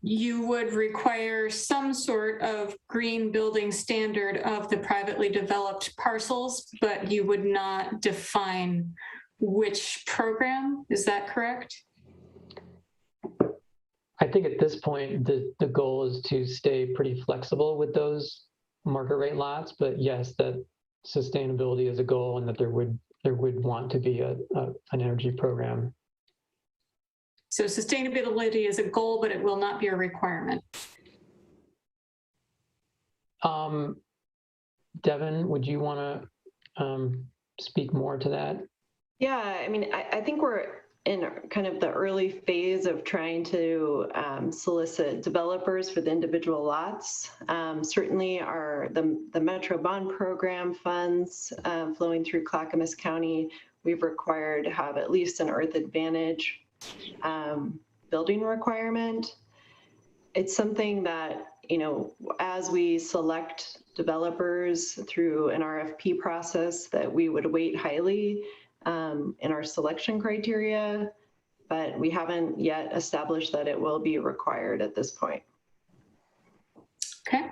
you would require some sort of green building standard of the privately developed parcels, but you would not define which program, is that correct? I think at this point, the goal is to stay pretty flexible with those market rate lots, but yes, that sustainability is a goal and that there would want to be an energy program. So sustainability is a goal, but it will not be a requirement. Devin, would you want to speak more to that? Yeah, I mean, I think we're in kind of the early phase of trying to solicit developers for the individual lots. Certainly the Metro Bond Program funds flowing through Clackamas County, we've required to have at least an Earth Advantage building requirement. It's something that, you know, as we select developers through an RFP process, that we would weight highly in our selection criteria, but we haven't yet established that it will be required at this point. Okay.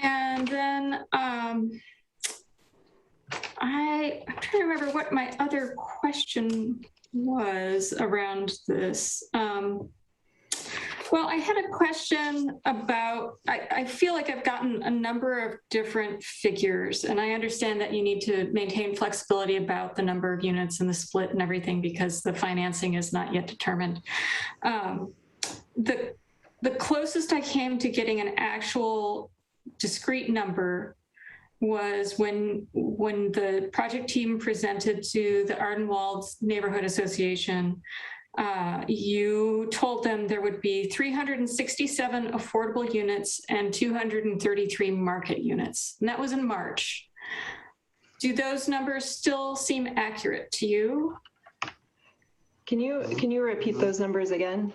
And then I'm trying to remember what my other question was around this. Well, I had a question about, I feel like I've gotten a number of different figures, and I understand that you need to maintain flexibility about the number of units and the split and everything because the financing is not yet determined. The closest I came to getting an actual discrete number was when the project team presented to the Ardenwald Neighborhood Association. You told them there would be 367 affordable units and 233 market units, and that was in March. Do those numbers still seem accurate to you? Can you repeat those numbers again?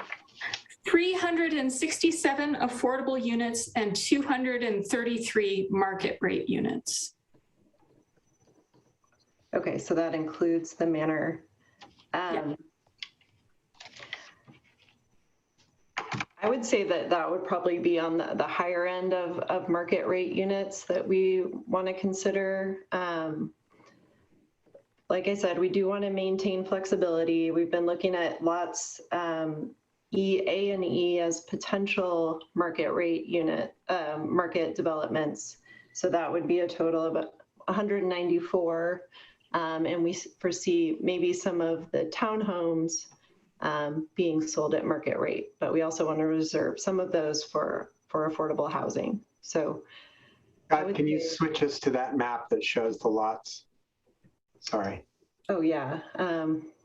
367 affordable units and 233 market rate units. Okay, so that includes the manor. Yeah. I would say that that would probably be on the higher end of market rate units that we want to consider. Like I said, we do want to maintain flexibility. We've been looking at lots A and E as potential market rate unit, market developments. So that would be a total of 194. And we foresee maybe some of the townhomes being sold at market rate, but we also want to reserve some of those for affordable housing. So can you switch us to that map that shows the lots? Sorry. Oh yeah,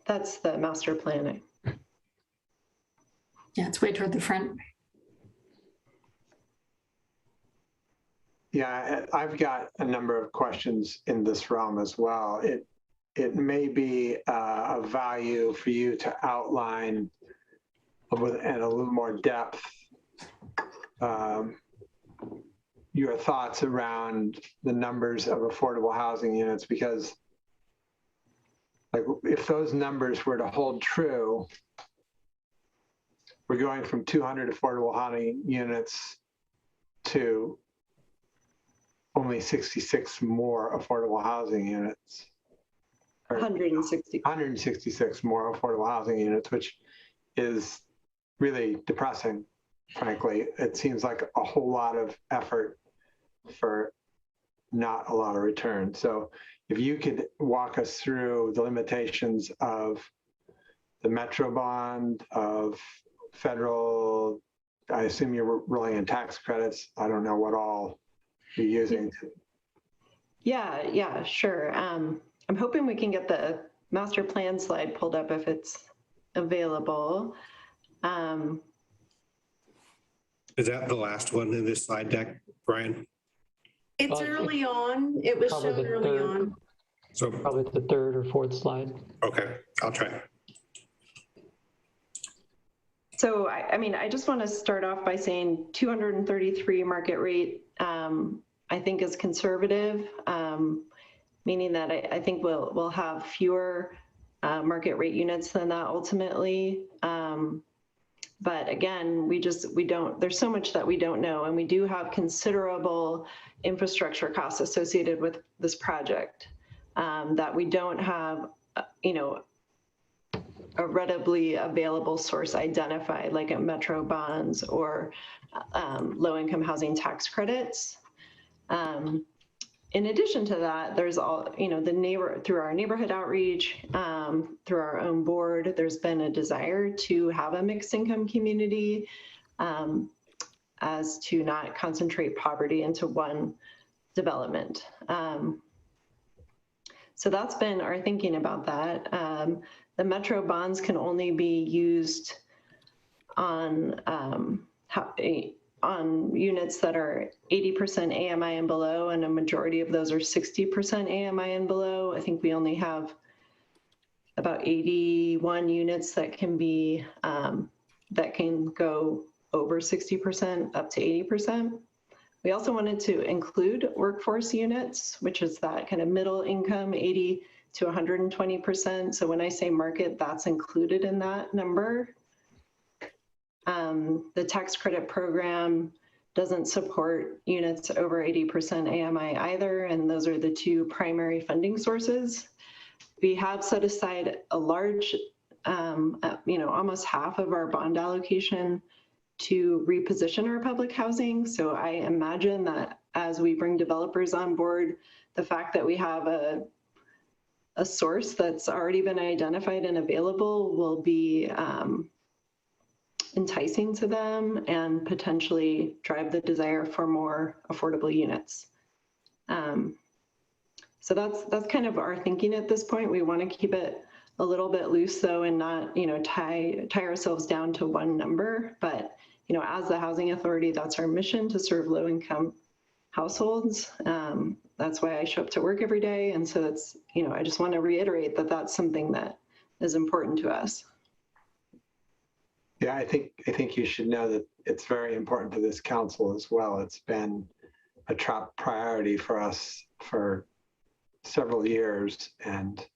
that's the master plan. Yeah, it's way toward the front. Yeah, I've got a number of questions in this realm as well. It may be of value for you to outline in a little more depth your thoughts around the numbers of affordable housing units, because like if those numbers were to hold true, we're going from 200 affordable housing units to only 66 more affordable housing units. 166 more affordable housing units, which is really depressing, frankly. It seems like a whole lot of effort for not a lot of return. So if you could walk us through the limitations of the Metro bond, of federal, I assume you're relying on tax credits. I don't know what all you're using. Yeah, sure. I'm hoping we can get the master plan slide pulled up if it's available. Is that the last one in this slide deck, Brian? It's early on. It was shown early on. So probably the third or fourth slide. Okay, I'll try. So, I mean, I just want to start off by saying 233 market rate, I think is conservative, meaning that I think we'll have fewer market rate units than that ultimately. But again, we don't, there's so much that we don't know, and we do have considerable infrastructure costs associated with this project that we don't have, a readily available source identified, like at Metro bonds or low-income housing tax credits. In addition to that, there's all, through our neighborhood outreach, through our own board, there's been a desire to have a mixed income community as to not concentrate poverty into one development. So that's been our thinking about that. The Metro bonds can only be used on units that are 80% AMI and below, and a majority of those are 60% AMI and below. I think we only have about 81 units that can be that can go over 60% up to 80%. We also wanted to include workforce units, which is that kind of middle income, 80 to 120%. So when I say market, that's included in that number. The tax credit program doesn't support units over 80% AMI either, and those are the two primary funding sources. We have set aside a large, almost half of our bond allocation to reposition our public housing. So I imagine that as we bring developers on board, the fact that we have a source that's already been identified and available will be enticing to them and potentially drive the desire for more affordable units. So that's kind of our thinking at this point. We want to keep it a little bit loose though, and not, tie ourselves down to one number. But, as the housing authority, that's our mission, to serve low-income households. That's why I show up to work every day. And so it's, I just want to reiterate that that's something that is important to us. Yeah, I think you should know that it's very important to this council as well. It's been a top priority for us for several years. And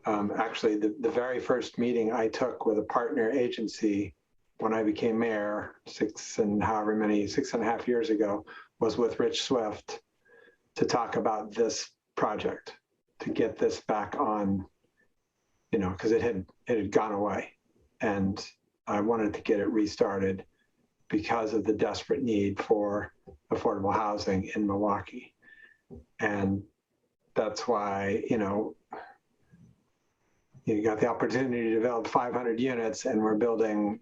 actually, the very first meeting I took with a partner agency when I became mayor 6.5 years ago was with Rich Swift to talk about this project, to get this back on, because it had gone away. And I wanted to get it restarted because of the desperate need for affordable housing in Milwaukie. And that's why, you got the opportunity to develop 500 units, and we're building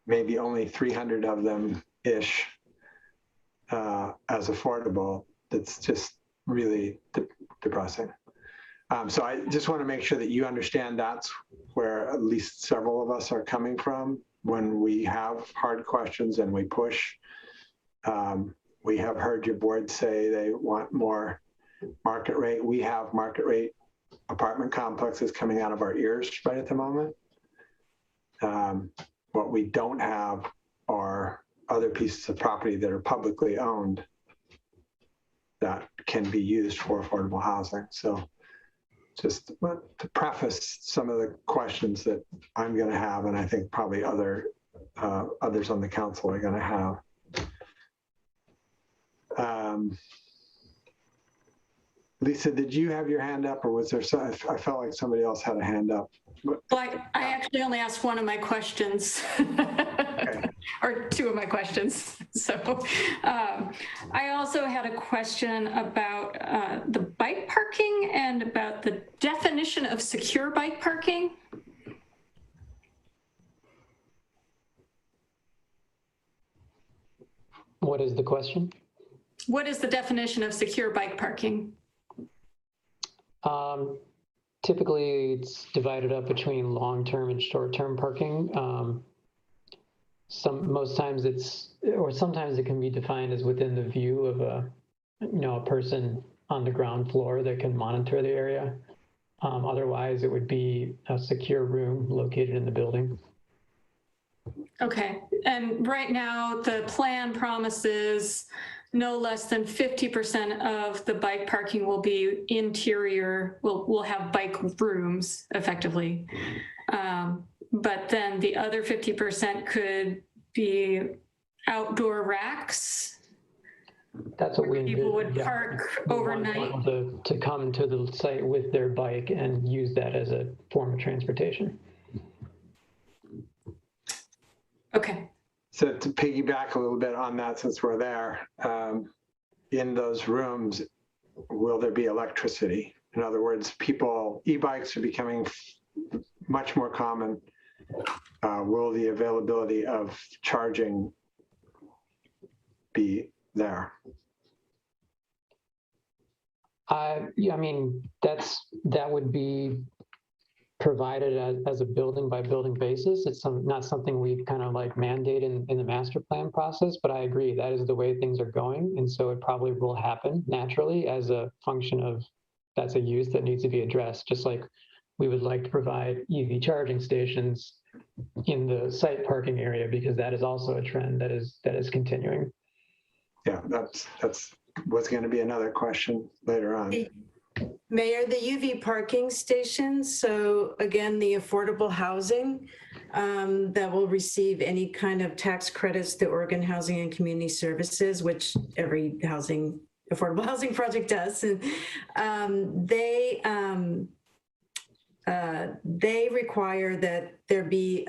maybe only 300 of them ish as affordable. That's just really depressing. So I just want to make sure that you understand that's where at least several of us are coming from when we have hard questions and we push. We have heard your board say they want more market rate. We have market rate apartment complexes coming out of our ears right at the moment. What we don't have are other pieces of property that are publicly owned that can be used for affordable housing. So just to preface some of the questions that I'm going to have, and I think probably others on the council are going to have. Lisa, did you have your hand up, or was there some? I felt like somebody else had a hand up. Well, I actually only asked one of my questions, Okay. or two of my questions. So I also had a question about the bike parking and about the definition of secure bike parking. What is the question? What is the definition of secure bike parking? Typically, it's divided up between long-term and short-term parking. Most times sometimes it can be defined as within the view of a person on the ground floor that can monitor the area. Otherwise, it would be a secure room located in the building. Okay, and right now the plan promises no less than 50% of the bike parking will be interior, will have bike rooms effectively. But then the other 50% could be outdoor racks. That's what we people would park overnight. To come to the site with their bike and use that as a form of transportation. Okay. So to piggyback a little bit on that, since we're there, in those rooms, will there be electricity? In other words, e-bikes are becoming much more common. Will the availability of charging be there? Yeah, I mean, that would be provided as a building by building basis. It's not something we kind of like mandate in the master plan process, but I agree that is the way things are going. And so it probably will happen naturally as a function of that's a use that needs to be addressed, just like we would like to provide EV charging stations in the site parking area, because that is also a trend that is continuing. Yeah, that's was going to be another question later on. Mayor, the UV parking stations, so again, the affordable housing that will receive any kind of tax credits to Oregon Housing and Community Services, which every affordable housing project does. And they require that there be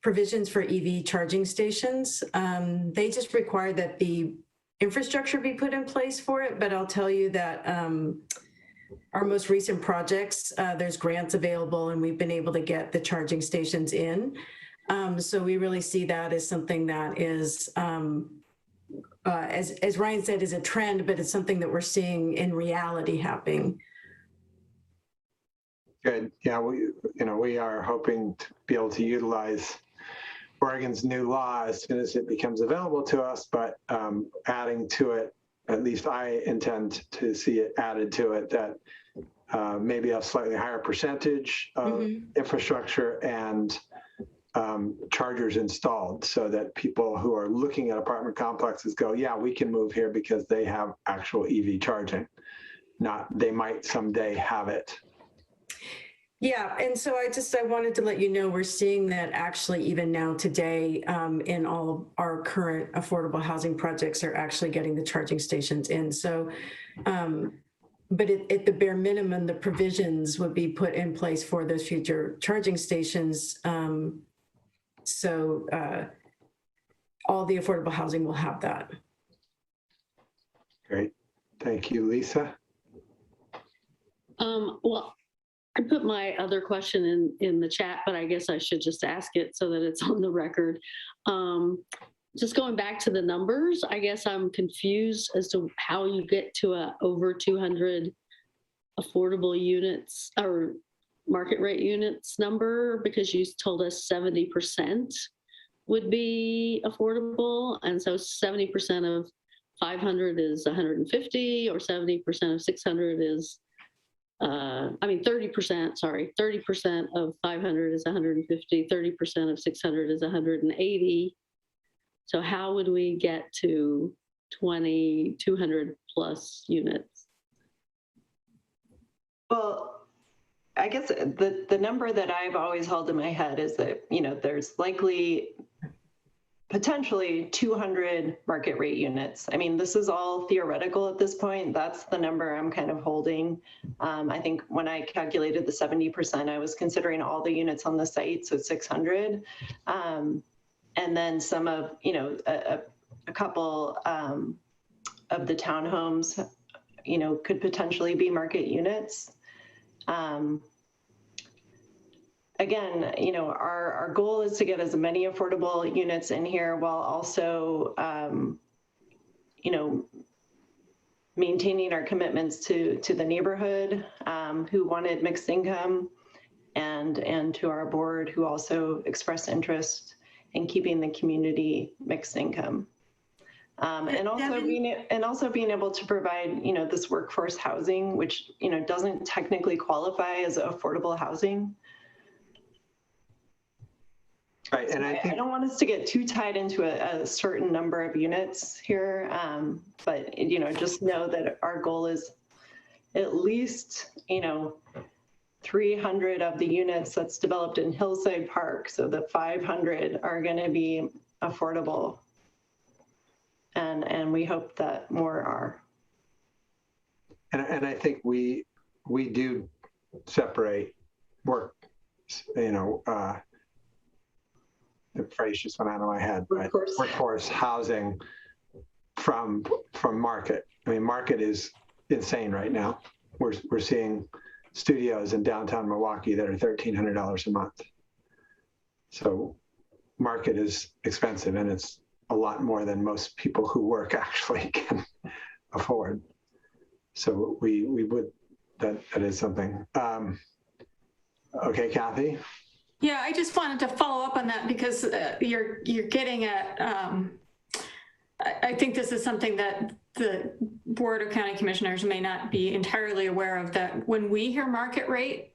provisions for EV charging stations. They just require that the infrastructure be put in place for it, but I'll tell you that our most recent projects, there's grants available and we've been able to get the charging stations in. So we really see that as something that is, as Ryan said, is a trend, but it's something that we're seeing in reality happening. Good. Yeah, we are hoping to be able to utilize Oregon's new law as soon as it becomes available to us, but adding to it, at least I intend to see it added to it, that maybe a slightly higher percentage of infrastructure and chargers installed, so that people who are looking at apartment complexes go, yeah, we can move here because they have actual EV charging. Not they might someday have it. Yeah, and so I wanted to let you know we're seeing that actually even now today in all of our current affordable housing projects are actually getting the charging stations in. So, but at the bare minimum, the provisions would be put in place for those future charging stations. So all the affordable housing will have that. Great, thank you, Lisa. Well, I put my other question in the chat, but I guess I should just ask it so that it's on the record. Just going back to the numbers, I guess I'm confused as to how you get to a over 200 affordable units or market rate units number, because you told us 70% would be affordable. And so 70% of 500 is 150, or 70% of 600 is 30%, sorry, 30% of 500 is 150, 30% of 600 is 180. So how would we get to 200 plus units? Well, I guess the number that I've always held in my head is that, there's likely potentially 200 market rate units. I mean, this is all theoretical at this point. That's the number I'm kind of holding. I think when I calculated the 70%, I was considering all the units on the site, so 600. And then some of, a couple of the townhomes, could potentially be market units. Again, our goal is to get as many affordable units in here while also, maintaining our commitments to the neighborhood who wanted mixed income, and to our board who also expressed interest in keeping the community mixed income. And also being able to provide, this workforce housing, which, doesn't technically qualify as affordable housing. Right, and I don't want us to get too tied into a certain number of units here, but just know that our goal is at least 300 of the units that's developed in Hillside Park, so the 500 are going to be affordable, and we hope that more are. And I think we do separate work, the phrase just went out of my head, but workforce housing from market. I mean, market is insane right now. We're seeing studios in downtown Milwaukie that are $1,300 a month. So market is expensive, and it's a lot more than most people who work actually can afford. So we would, that is something. Okay, Kathy. Yeah, I just wanted to follow up on that because you're getting at, I think this is something that the Board of County Commissioners may not be entirely aware of, that when we hear market rate,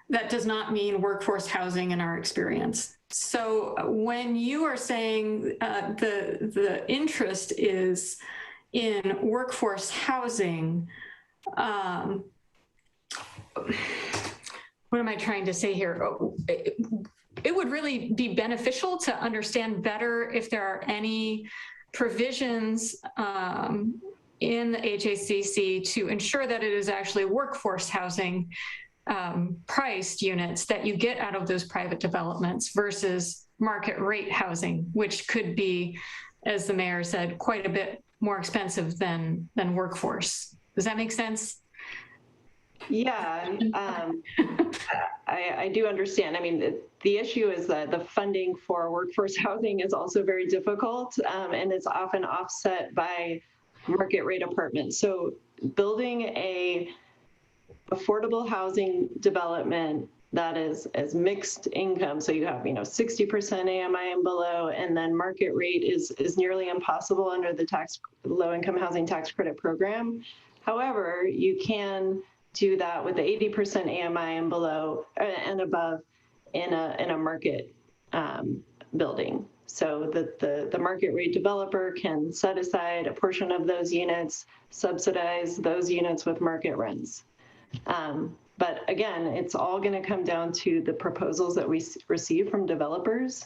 that does not mean workforce housing in our experience. So when you are saying the interest is in workforce housing, what am I trying to say here? It would really be beneficial to understand better if there are any provisions in the HACC to ensure that it is actually workforce housing priced units that you get out of those private developments versus market rate housing, which could be, as the mayor said, quite a bit more expensive than workforce. Does that make sense? Yeah, I do understand. I mean, the issue is that the funding for workforce housing is also very difficult, and it's often offset by market rate apartments. So building a affordable housing development that is as mixed income, so you have 60% AMI and below, and then market rate is nearly impossible under the low income housing tax credit program. However, you can do that with the 80% AMI and below and above in a market building. So that the market rate developer can set aside a portion of those units, subsidize those units with market rents. But again, it's all going to come down to the proposals that we receive from developers.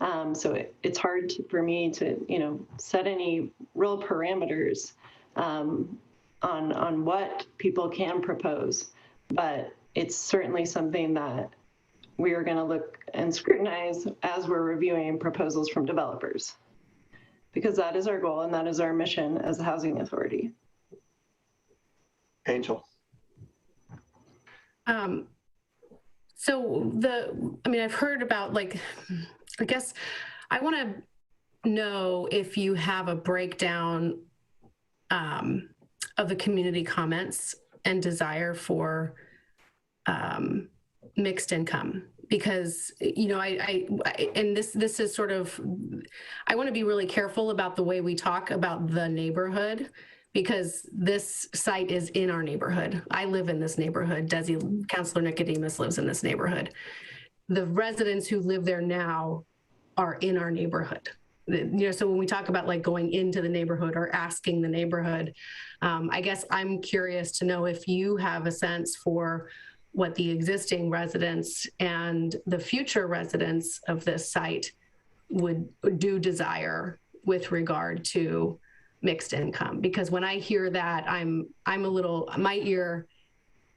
So it's hard for me to set any real parameters on what people can propose, but it's certainly something that we are going to look and scrutinize as we're reviewing proposals from developers, because that is our goal and that is our mission as a housing authority. Angel. So I've heard about, I guess I want to know if you have a breakdown of the community comments and desire for mixed income, because and this is sort of, I want to be really careful about the way we talk about the neighborhood, because this site is in our neighborhood. I live in this neighborhood. Councilor Nicodemus lives in this neighborhood. The residents who live there now are in our neighborhood. So when we talk about going into the neighborhood or asking the neighborhood, I guess I'm curious to know if you have a sense for what the existing residents and the future residents of this site would desire with regard to mixed income. Because when I hear that, my ear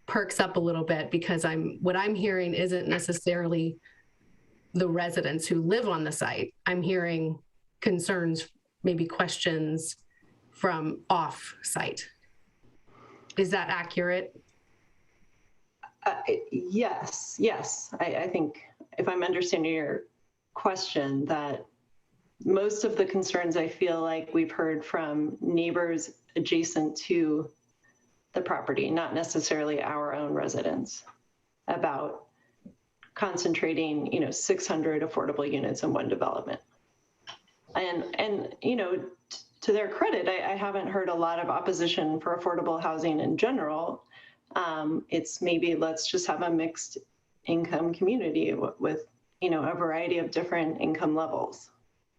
perks up a little bit, because what I'm hearing isn't necessarily the residents who live on the site. I'm hearing concerns, maybe questions from off-site. Is that accurate? Yes. I think if I'm understanding your question, that most of the concerns I feel like we've heard from neighbors adjacent to the property, not necessarily our own residents, about concentrating 600 affordable units in one development. And to their credit, I haven't heard a lot of opposition for affordable housing in general. It's maybe let's just have a mixed income community with a variety of different income levels.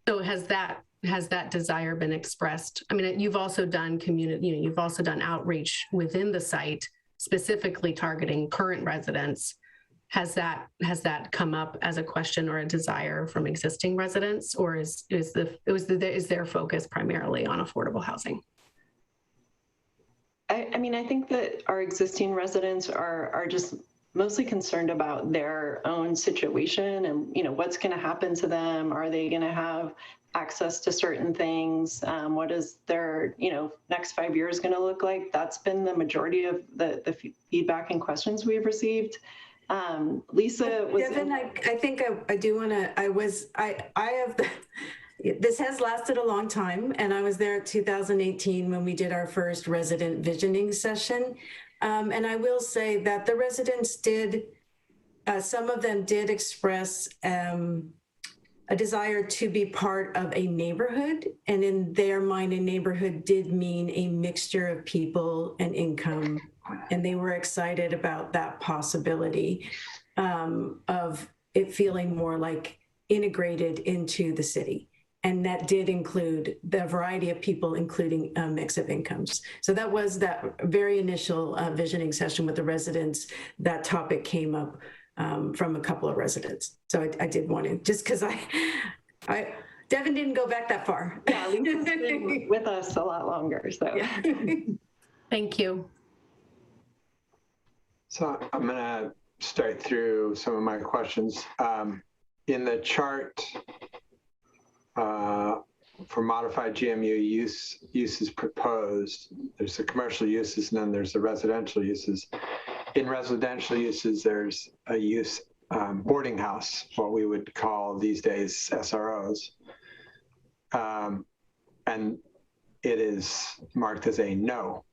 So has that desire been expressed? I mean, you've also done you've also done outreach within the site, specifically targeting current residents. Has that come up as a question or a desire from existing residents, or is their focus primarily on affordable housing? I think that our existing residents are just mostly concerned about their own situation and what's going to happen to them. Are they going to have access to certain things? What is their next 5 years going to look like? That's been the majority of the feedback and questions we've received. Lisa was Devin, I think I do want to, I have the, this has lasted a long time, and I was there at 2018 when we did our first resident visioning session. And I will say that the residents did, some of them did express a desire to be part of a neighborhood. And in their mind, a neighborhood did mean a mixture of people and income. And they were excited about that possibility of it feeling more like integrated into the city. And that did include the variety of people, including a mix of incomes. So that was that very initial visioning session with the residents. That topic came up from a couple of residents. So I did want to, just because Devin didn't go back that far. Yeah, Lisa's been with us a lot longer, so. Yeah. Thank you. So I'm going to start through some of my questions. In the chart for modified GMU uses proposed, there's the commercial uses and then there's the residential uses. In residential uses, there's a use boarding house, what we would call these days SROs. And it is marked as a no.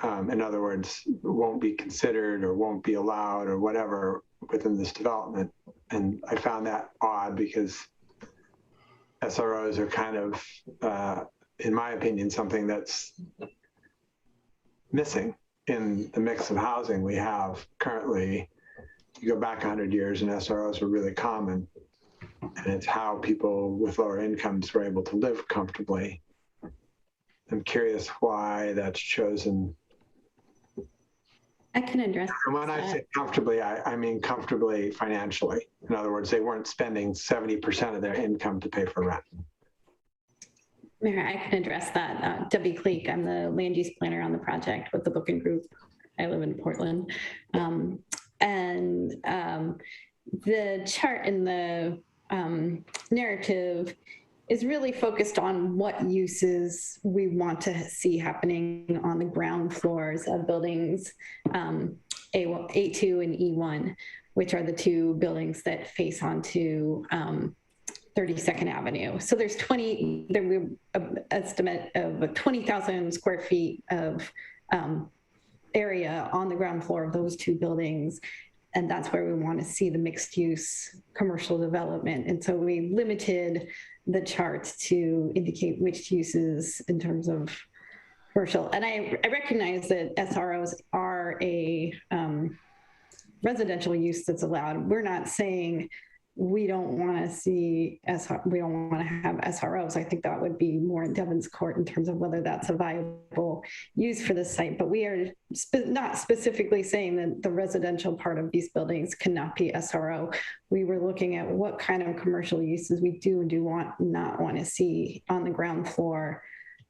In other words, won't be considered or won't be allowed or whatever within this development. And I found that odd because SROs are kind of, in my opinion, something that's missing in the mix of housing we have currently. You go back 100 years and SROs were really common. And it's how people with lower incomes were able to live comfortably. I'm curious why that's chosen. I can address And when I say comfortably, I mean comfortably financially. In other words, they weren't spending 70% of their income to pay for rent. Mayor, I can address that. Debbie Cleek, I'm the land use planner on the project with the Booking Group. I live in Portland. The chart in the narrative is really focused on what uses we want to see happening on the ground floors of buildings A2 and E1, which are the two buildings that face onto 32nd Avenue. So there's estimate of 20,000 square feet of area on the ground floor of those two buildings. And that's where we want to see the mixed use commercial development. And so we limited the chart to indicate which uses in terms of commercial. And I recognize that SROs are a residential use that's allowed. We're not saying we don't want to see we don't want to have SROs. I think that would be more in Devin's court in terms of whether that's a viable use for the site. But we are not specifically saying that the residential part of these buildings cannot be SRO. We were looking at what kind of commercial uses we do and not want to see on the ground floor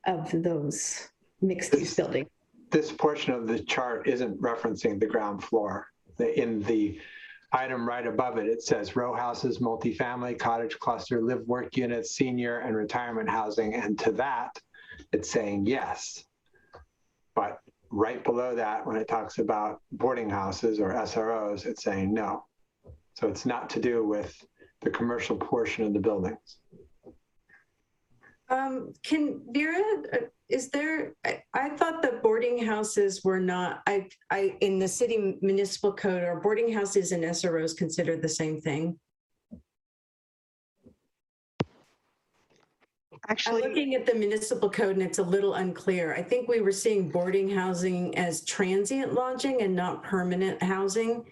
of those mixed use buildings. This portion of the chart isn't referencing the ground floor. In the item right above it, it says row houses, multifamily, cottage cluster, live work units, senior and retirement housing. And to that, it's saying yes. But right below that, when it talks about boarding houses or SROs, it's saying no. So it's not to do with the commercial portion of the buildings. Can Vera, I thought that boarding houses were not, in the city municipal code, are boarding houses and SROs considered the same thing? Actually, I'm looking at the municipal code and it's a little unclear. I think we were seeing boarding housing as transient lodging and not permanent housing.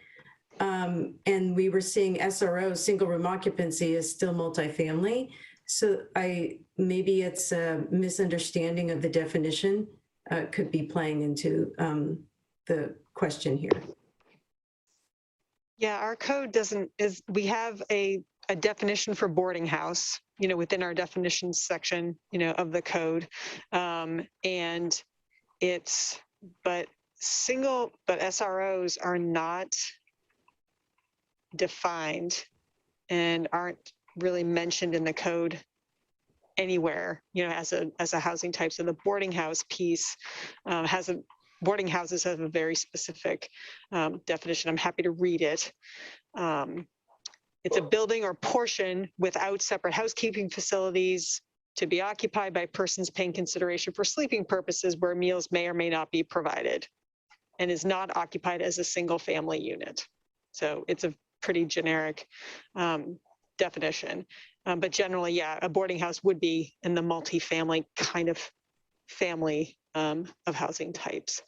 And we were seeing SRO, single room occupancy, is still multifamily. So maybe it's a misunderstanding of the definition could be playing into the question here. yeah, our code we have a definition for boarding house, within our definitions section, of the code. And but SROs are not defined and aren't really mentioned in the code anywhere, as a housing type. So the boarding house piece boarding houses have a very specific definition. I'm happy to read it. It's a building or portion without separate housekeeping facilities, to be occupied by persons paying consideration for sleeping purposes where meals may or may not be provided, and is not occupied as a single family unit. So it's a pretty generic definition. But generally, yeah, a boarding house would be in the multifamily kind of family of housing types.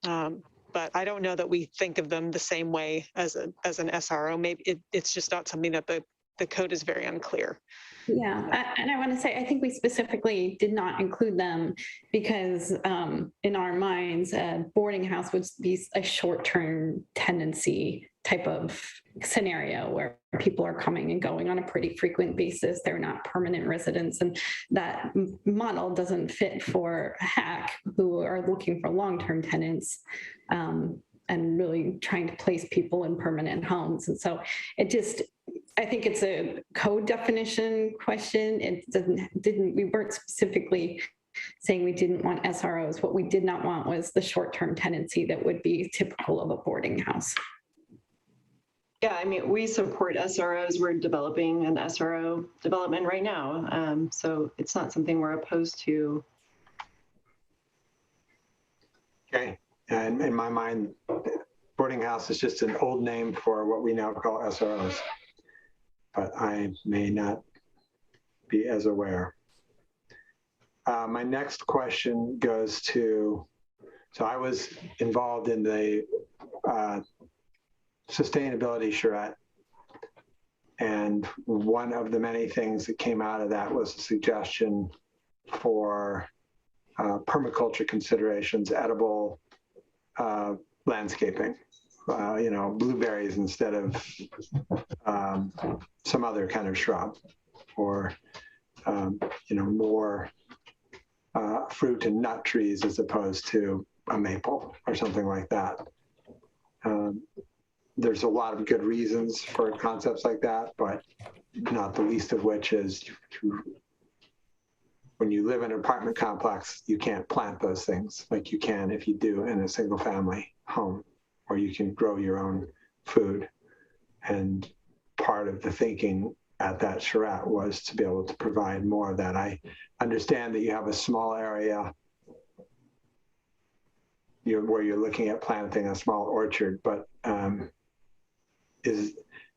But I don't know that we think of them the same way as an SRO. Maybe it's just not something that the code is very unclear. Yeah, and I want to say, I think we specifically did not include them because in our minds, a boarding house would be a short-term tenancy type of scenario where people are coming and going on a pretty frequent basis. They're not permanent residents, and that model doesn't fit for HAC, who are looking for long-term tenants and really trying to place people in permanent homes. And so it just, I think it's a code definition question. It we weren't specifically saying we didn't want SROs. What we did not want was the short-term tenancy that would be typical of a boarding house. Yeah, I mean, we support SROs. We're developing an SRO development right now. So it's not something we're opposed to. Okay, and in my mind, boarding house is just an old name for what we now call SROs, but I may not be as aware. My next question goes to, so I was involved in the sustainability charrette, and one of the many things that came out of that was a suggestion for permaculture considerations, edible landscaping, blueberries instead of some other kind of shrub, or more fruit and nut trees as opposed to a maple or something like that. There's a lot of good reasons for concepts like that, but not the least of which is when you live in an apartment complex, you can't plant those things like you can if you do in a single family home, or you can grow your own food. And part of the thinking at that charrette was to be able to provide more of that. I understand that you have a small area where you're looking at planting a small orchard, but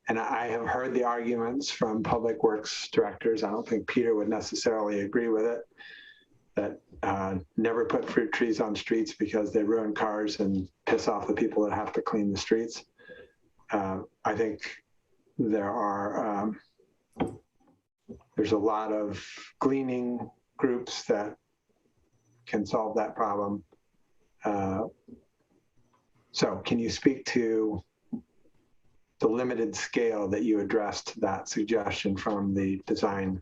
and I have heard the arguments from public works directors. I don't think Peter would necessarily agree with it, that never put fruit trees on streets because they ruin cars and piss off the people that have to clean the streets. I think there's a lot of gleaning groups that can solve that problem. So can you speak to the limited scale that you addressed that suggestion from the design,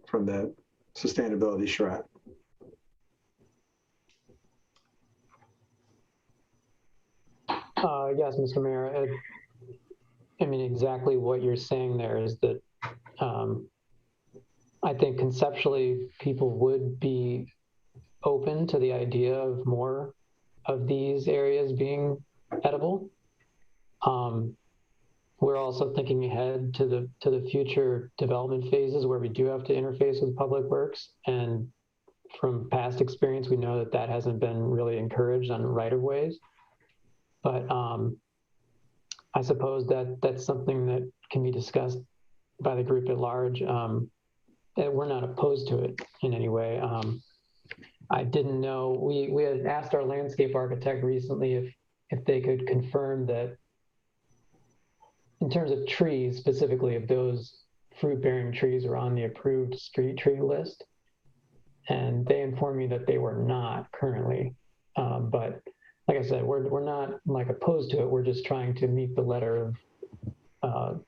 from the sustainability charrette? Yes, Mr. Mayor. I mean, exactly what you're saying there is that I think conceptually people would be open to the idea of more of these areas being edible. We're also thinking ahead to the future development phases where we do have to interface with public works, and from past experience, we know that hasn't been really encouraged on right-of-ways. But I suppose that's something that can be discussed by the group at large. We're not opposed to it in any way. I didn't know, we had asked our landscape architect recently if they could confirm that in terms of trees, specifically, if those fruit-bearing trees are on the approved street tree list. And they informed me that they were not currently. But like I said, we're not like opposed to it. We're just trying to meet the letter of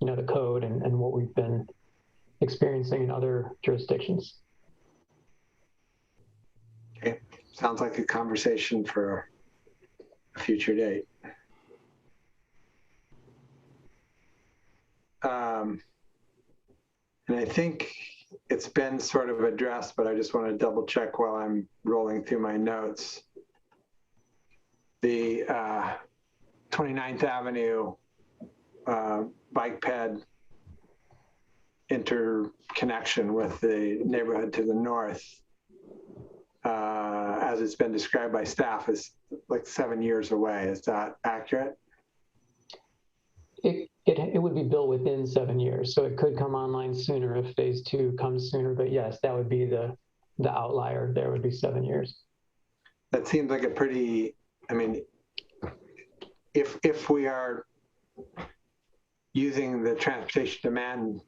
the code and what we've been experiencing in other jurisdictions. Okay, sounds like a conversation for a future date. And I think it's been sort of addressed, but I just want to double check while I'm rolling through my notes. The 29th Avenue bike ped interconnection with the neighborhood to the north, as it's been described by staff, is like 7 years away. Is that accurate? It would be built within 7 years, so it could come online sooner if phase 2 comes sooner. But yes, that would be the outlier. There would be 7 years. That seems like a pretty. I mean, if we are using the transportation demand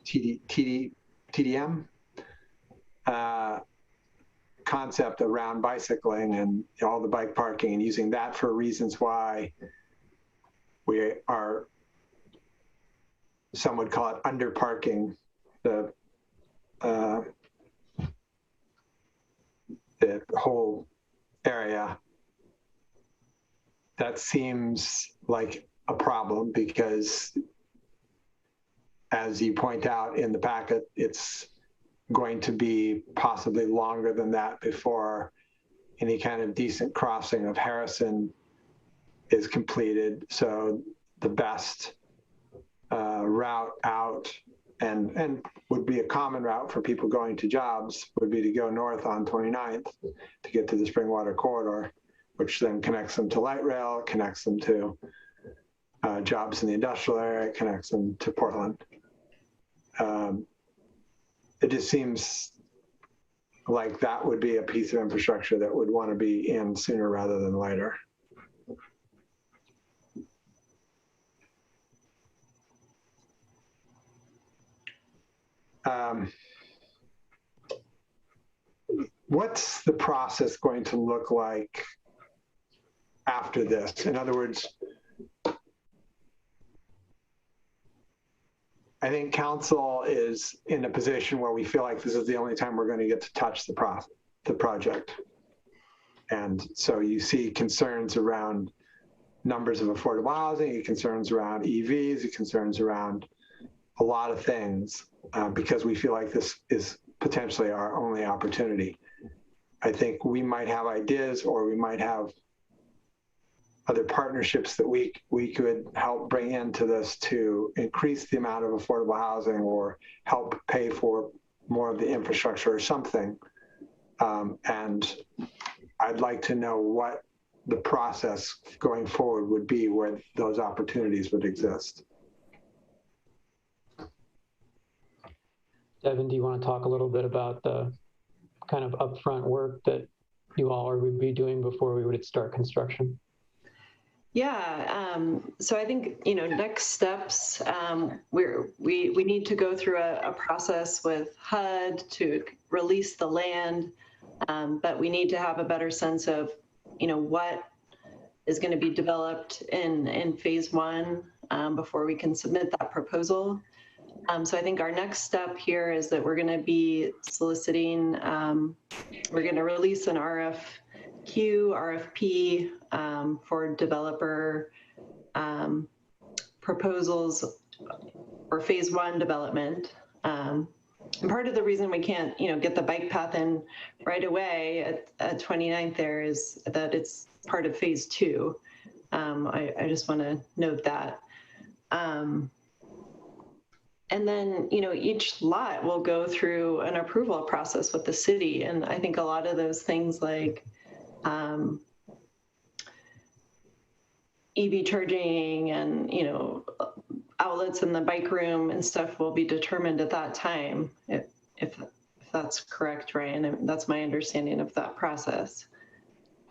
TDM concept around bicycling and all the bike parking, and using that for reasons why we are, some would call it under parking the whole area. That seems like a problem because, as you point out in the packet, it's going to be possibly longer than that before any kind of decent crossing of Harrison is completed. So the best route out and would be a common route for people going to jobs would be to go north on 29th to get to the Springwater Corridor, which then connects them to light rail, connects them to jobs in the industrial area, connects them to Portland. It just seems like that would be a piece of infrastructure that would want to be in sooner rather than later. What's the process going to look like after this? In other words, I think council is in a position where we feel like this is the only time we're going to get to touch the project. And so you see concerns around numbers of affordable housing, concerns around EVs, concerns around a lot of things, because we feel like this is potentially our only opportunity. I think we might have ideas, or we might have other partnerships that we could help bring into this to increase the amount of affordable housing or help pay for more of the infrastructure or something. And I'd like to know what the process going forward would be where those opportunities would exist. Devin, do you want to talk a little bit about the kind of upfront work that you all would be doing before we would start construction? Yeah, so I think, next steps, we need to go through a process with HUD to release the land, but we need to have a better sense of, what is going to be developed in phase 1 before we can submit that proposal. So I think our next step here is that we're going to be soliciting, we're going to release an RFP for developer proposals for phase 1 development. And part of the reason we can't, get the bike path in right away at 29th there is that it's part of phase 2. I just want to note that. And then, each lot will go through an approval process with the city. And I think a lot of those things like EV charging and, outlets in the bike room and stuff will be determined at that time, if that's correct, Ryan. And that's my understanding of that process.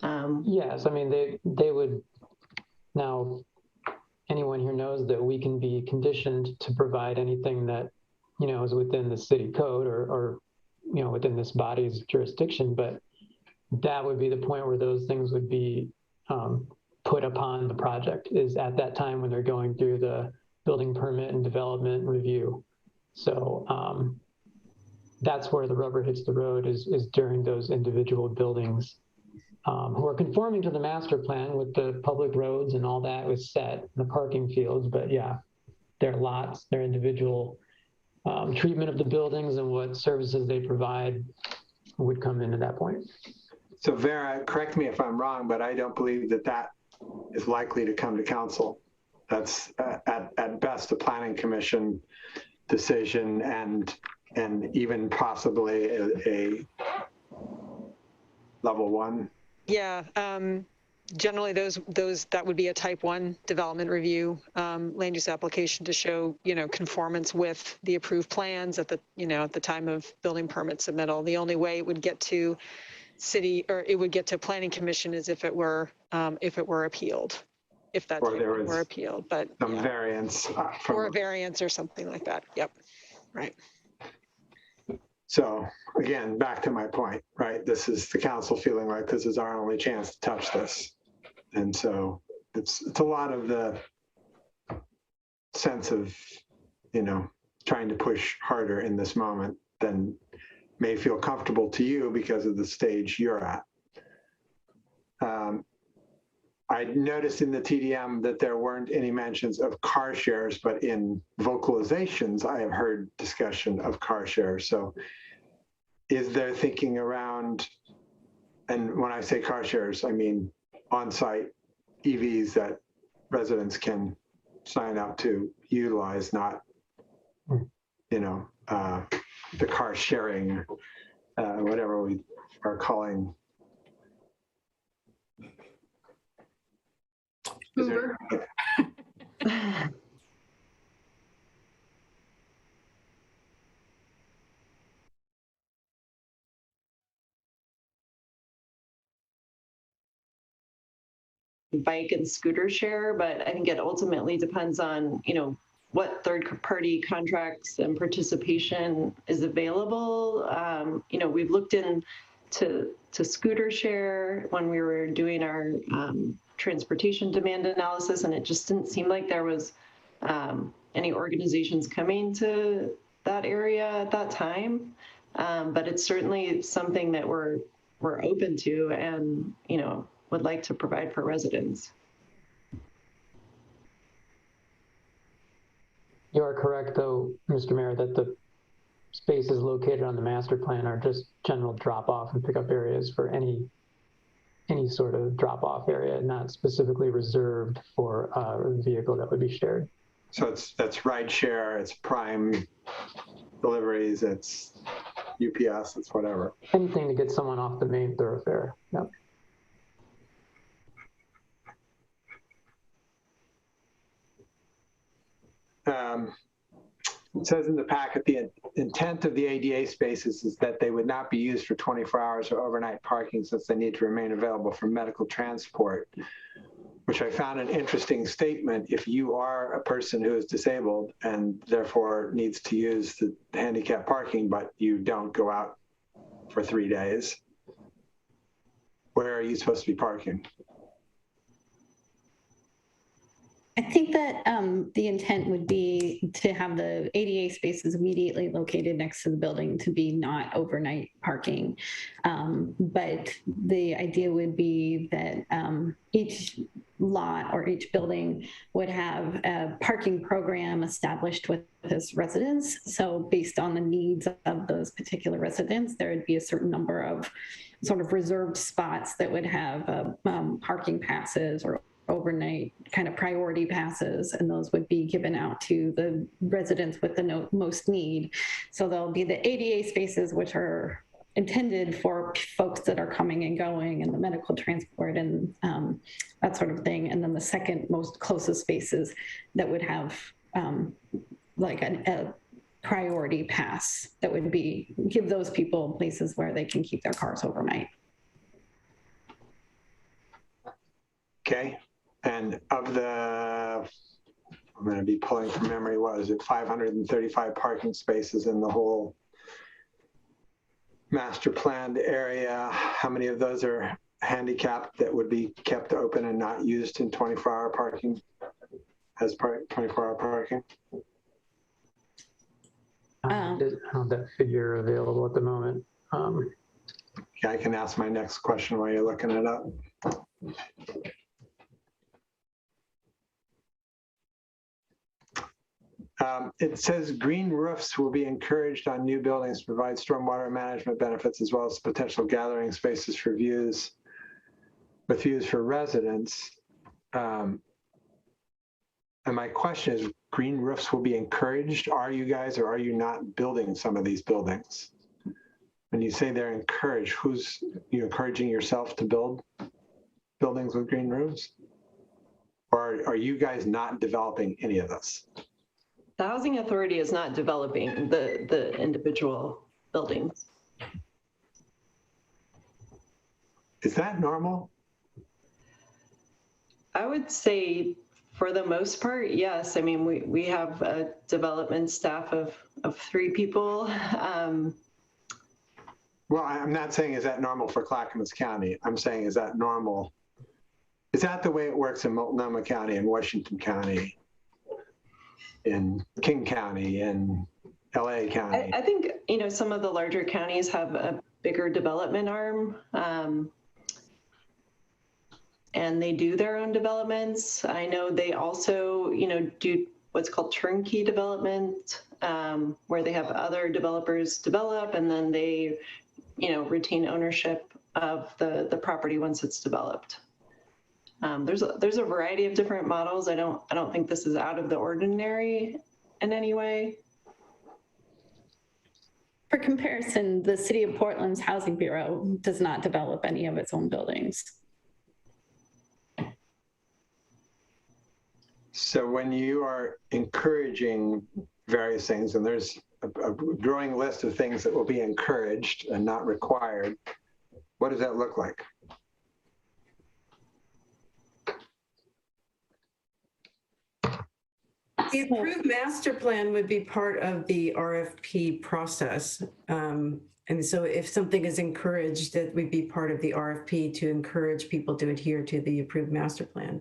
Yes, I mean, they would, now, anyone here knows that we can be conditioned to provide anything that, is within the city code or within this body's jurisdiction, but that would be the point where those things would be put upon the project, is at that time when they're going through the building permit and development review. So that's where the rubber hits the road, is during those individual buildings who are conforming to the master plan with the public roads and all that was set, the parking fields. But yeah, their lots, their individual treatment of the buildings and what services they provide would come in at that point. So Vera, correct me if I'm wrong, but I don't believe that is likely to come to council. that's at best a planning commission decision, and even possibly a level 1. Yeah, generally that would be a type 1 development review, land use application to show, conformance with the approved plans at the, at the time of building permit submittal. The only way it would get to city, or it would get to planning commission, is if it were appealed, if that Or there was were appealed, but some variance or a variance or something like that. Yep, right. So again, back to my point, right? This is the council feeling like this is our only chance to touch this. And so it's a lot of the sense of, trying to push harder in this moment than may feel comfortable to you because of the stage you're at. I noticed in the TDM that there weren't any mentions of car shares, but in vocalizations, I have heard discussion of car shares. So is there thinking around, and when I say car shares, I mean on-site EVs that residents can sign up to utilize, not, the car sharing, whatever we are calling. Uber. Bike and scooter share, but I think it ultimately depends on, what third-party contracts and participation is available. We've looked into scooter share when we were doing our transportation demand analysis, and it just didn't seem like there was any organizations coming to that area at that time. But it's certainly something that we're open to, and would like to provide for residents. You are correct, though, Mr. Mayor, that the spaces located on the master plan are just general drop-off and pickup areas for any sort of drop-off area, not specifically reserved for a vehicle that would be shared. So that's ride share, it's prime deliveries, it's UPS, it's whatever. Anything to get someone off the main thoroughfare. Yep. It says in the packet, the intent of the ADA spaces is that they would not be used for 24 hours or overnight parking, since they need to remain available for medical transport, which I found an interesting statement. If you are a person who is disabled and therefore needs to use the handicap parking, but you don't go out for 3 days, where are you supposed to be parking? I think that the intent would be to have the ADA spaces immediately located next to the building to be not overnight parking. But the idea would be that each lot or each building would have a parking program established with its residents. So based on the needs of those particular residents, there would be a certain number of sort of reserved spots that would have parking passes or overnight kind of priority passes, and those would be given out to the residents with the most need. So there'll be the ADA spaces, which are intended for folks that are coming and going, and the medical transport and that sort of thing. And then the second most closest spaces that would have like a priority pass that would be give those people places where they can keep their cars overnight. Okay. And of the, I'm going to be pulling from memory, what is it, 535 parking spaces in the whole master planned area? How many of those are handicapped that would be kept open and not used in 24-hour parking, as 24-hour parking? I don't have that figure available at the moment. Yeah, I can ask my next question while you're looking it up. It says green roofs will be encouraged on new buildings to provide stormwater management benefits, as well as potential gathering spaces for views, with views for residents. And my question is, green roofs will be encouraged. Are you guys, or are you not building some of these buildings? When you say they're encouraged, who's you encouraging yourself to build buildings with green roofs? Or are you guys not developing any of this? The Housing Authority is not developing the individual buildings. Is that normal? I would say for the most part, yes. I mean, we have a development staff of 3 people. Well, I'm not saying is that normal for Clackamas County. I'm saying is that normal? Is that the way it works in Multnomah County and Washington County, in King County, in LA County? I think, you know, some of the larger counties have a bigger development arm, and they do their own developments. I know they also, you know, do what's called turnkey development, where they have other developers develop and then they, you know, retain ownership of the property once it's developed. There's a variety of different models. I don't think this is out of the ordinary in any way. For comparison, the City of Portland's Housing Bureau does not develop any of its own buildings. So when you are encouraging various things, and there's a growing list of things that will be encouraged and not required, what does that look like? The approved master plan would be part of the RFP process. And so if something is encouraged, that would be part of the RFP to encourage people to adhere to the approved master plan.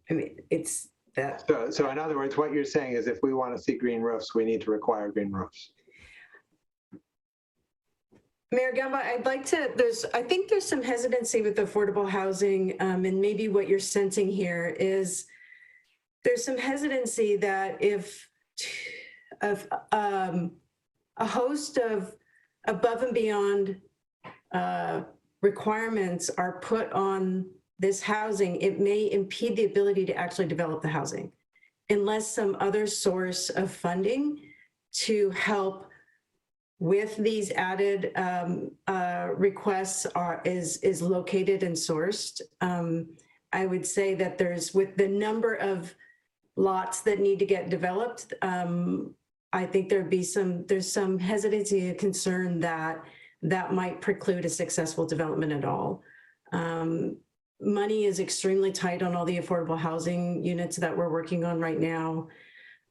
I mean, it's that. So in other words, what you're saying is if we want to see green roofs, we need to require green roofs. Mayor Gamba, I'd like to, I think there's some hesitancy with affordable housing, and maybe what you're sensing here is there's some hesitancy that if a host of above and beyond requirements are put on this housing, it may impede the ability to actually develop the housing unless some other source of funding to help with these added requests is located and sourced. I would say that with the number of lots that need to get developed, I think there's some hesitancy and concern that might preclude a successful development at all. Money is extremely tight on all the affordable housing units that we're working on right now.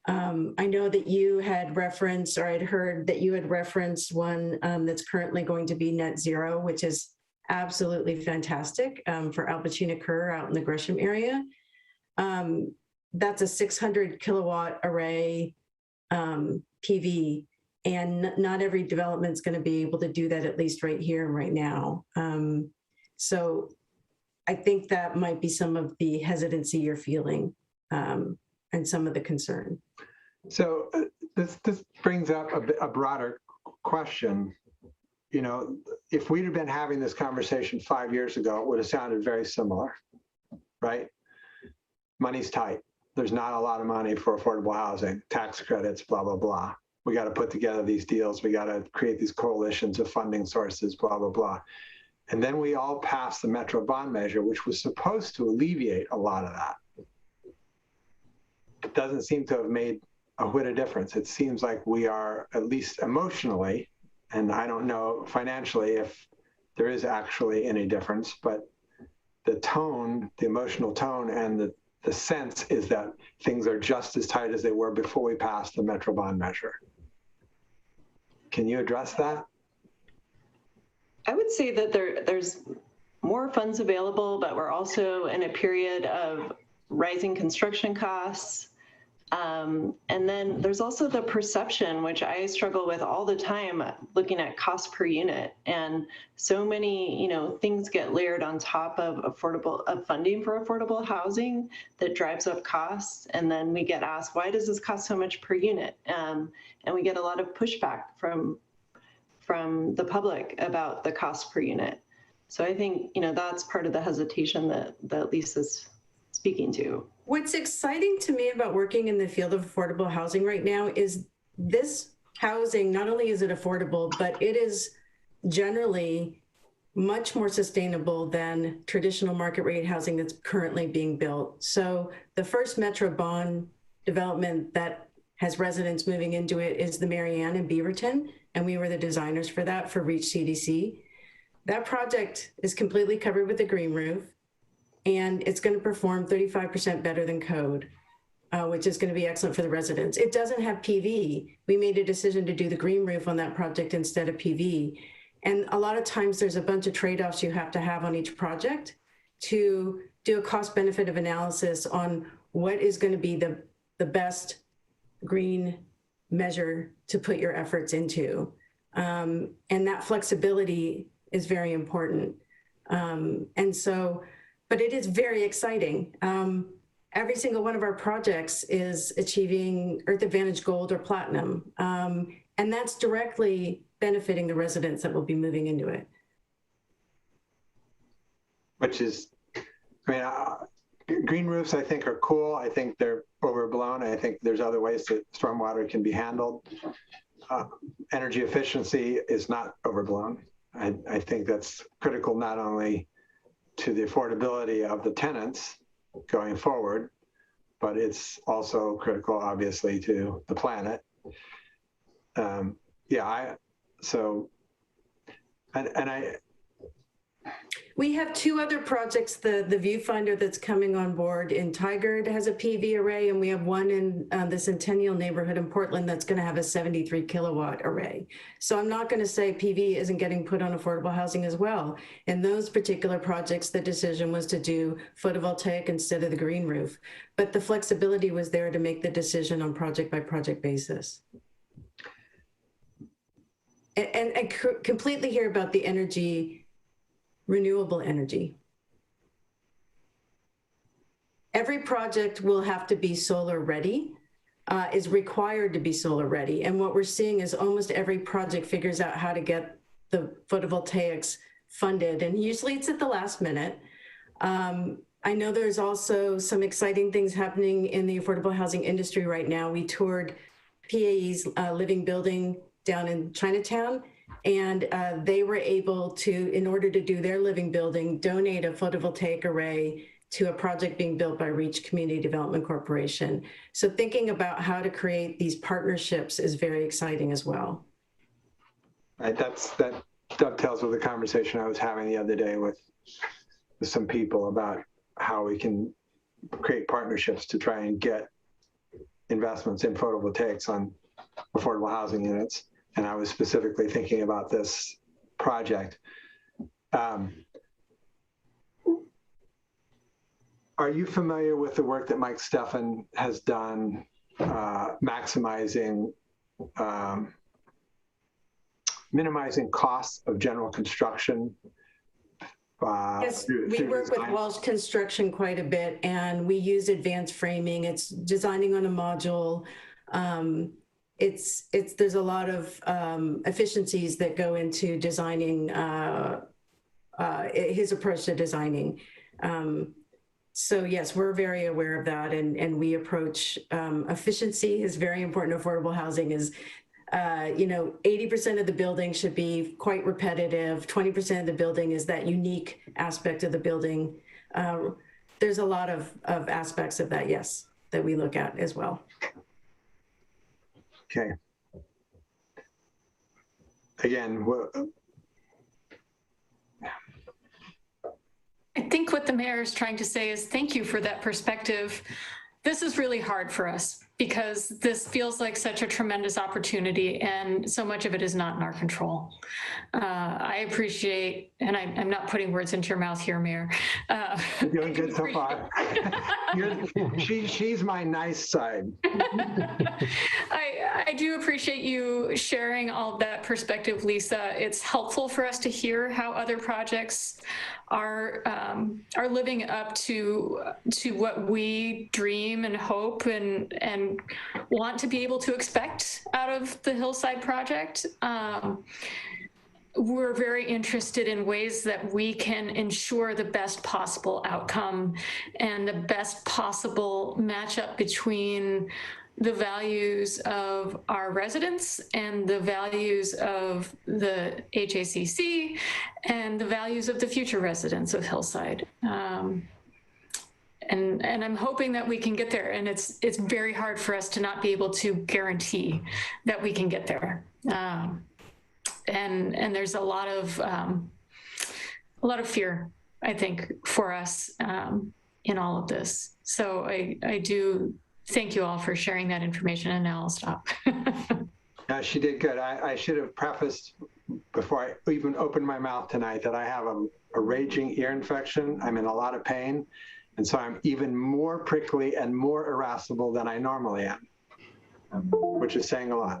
I know that you had referenced, or I'd heard that you had referenced one that's currently going to be net zero, which is absolutely fantastic for Al Pacino Kerr out in the Gresham area. That's a 600 kilowatt array PV, and not every development is going to be able to do that, at least right here and right now. So I think that might be some of the hesitancy you're feeling and some of the concern. So this brings up a broader question. You know, if we'd have been having this conversation 5 years ago, it would have sounded very similar, right? Money's tight. There's not a lot of money for affordable housing, tax credits, blah, blah, blah. We got to put together these deals. We got to create these coalitions of funding sources, blah, blah, blah. And then we all passed the Metro bond measure, which was supposed to alleviate a lot of that. It doesn't seem to have made a whit of difference. It seems like we are, at least emotionally, and I don't know financially if there is actually any difference, but the tone, the emotional tone, and the sense is that things are just as tight as they were before we passed the Metro bond measure. Can you address that? I would say that there's more funds available, but we're also in a period of rising construction costs. And then there's also the perception, which I struggle with all the time, looking at cost per unit. And so many, you know, things get layered on top of funding for affordable housing that drives up costs. And then we get asked, why does this cost so much per unit? And we get a lot of pushback from the public about the cost per unit. So I think, you know, that's part of the hesitation that Lisa's speaking to. What's exciting to me about working in the field of affordable housing right now is this housing, not only is it affordable, but it is generally much more sustainable than traditional market rate housing that's currently being built. So the first Metro Bond development that has residents moving into it is the Marianne in Beaverton, and we were the designers for that for Reach CDC. That project is completely covered with a green roof, and it's going to perform 35% better than code, which is going to be excellent for the residents. It doesn't have PV. We made a decision to do the green roof on that project instead of PV. And a lot of times there's a bunch of trade-offs you have to have on each project to do a cost benefit of analysis on what is going to be the best green measure to put your efforts into. And that flexibility is very important. And so, but it is very exciting. Every single one of our projects is achieving Earth Advantage Gold or Platinum. And that's directly benefiting the residents that will be moving into it. Which is, I mean, green roofs I think are cool. I think they're overblown. I think there's other ways that stormwater can be handled. Energy efficiency is not overblown. I think that's critical not only to the affordability of the tenants going forward, but it's also critical, obviously, to the planet. We have two other projects, the viewfinder that's coming on board in Tigard has a PV array, and we have one in the Centennial neighborhood in Portland that's going to have a 73 kilowatt array. So I'm not going to say PV isn't getting put on affordable housing as well. In those particular projects, the decision was to do photovoltaic instead of the green roof, but the flexibility was there to make the decision on project by project basis. And I completely hear about the energy, renewable energy. Every project will have to be solar ready, is required to be solar ready. And what we're seeing is almost every project figures out how to get the photovoltaics funded. And usually it's at the last minute. I know there's also some exciting things happening in the affordable housing industry right now. We toured PAE's living building down in Chinatown, and they were able to, in order to do their living building, donate a photovoltaic array to a project being built by Reach Community Development Corporation. So thinking about how to create these partnerships is very exciting as well. Right, that dovetails with the conversation I was having the other day with some people about how we can create partnerships to try and get investments in photovoltaics on affordable housing units. And I was specifically thinking about this project. Are you familiar with the work that Mike Steffen has done minimizing costs of general construction? Yes, we work with Walsh Construction quite a bit, and we use advanced framing. It's designing on a module. There's a lot of efficiencies that go into designing his approach to designing. So yes, we're very aware of that, and we approach efficiency is very important. Affordable housing is, 80% of the building should be quite repetitive. 20% of the building is that unique aspect of the building. There's a lot of aspects of that, yes, that we look at as well. Okay. Again, I think what the mayor is trying to say is thank you for that perspective. This is really hard for us because this feels like such a tremendous opportunity, and so much of it is not in our control. I appreciate, and I'm not putting words into your mouth here, Mayor. You're doing good so far. She's my nice side. I do appreciate you sharing all of that perspective, Lisa. It's helpful for us to hear how other projects are living up to what we dream and hope and want to be able to expect out of the Hillside project. we're very interested in ways that we can ensure the best possible outcome and the best possible matchup between the values of our residents and the values of the HACC and the values of the future residents of Hillside. And I'm hoping that we can get there. And it's very hard for us to not be able to guarantee that we can get there. And there's a lot of fear, I think, for us in all of this. So I do thank you all for sharing that information, and now I'll stop. She did good. I should have prefaced before I even opened my mouth tonight that I have a raging ear infection. I'm in a lot of pain, and so I'm even more prickly and more irascible than I normally am, which is saying a lot.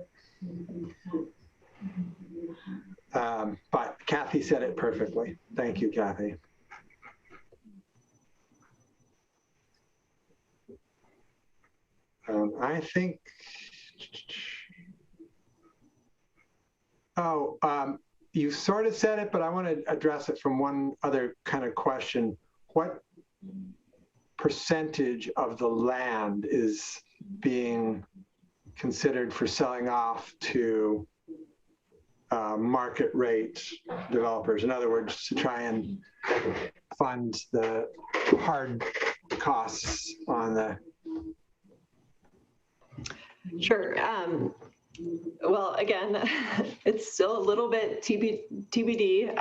But Kathy said it perfectly. Thank you, Kathy. I think, you sort of said it, but I want to address it from one other kind of question. What percentage of the land is being considered for selling off to market rate developers? In other words, to try and fund the hard costs on the... Sure. Well, again, it's still a little bit TBD,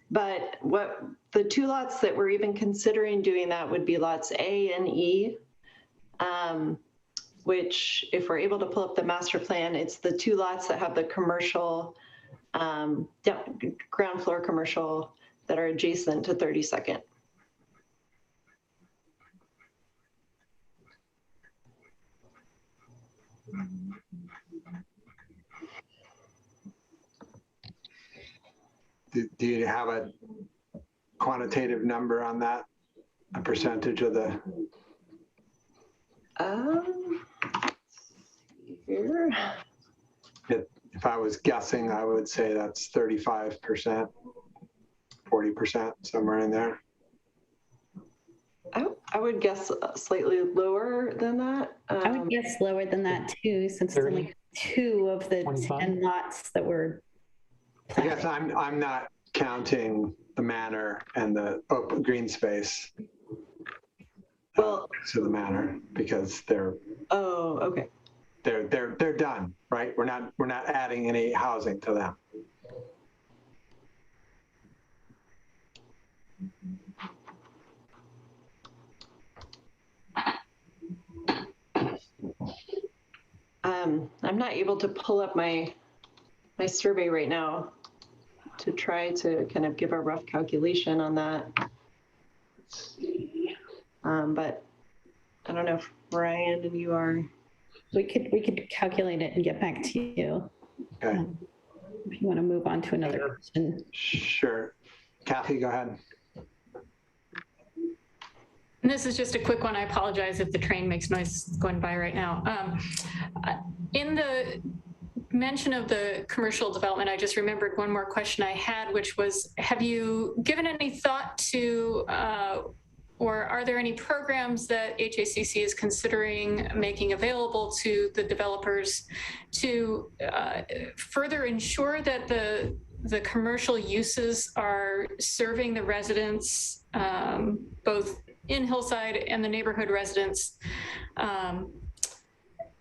but what the two lots that we're even considering doing that would be lots A and E, which, if we're able to pull up the master plan, it's the two lots that have the commercial, ground floor commercial that are adjacent to 32nd. Do you have a quantitative number on that? A percentage of the? Here. If I was guessing, I would say that's 35%, 40%, somewhere in there. I would guess slightly lower than that. I would guess lower than that too, since it's only 2 of the 10 lots that were planted. I guess I'm not counting the manor and the open green space. Well, to the manor, because they're okay. They're done, right? We're not adding any housing to them. I'm not able to pull up my survey right now to try to kind of give a rough calculation on that. But I don't know if Ryan and you are. We could calculate it and get back to you. Okay. If you want to move on to another question. Sure. Kathy, go ahead. And this is just a quick one. I apologize if the train makes noise going by right now. In the mention of the commercial development, I just remembered one more question I had, which was, have you given any thought to, or are there any programs that HACC is considering making available to the developers to further ensure that the commercial uses are serving the residents, both in Hillside and the neighborhood residents?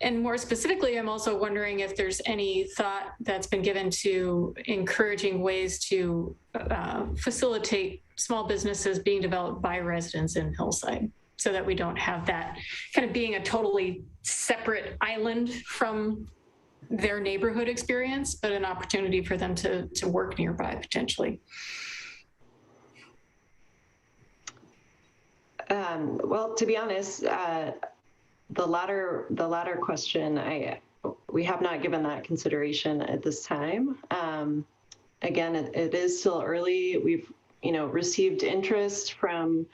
And more specifically, I'm also wondering if there's any thought that's been given to encouraging ways to facilitate small businesses being developed by residents in Hillside, so that we don't have that kind of being a totally separate island from their neighborhood experience, but an opportunity for them to work nearby potentially. Well, to be honest, the latter question, we have not given that consideration at this time. Again, it is still early. We've received interest from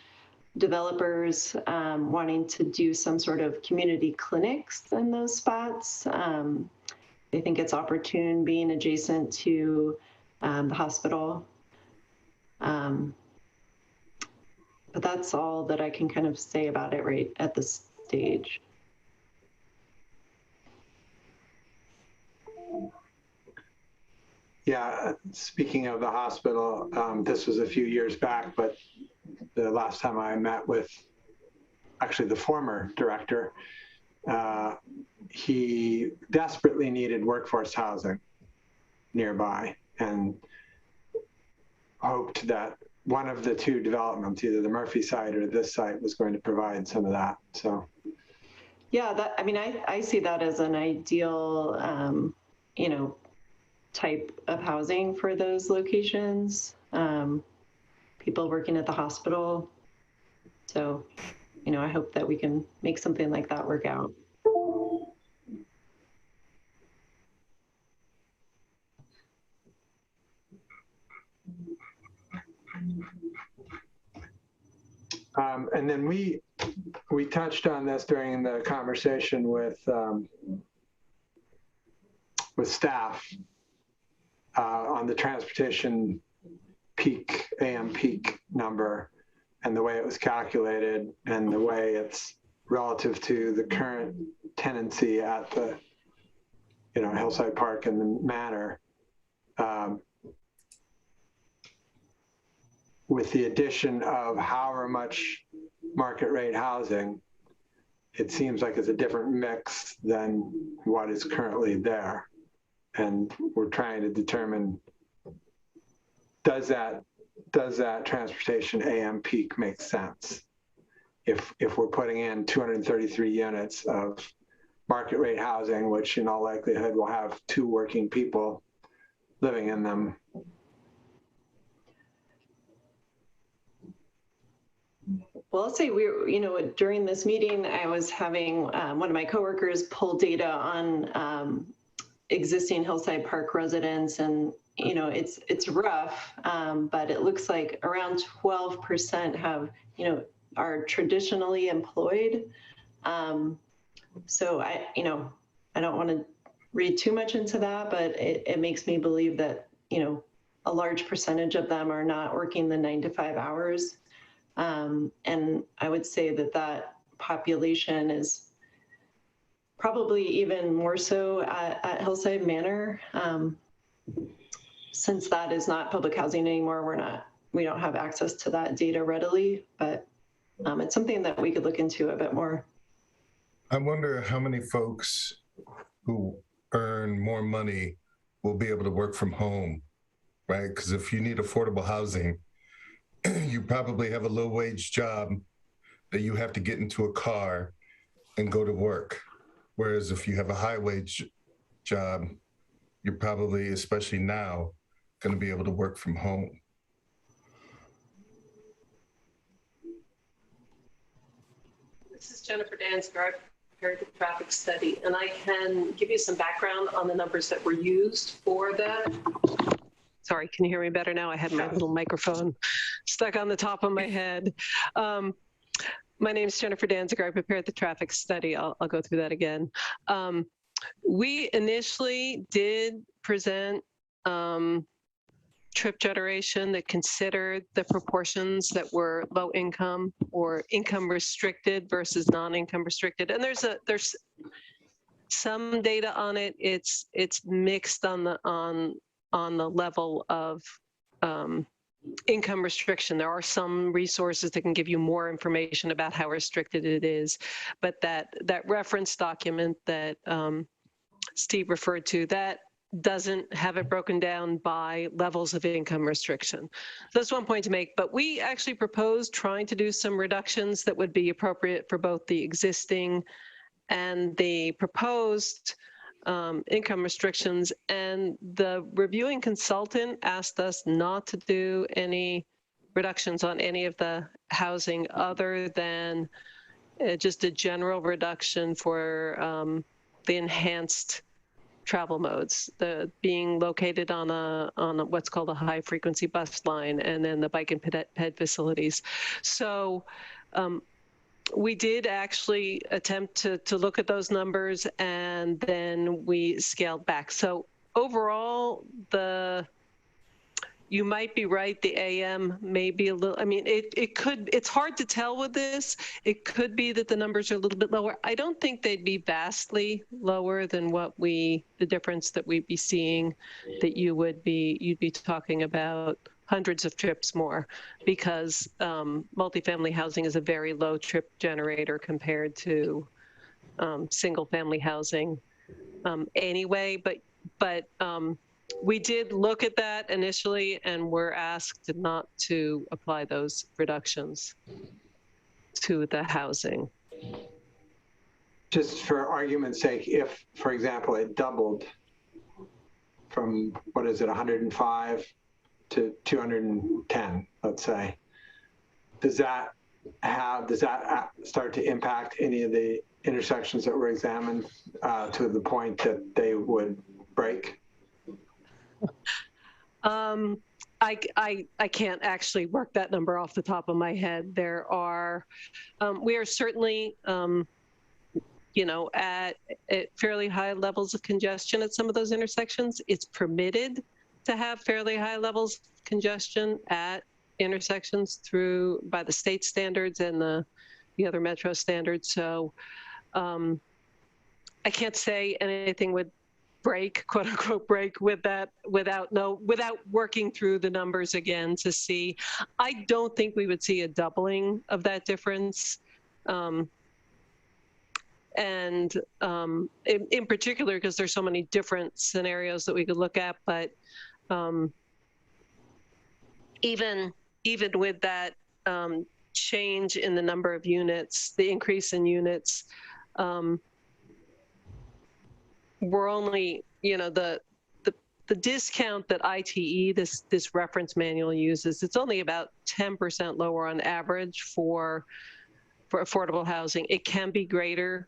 developers wanting to do some sort of community clinics in those spots. I think it's opportune being adjacent to the hospital. But that's all that I can kind of say about it right at this stage. Yeah, speaking of the hospital, this was a few years back, but the last time I met with actually the former director, he desperately needed workforce housing nearby and hoped that one of the two developments, either the Murphy site or this site, was going to provide some of that. So, yeah, I mean, I see that as an ideal, you know, type of housing for those locations. People working at the hospital. So, you know, I hope that we can make something like that work out. And then we touched on this during the conversation with staff on the transportation peak, AM peak number, and the way it was calculated and the way it's relative to the current tenancy at the, you know, Hillside Park and the Manor. With the addition of however much market rate housing, it seems like it's a different mix than what is currently there. And we're trying to determine, does that transportation AM peak make sense? If we're putting in 233 units of market rate housing, which in all likelihood will have 2 working people living in them. Well, I'll say you know, during this meeting, I was having one of my coworkers pull data on existing Hillside Park residents, and you know, it's rough, but it looks like around 12% have, you know, are traditionally employed. So you know, I don't want to read too much into that, but it makes me believe that, you know, a large percentage of them are not working the 9 to 5 hours. And I would say that population is probably even more so at Hillside Manor. Since that is not public housing anymore, we don't have access to that data readily, but it's something that we could look into a bit more. I wonder how many folks who earn more money will be able to work from home, right? Because if you need affordable housing, you probably have a low-wage job that you have to get into a car and go to work. Whereas if you have a high-wage job, you're probably, especially now, going to be able to work from home. This is Jennifer Dansgaard, prepared the traffic study, and I can give you some background on the numbers that were used for that. Sorry, can you hear me better now? I had my little microphone stuck on the top of my head. My name is Jennifer Danziger. I prepared the traffic study. I'll go through that again. We initially did present trip generation that considered the proportions that were low income or income restricted versus non-income restricted. And there's some data on it. It's mixed on the level of income restriction. There are some resources that can give you more information about how restricted it is, but that reference document that Steve referred to, that doesn't have it broken down by levels of income restriction. So that's one point to make, but we actually proposed trying to do some reductions that would be appropriate for both the existing and the proposed income restrictions, and the reviewing consultant asked us not to do any reductions on any of the housing other than just a general reduction for the enhanced travel modes, the being located on a what's called a high frequency bus line, and then the bike and ped facilities. So we did actually attempt to look at those numbers, and then we scaled back. So overall, the you might be right. The AM may be a little, I mean, it's hard to tell with this. It could be that the numbers are a little bit lower. I don't think they'd be vastly lower than the difference that we'd be seeing, that you'd be talking about hundreds of trips more, because multifamily housing is a very low trip generator compared to single family housing anyway. But we did look at that initially and were asked not to apply those reductions to the housing. Just for argument's sake, if, for example, it doubled from, what is it, 105 to 210, let's say, does that start to impact any of the intersections that were examined to the point that they would break? I can't actually work that number off the top of my head. We are certainly, at fairly high levels of congestion at some of those intersections. It's permitted to have fairly high levels of congestion at intersections by the state standards and the other metro standards. So I can't say anything would break, quote unquote, break with that without working through the numbers again to see. I don't think we would see a doubling of that difference. And in particular, because there's so many different scenarios that we could look at, but even with that change in the number of units, the increase in units, we're only, the discount that ITE, this reference manual uses, it's only about 10% lower on average for affordable housing. It can be greater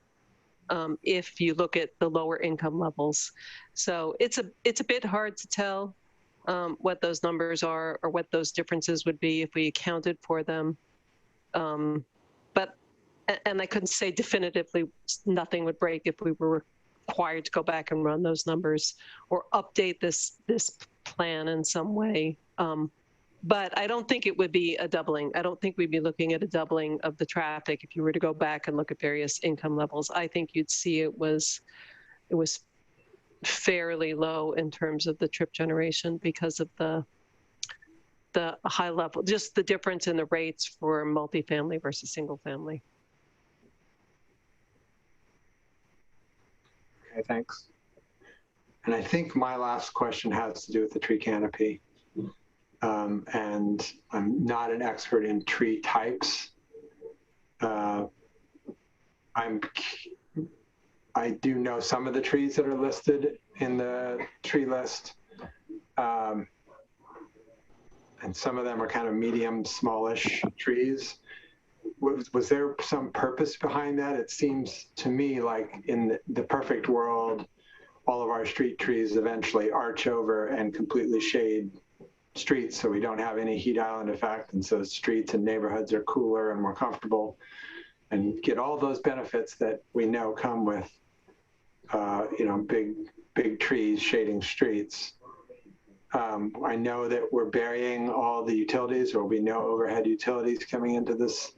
if you look at the lower income levels. So it's a bit hard to tell what those numbers are or what those differences would be if we accounted for them. And I couldn't say definitively nothing would break if we were required to go back and run those numbers or update this plan in some way. But I don't think it would be a doubling. I don't think we'd be looking at a doubling of the traffic if you were to go back and look at various income levels. I think you'd see it was fairly low in terms of the trip generation because of the high level, just the difference in the rates for multifamily versus single family. Okay, thanks. And I think my last question has to do with the tree canopy. And I'm not an expert in tree types. I do know some of the trees that are listed in the tree list. And some of them are kind of medium, smallish trees. Was there some purpose behind that? It seems to me like in the perfect world, all of our street trees eventually arch over and completely shade streets, so we don't have any heat island effect, and so streets and neighborhoods are cooler and more comfortable, and get all those benefits that we know come with, big trees shading streets. I know that we're burying all the utilities. There will be no overhead utilities coming into this.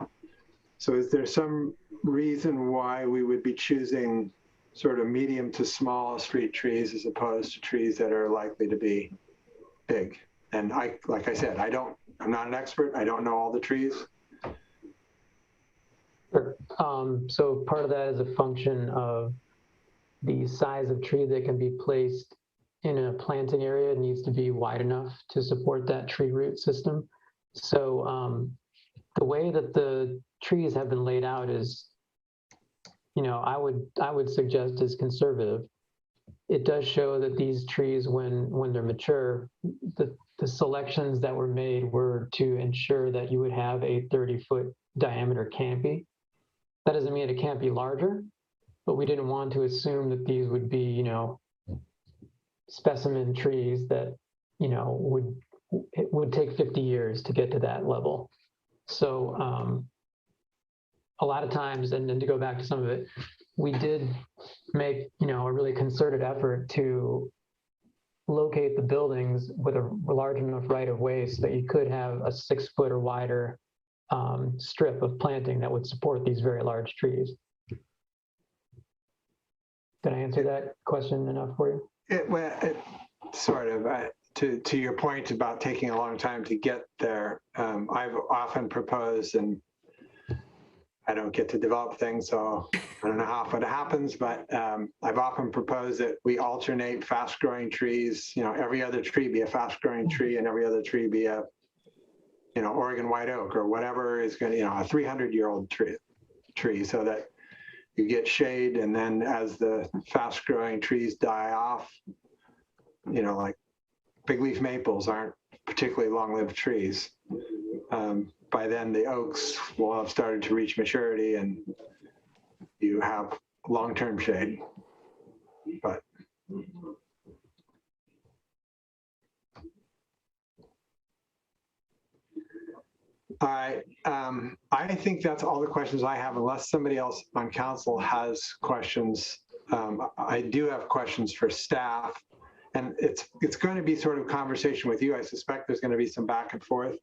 So is there some reason why we would be choosing sort of medium to small street trees as opposed to trees that are likely to be big? And like I said, I'm not an expert. I don't know all the trees. Sure. So part of that is a function of the size of tree that can be placed in a planting area. It needs to be wide enough to support that tree root system. So the way that the trees have been laid out is, I would suggest is conservative. It does show that these trees, when they're mature, the selections that were made were to ensure that you would have a 30-foot diameter canopy. That doesn't mean it can't be larger, but we didn't want to assume that these would be, specimen trees that, it would take 50 years to get to that level. So a lot of times, and then to go back to some of it, we did make, a really concerted effort to locate the buildings with a large enough right of way so that you could have a 6 foot or wider strip of planting that would support these very large trees. Did I answer that question enough for you? Sort of. To your point about taking a long time to get there, I've often proposed, and I don't get to develop things, so I don't know how often it happens, but I've often proposed that we alternate fast-growing trees. Every other tree be a fast-growing tree, and every other tree be a, Oregon white oak or whatever is going to, a 300-year-old tree, so that you get shade, and then as the fast-growing trees die off, like big leaf maples aren't particularly long-lived trees. By then the oaks will have started to reach maturity and you have long-term shade. But all right, I think that's all the questions I have, unless somebody else on council has questions. I do have questions for staff, and it's going to be sort of conversation with you. I suspect there's going to be some back and forth,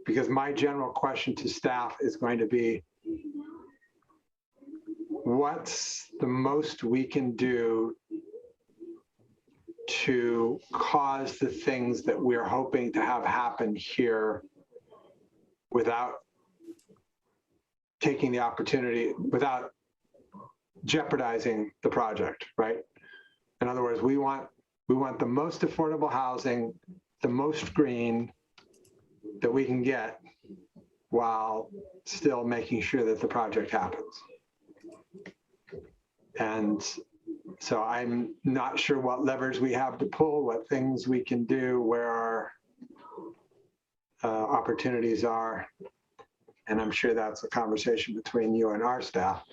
because my general question to staff is going to be, what's the most we can do to cause the things that we're hoping to have happen here without taking the opportunity, without jeopardizing the project, right? In other words, we want the most affordable housing, the most green that we can get, while still making sure that the project happens. And so I'm not sure what levers we have to pull, what things we can do, where our opportunities are. And I'm sure that's a conversation between you and our staff.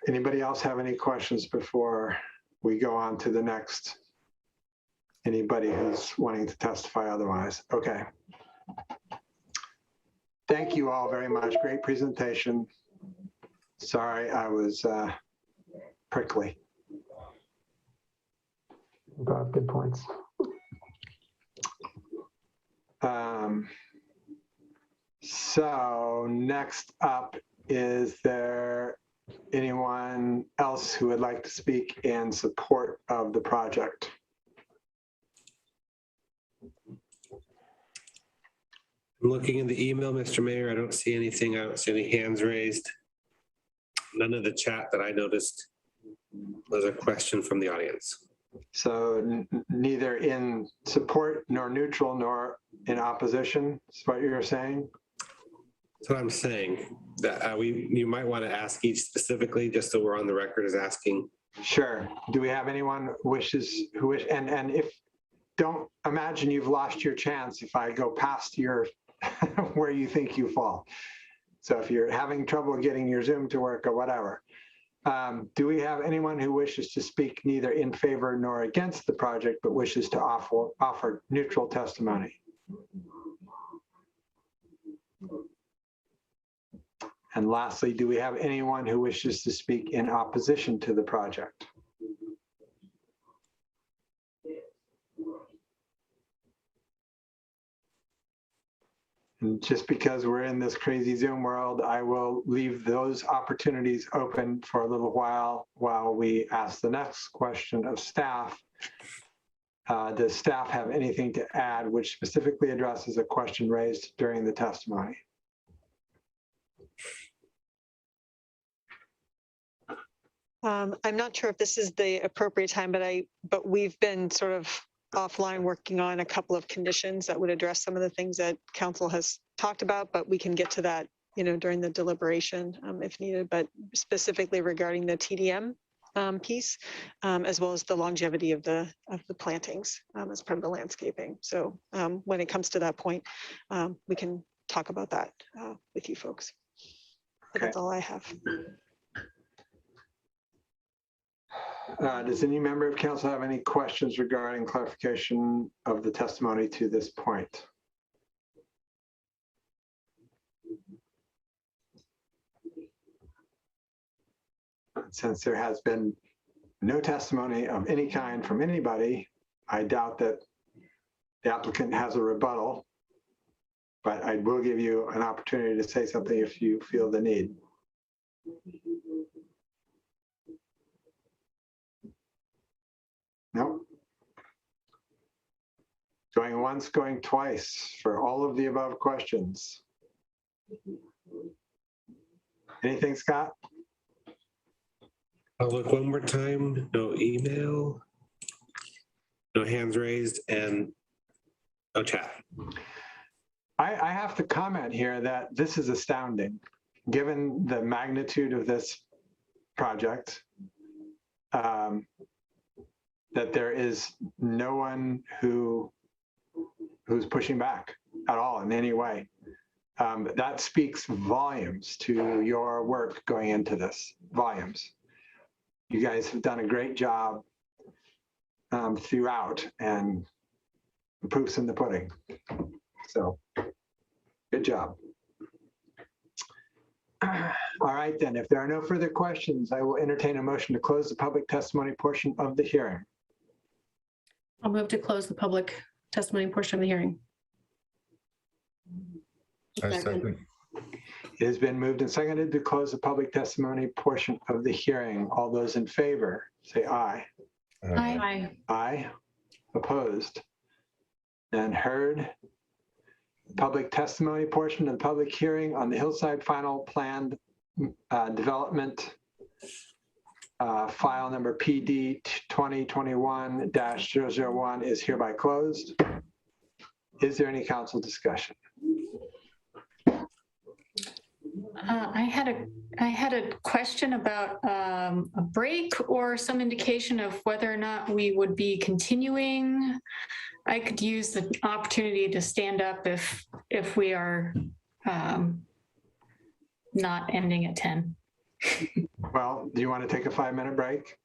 Anybody else have any questions before we go on to the next? Anybody who's wanting to testify otherwise? Okay. Thank you all very much. Great presentation. Sorry, I was prickly. Good points. So next up, is there anyone else who would like to speak in support of the project? I'm looking in the email, Mr. Mayor. I don't see anything. I don't see any hands raised. None of the chat that I noticed was a question from the audience. So neither in support nor neutral nor in opposition is what you're saying? That's what I'm saying. That you might want to ask each specifically, just so we're on the record as asking. Sure. Do we have anyone who wish, and if, don't imagine you've lost your chance if I go past your where you think you fall. So if you're having trouble getting your Zoom to work or whatever, do we have anyone who wishes to speak neither in favor nor against the project, but wishes to offer neutral testimony? And lastly, do we have anyone who wishes to speak in opposition to the project? And just because we're in this crazy Zoom world, I will leave those opportunities open for a little while we ask the next question of staff. Does staff have anything to add which specifically addresses a question raised during the testimony? I'm not sure if this is the appropriate time, but we've been sort of offline working on a couple of conditions that would address some of the things that council has talked about, but we can get to that, during the deliberation if needed, but specifically regarding the TDM piece, as well as the longevity of the plantings as part of the landscaping. So when it comes to that point, we can talk about that with you folks. But that's all I have. Does any member of council have any questions regarding clarification of the testimony to this point? since there has been no testimony of any kind from anybody, I doubt that the applicant has a rebuttal, but I will give you an opportunity to say something if you feel the need. No? Going once, going twice for all of the above questions. Anything, Scott? I'll look one more time. No email, no hands raised, and no chat. I have to comment here that this is astounding, given the magnitude of this project, that there is no one who's pushing back at all in any way. That speaks volumes to your work going into this, volumes. You guys have done a great job throughout, and the proof's in the pudding. So, good job. All right, then, if there are no further questions, I will entertain a motion to close the public testimony portion of the hearing. I'll move to close the public testimony portion of the hearing. I second. It has been moved and seconded to close the public testimony portion of the hearing. All those in favor, say aye. Aye. Aye. Opposed? None heard. Public testimony portion of the public hearing on the Hillside Final Planned Development file number PD 2021-001 is hereby closed. Is there any council discussion? I had a question about a break or some indication of whether or not we would be continuing. I could use the opportunity to stand up if we are not ending at 10. Well, do you want to take a 5-minute break?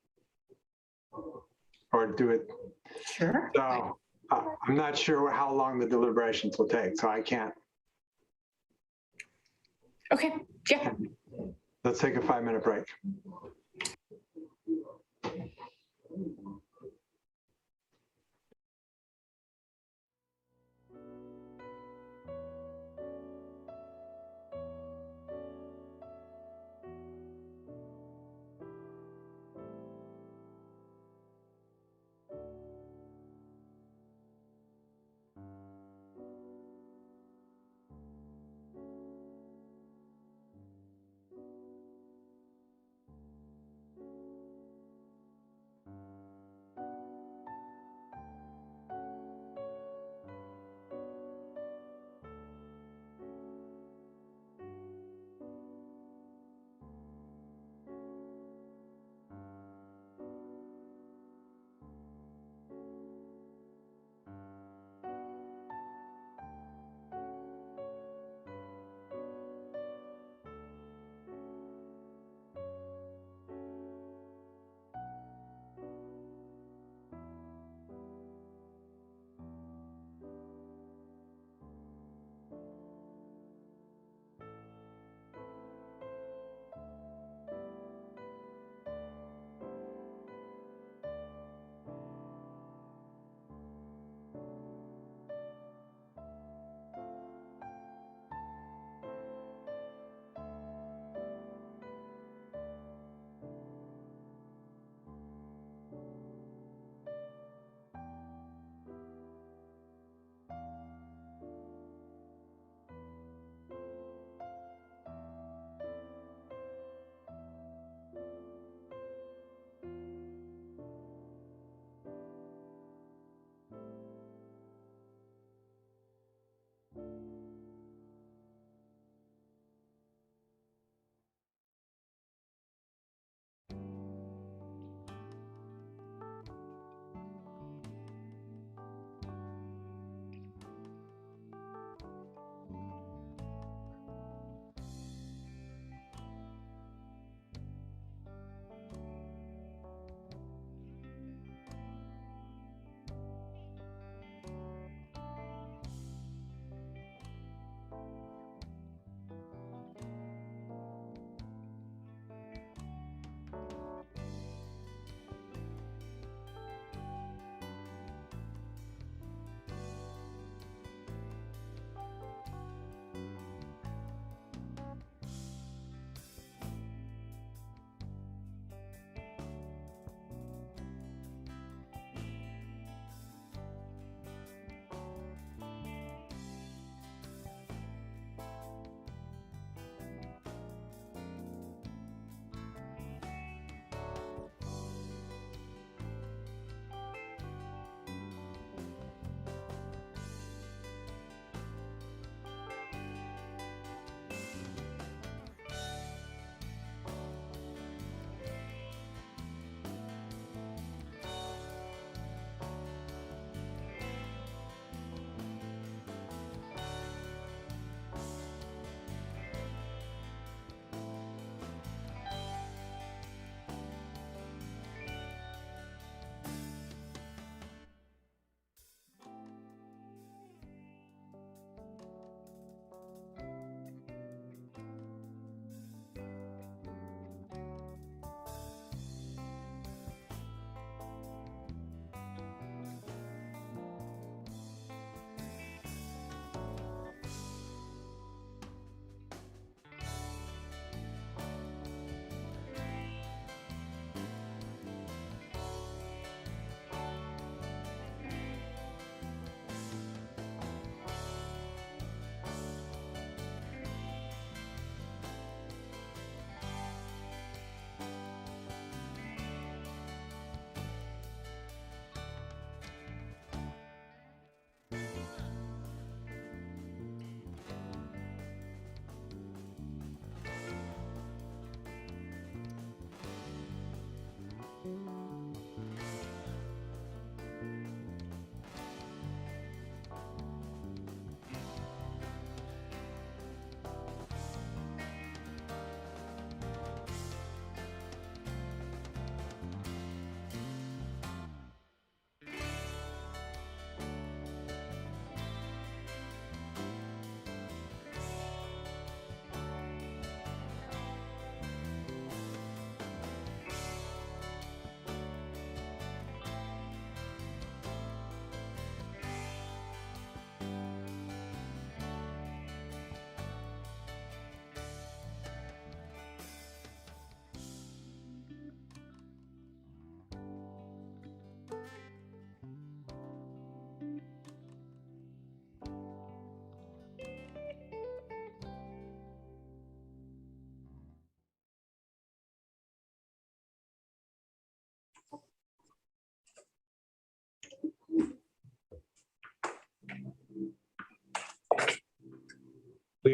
Or do it? Sure. So I'm not sure how long the deliberations will take, so I can't. Okay, yeah. Let's take a 5-minute break.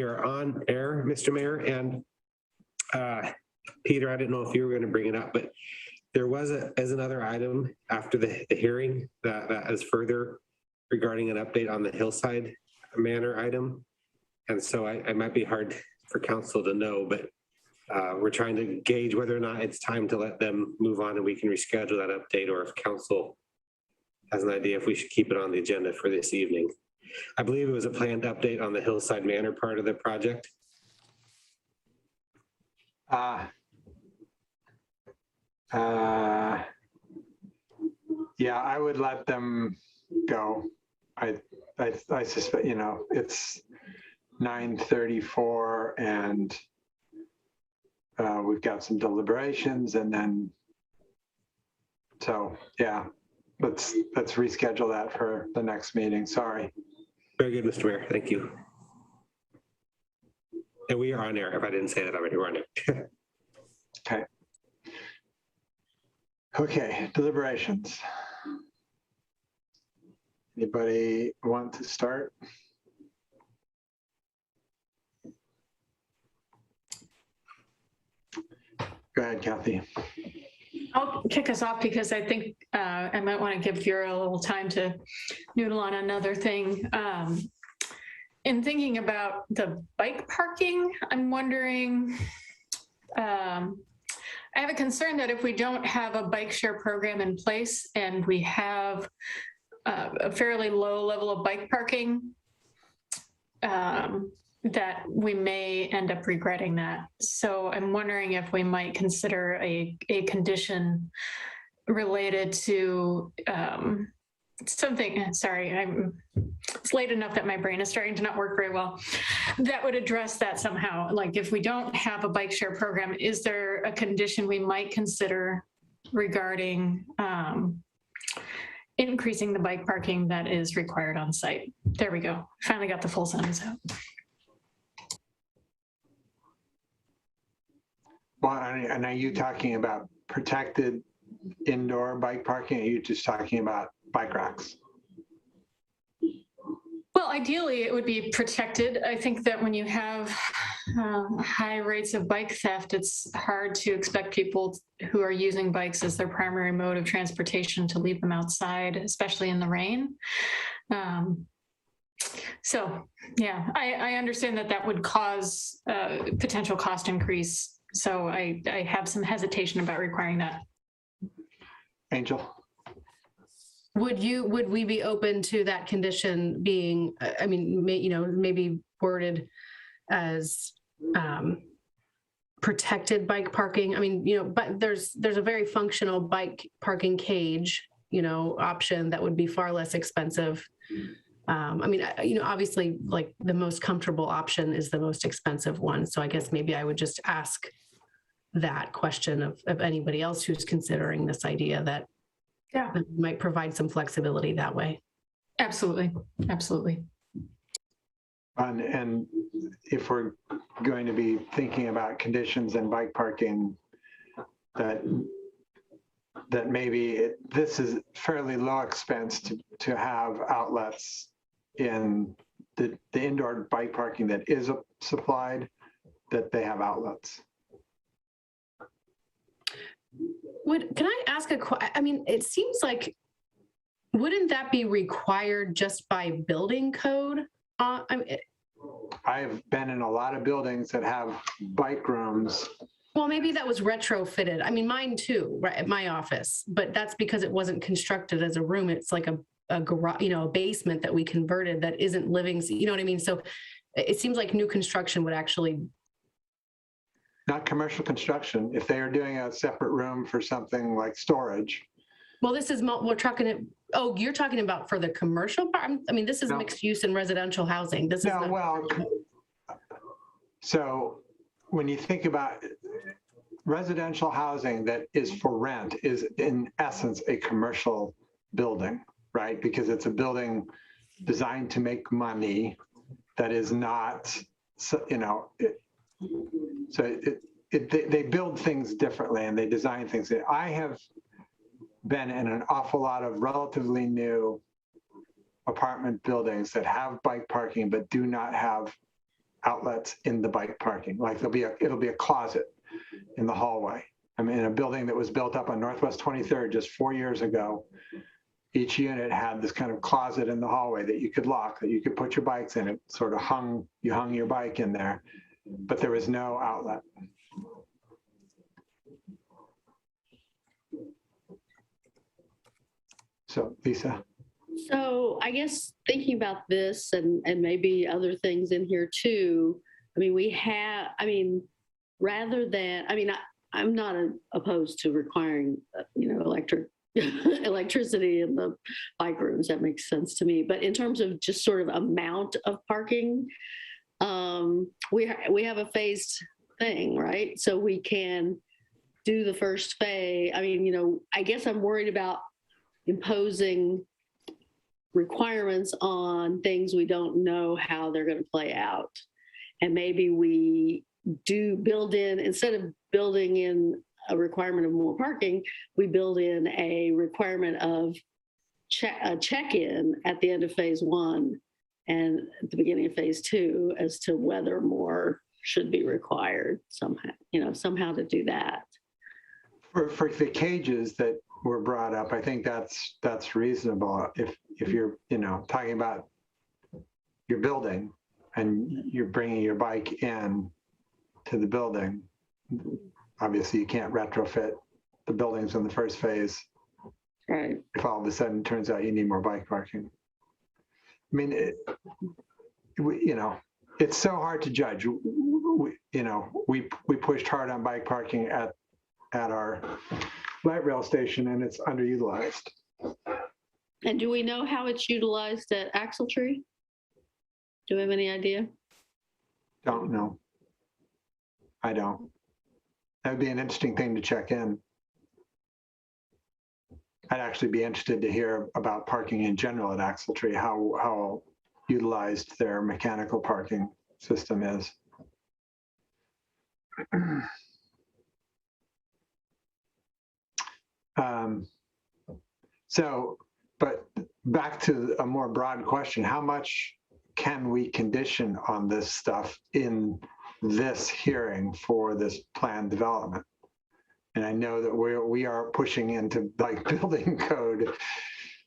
We are on air, Mr. Mayor, and Peter, I didn't know if you were going to bring it up, but there was as another item after the hearing that is further regarding an update on the Hillside Manor item. And so it might be hard for council to know, but we're trying to gauge whether or not it's time to let them move on and we can reschedule that update, or if council has an idea if we should keep it on the agenda for this evening. I believe it was a planned update on the Hillside Manor part of the project. Yeah, I would let them go. I suspect, it's 9:34 and we've got some deliberations, and then, so yeah, let's reschedule that for the next meeting. Sorry. Very good, Mr. Mayor. Thank you. And we are on air. If I didn't say that already, we're on air. Okay. Okay, deliberations. Anybody want to start? Go ahead, Kathy. I'll kick us off because I think I might want to give Vera a little time to noodle on another thing. In thinking about the bike parking, I'm wondering, I have a concern that if we don't have a bike share program in place and we have a fairly low level of bike parking, that we may end up regretting that. So I'm wondering if we might consider a condition related to something, sorry, it's late enough that my brain is starting to not work very well, that would address that somehow. Like if we don't have a bike share program, is there a condition we might consider regarding increasing the bike parking that is required on site? There we go. Finally got the full sentence out. Well, and are you talking about protected indoor bike parking? Or are you just talking about bike racks? Well, ideally, it would be protected. I think that when you have high rates of bike theft, it's hard to expect people who are using bikes as their primary mode of transportation to leave them outside, especially in the rain. So, yeah, I understand that would cause potential cost increase. So I have some hesitation about requiring that. Angel? Would we be open to that condition being, I mean, maybe worded as protected bike parking? I mean, but there's a very functional bike parking cage, option that would be far less expensive. I mean, obviously, like the most comfortable option is the most expensive one. So I guess maybe I would just ask that question of anybody else who's considering this idea that might provide some flexibility that way. Absolutely. Absolutely. And if we're going to be thinking about conditions and bike parking, that maybe this is fairly low expense to have outlets in the indoor bike parking that is supplied, that they have outlets. Can I ask a question? I mean, it seems like, wouldn't that be required just by building code? I've been in a lot of buildings that have bike rooms. Well, maybe that was retrofitted. I mean, mine too, right, at my office, but that's because it wasn't constructed as a room. It's like a garage, a basement that we converted that isn't living, you know what I mean? So it seems like new construction would actually. Not commercial construction. If they are doing a separate room for something like storage. Well, this is, we're talking, oh, you're talking about for the commercial part? I mean, this is mixed use and residential housing. This is not. Well, so when you think about residential housing that is for rent is in essence a commercial building, right? Because it's a building designed to make money that is not, they build things differently and they design things. I have been in an awful lot of relatively new apartment buildings that have bike parking but do not have outlets in the bike parking. Like it'll be a closet in the hallway. I mean, in a building that was built up on Northwest 23rd just 4 years ago, each unit had this kind of closet in the hallway that you could lock, that you could put your bikes in. It sort of you hung your bike in there, but there was no outlet. So, Lisa. So I guess thinking about this and maybe other things in here too, I mean, rather than, I'm not opposed to requiring, electricity in the bike rooms. That makes sense to me. But in terms of just sort of amount of parking, we have a phased thing, right? So we can do the first phase. I mean, I guess I'm worried about imposing requirements on things we don't know how they're going to play out. And maybe we do build in, instead of building in a requirement of more parking, we build in a requirement of a check-in at the end of phase 1 and at the beginning of phase 2 as to whether more should be required somehow to do that. For the cages that were brought up, I think that's reasonable. If you're talking about your building and you're bringing your bike in to the building, obviously you can't retrofit the buildings in the first phase. Right. If all of a sudden it turns out you need more bike parking. I mean, it's so hard to judge. We pushed hard on bike parking at our light rail station, and it's underutilized. And do we know how it's utilized at Axletree? Do we have any idea? Don't know. I don't. That would be an interesting thing to check in. I'd actually be interested to hear about parking in general at Axletree, how utilized their mechanical parking system is. But back to a more broad question, how much can we condition on this stuff in this hearing for this planned development? And I know that we are pushing into like building code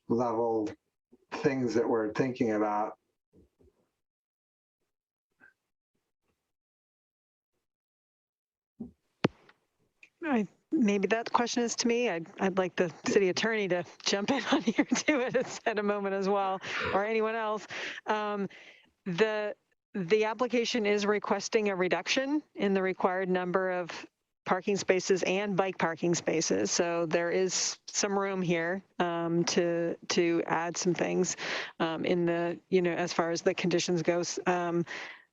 level things that we're thinking about. Maybe that question is to me. I'd like the city attorney to jump in on here too at a moment as well, or anyone else. The application is requesting a reduction in the required number of parking spaces and bike parking spaces. So there is some room here to add some things in the, as far as the conditions goes.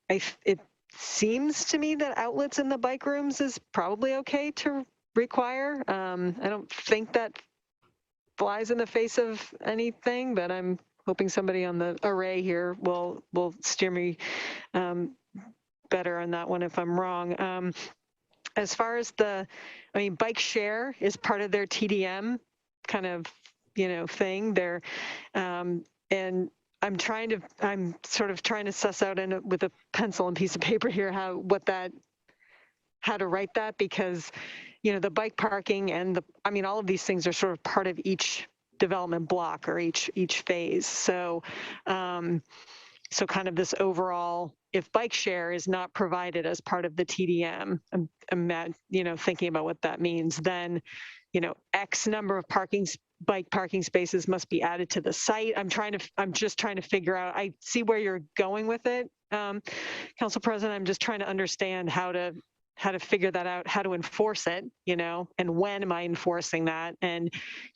It seems to me that outlets in the bike rooms is probably okay to require. I don't think that flies in the face of anything, but I'm hoping somebody on the array here will steer me better on that one if I'm wrong. As far as bike share is part of their TDM kind of, thing there. And I'm sort of trying to suss out with a pencil and piece of paper here how to write that, because the bike parking and all of these things are sort of part of each development block or each phase. So kind of this overall, if bike share is not provided as part of the TDM, I'm thinking about what that means, then X number of bike parking spaces must be added to the site. I'm just trying to figure out, I see where you're going with it, Council President. I'm just trying to understand how to figure that out, how to enforce it, and when am I enforcing that? And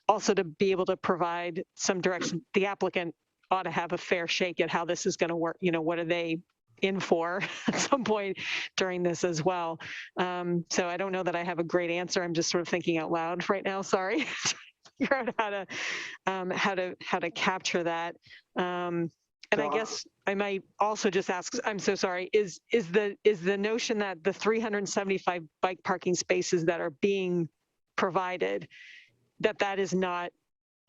also to be able to provide some direction. The applicant ought to have a fair shake at how this is going to work. What are they in for at some point during this as well? So I don't know that I have a great answer. I'm just sort of thinking out loud right now. Sorry. Figure out how to capture that. And I guess I might also just ask, I'm so sorry, is the notion that the 375 bike parking spaces that are being provided, that is not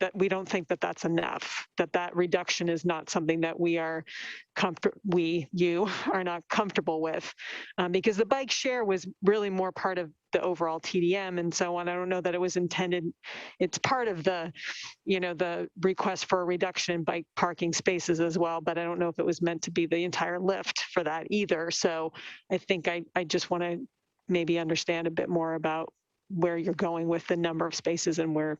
that we don't think that that's enough, that reduction is not something that you are not comfortable with, because the bike share was really more part of the overall TDM and so on. I don't know that it was intended. It's part of the, the request for a reduction in bike parking spaces as well, but I don't know if it was meant to be the entire lift for that either. So I think I just want to maybe understand a bit more about where you're going with the number of spaces and where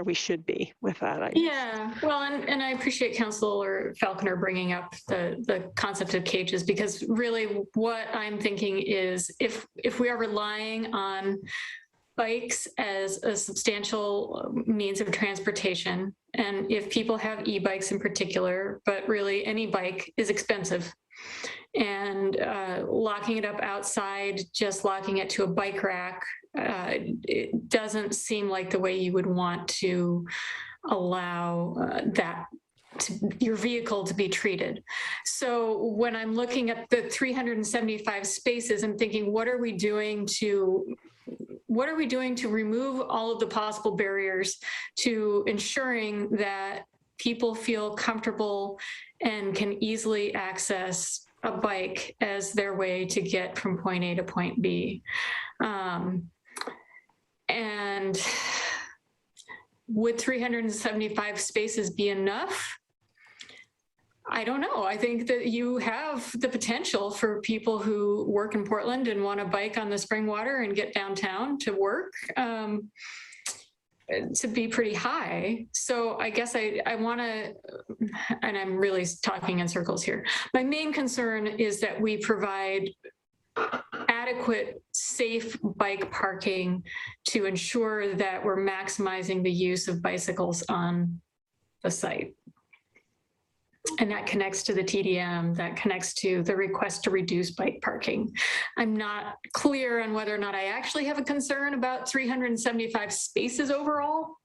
we should be with that, I guess. Yeah, well, and I appreciate Councilor Falconer bringing up the concept of cages, because really what I'm thinking is if we are relying on bikes as a substantial means of transportation, and if people have e-bikes in particular, but really any bike is expensive, and locking it up outside, just locking it to a bike rack, it doesn't seem like the way you would want to allow your vehicle to be treated. So when I'm looking at the 375 spaces, I'm thinking, what are we doing to remove all of the possible barriers to ensuring that people feel comfortable and can easily access a bike as their way to get from point A to point B? And would 375 spaces be enough? I don't know. I think that you have the potential for people who work in Portland and want to bike on the spring water and get downtown to work to be pretty high. So I guess I want to, and I'm really talking in circles here. My main concern is that we provide adequate, safe bike parking to ensure that we're maximizing the use of bicycles on the site. And that connects to the TDM, that connects to the request to reduce bike parking. I'm not clear on whether or not I actually have a concern about 375 spaces overall.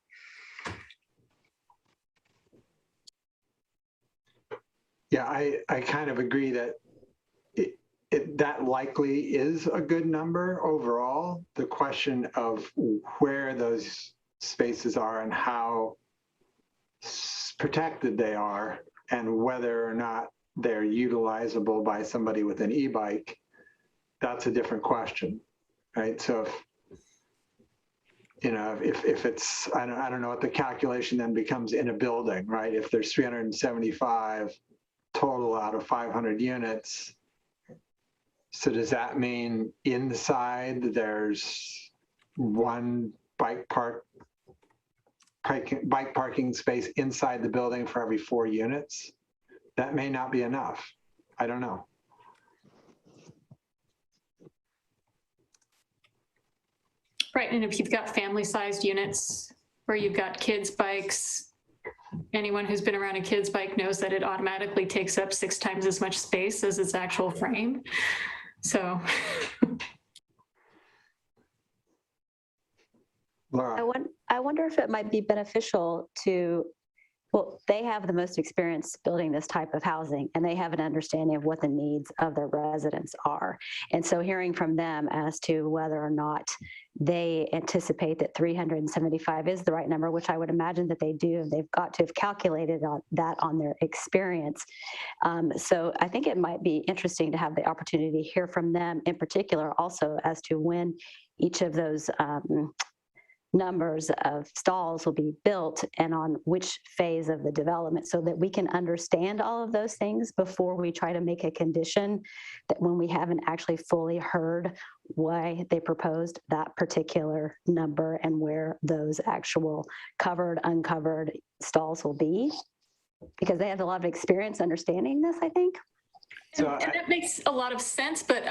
Yeah, I kind of agree that that likely is a good number overall. The question of where those spaces are and how protected they are and whether or not they're utilizable by somebody with an e-bike, that's a different question, right? So if it's, I don't know what the calculation then becomes in a building, right? If there's 375 total out of 500 units, so does that mean inside there's one bike parking space inside the building for every 4 units? That may not be enough. I don't know. Right, and if you've got family-sized units where you've got kids' bikes, anyone who's been around a kid's bike knows that it automatically takes up 6 times as much space as its actual frame. So. Laura. I wonder if it might be beneficial to, well, they have the most experience building this type of housing, and they have an understanding of what the needs of their residents are. And so hearing from them as to whether or not they anticipate that 375 is the right number, which I would imagine that they do, they've got to have calculated that on their experience. So I think it might be interesting to have the opportunity to hear from them in particular also as to when each of those numbers of stalls will be built and on which phase of the development, so that we can understand all of those things before we try to make a condition that when we haven't actually fully heard why they proposed that particular number and where those actual covered, uncovered stalls will be, because they have a lot of experience understanding this, I think. So and that makes a lot of sense, but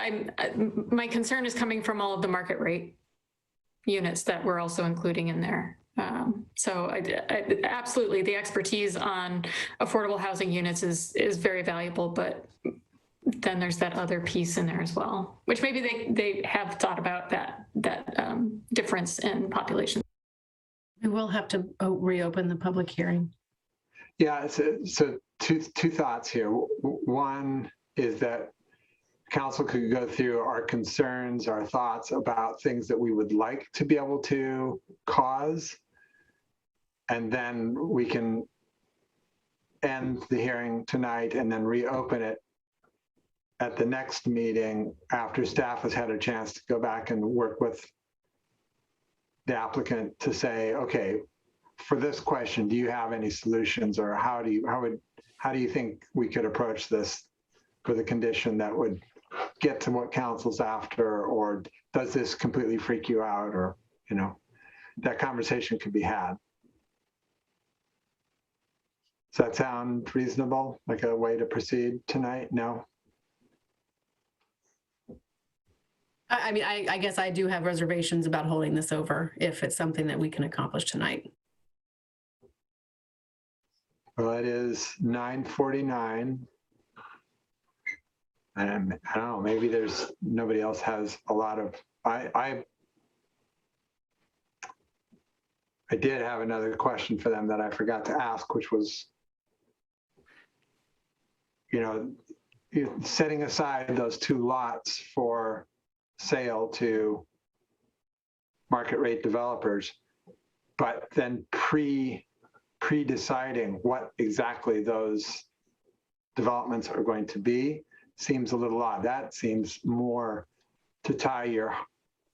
my concern is coming from all of the market rate units that we're also including in there. So absolutely, the expertise on affordable housing units is very valuable, but then there's that other piece in there as well, which maybe they have thought about that difference in population. We will have to reopen the public hearing. Yeah, so two thoughts here. One is that council could go through our concerns, our thoughts about things that we would like to be able to cause and then we can end the hearing tonight and then reopen it at the next meeting after staff has had a chance to go back and work with the applicant to say, okay, for this question, do you have any solutions, or how do you think we could approach this for the condition that would get to what council's after, or does this completely freak you out, or, you know, that conversation could be had. Does that sound reasonable, like a way to proceed tonight? No? I mean, I guess I do have reservations about holding this over if it's something that we can accomplish tonight. Well, it is 9:49. And I don't know, maybe nobody else has a lot of, I did have another question for them that I forgot to ask, which was, you know, setting aside those 2 lots for sale to market rate developers, but then pre-deciding what exactly those developments are going to be seems a little odd. That seems more to tie your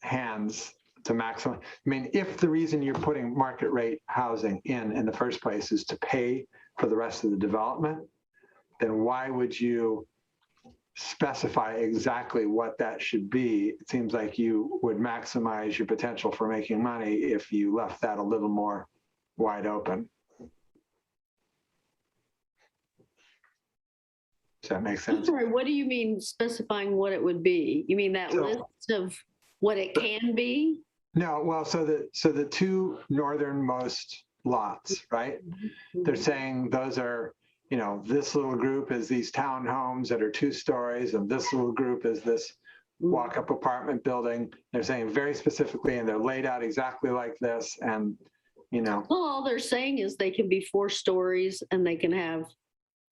hands to maximum. I mean, if the reason you're putting market rate housing in the first place is to pay for the rest of the development, then why would you specify exactly what that should be? It seems like you would maximize your potential for making money if you left that a little more wide open. Does that make sense? I'm sorry, what do you mean specifying what it would be? You mean that list of what it can be? No, well, so the 2 northernmost lots, right? They're saying those are, you know, this little group is these townhomes that are 2 stories, and this little group is this walk-up apartment building. They're saying very specifically, and they're laid out exactly like this, and, you know. Well, all they're saying is they can be 4 stories and they can have.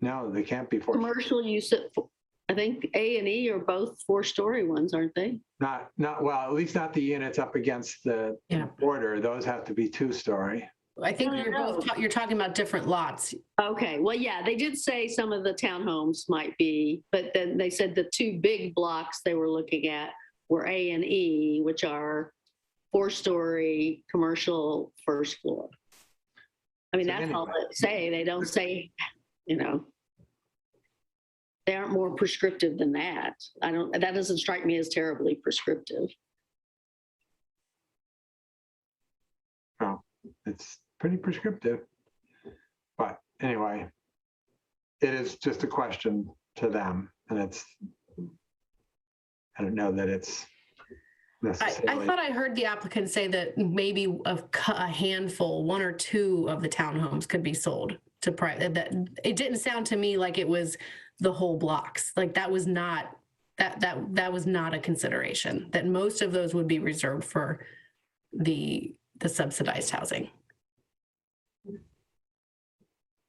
No, they can't be 4. Commercial use at, I think A and E are both 4-story ones, aren't they? Not well, at least not the units up against the border. Those have to be 2-story. I think you're talking about different lots. Okay, well, yeah, they did say some of the townhomes might be, but then they said the 2 big blocks they were looking at were A and E, which are 4-story commercial first floor. I mean, that's all they say. They don't say, you know, they aren't more prescriptive than that. That doesn't strike me as terribly prescriptive. Oh, it's pretty prescriptive. But anyway, it is just a question to them. And I don't know that it's necessarily. I thought I heard the applicant say that maybe a handful, 1 or 2 of the townhomes could be sold to private. That it didn't sound to me like it was the whole blocks. Like that was not that was not a consideration. That most of those would be reserved for the subsidized housing.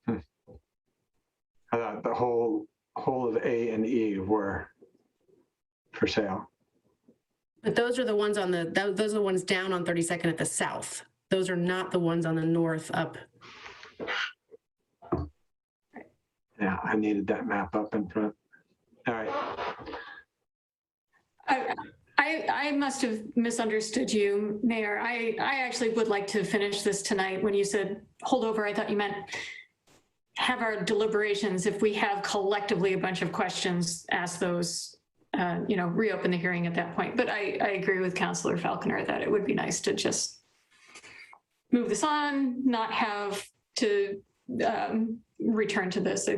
I thought the whole of A and E were for sale. But those are the ones those are the ones down on 32nd at the south. Those are not the ones on the north up. Yeah, I needed that map up in front. All right. I must have misunderstood you, Mayor. I actually would like to finish this tonight. When you said hold over, I thought you meant have our deliberations. If we have collectively a bunch of questions, ask those, you know, reopen the hearing at that point. But I agree with Councilor Falconer that it would be nice to just move this on, not have to return to this.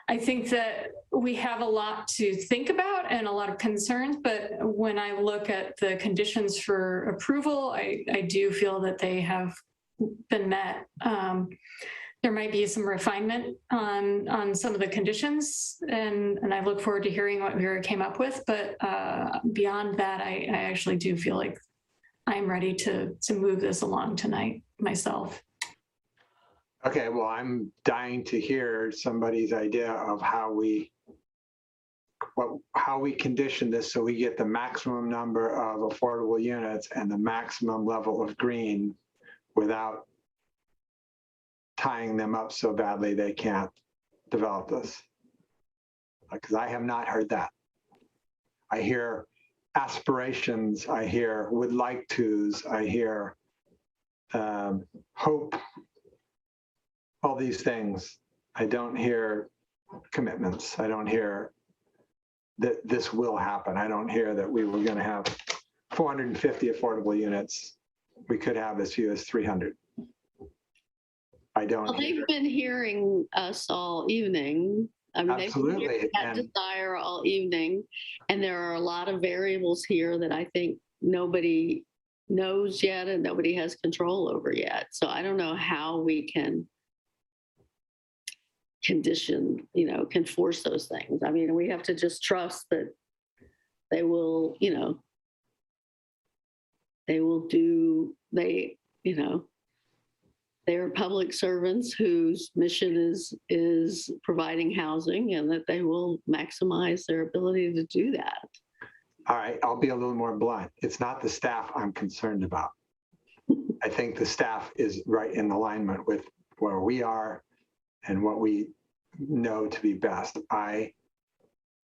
I think that we have a lot to think about and a lot of concerns, but when I look at the conditions for approval, I do feel that they have been met. There might be some refinement on some of the conditions, and I look forward to hearing what Vera came up with, but beyond that, I actually do feel like I'm ready to move this along tonight myself. Okay, well, I'm dying to hear somebody's idea of how we condition this so we get the maximum number of affordable units and the maximum level of green without tying them up so badly they can't develop this? Because I have not heard that. I hear aspirations, I hear would like tos, I hear hope, all these things. I don't hear commitments. I don't hear that this will happen. I don't hear that we were going to have 450 affordable units. We could have as few as 300. I don't. Well, they've been hearing us all evening. I mean, Absolutely. they've been hearing that desire all evening, and there are a lot of variables here that I think nobody knows yet and nobody has control over yet. So I don't know how we can condition, can force those things. I mean, we have to just trust that they will, they're public servants whose mission is providing housing, and that they will maximize their ability to do that. All right, I'll be a little more blunt. It's not the staff I'm concerned about. I think the staff is right in alignment with where we are and what we know to be best.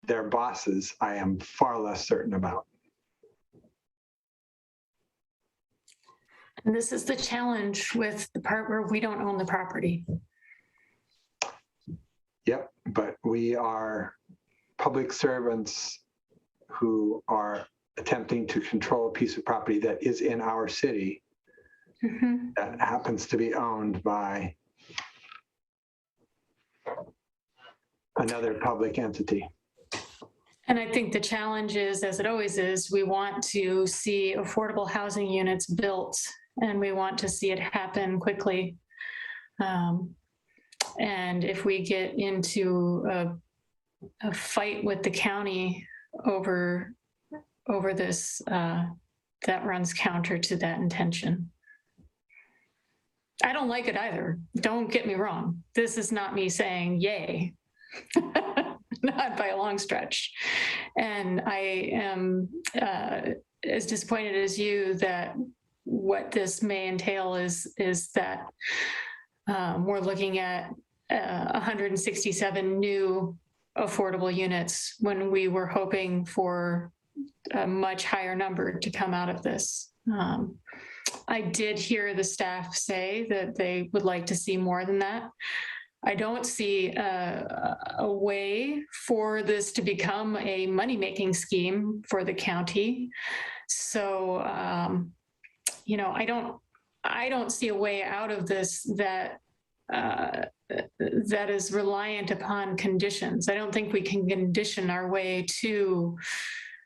Their bosses, I am far less certain about. And this is the challenge with the part where we don't own the property. Yep, but we are public servants who are attempting to control a piece of property that is in our city that happens to be owned by another public entity. And I think the challenge is, as it always is, we want to see affordable housing units built, and we want to see it happen quickly. And if we get into a fight with the county over this, that runs counter to that intention. I don't like it either. Don't get me wrong. This is not me saying yay. Not by a long stretch. And I am as disappointed as you that what this may entail is that we're looking at 167 new affordable units when we were hoping for a much higher number to come out of this. I did hear the staff say that they would like to see more than that. I don't see a way for this to become a money-making scheme for the county. So, I don't see a way out of this that is reliant upon conditions. I don't think we can condition our way to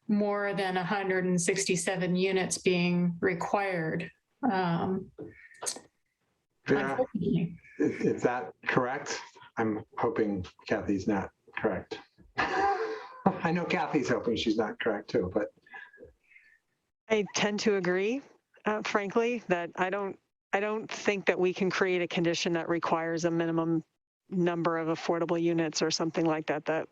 more than 167 units being required. Unfortunately. Is that correct? I'm hoping Kathy's not correct. I know Kathy's hoping she's not correct too, but. I tend to agree, frankly, that I don't think that we can create a condition that requires a minimum number of affordable units or something like that that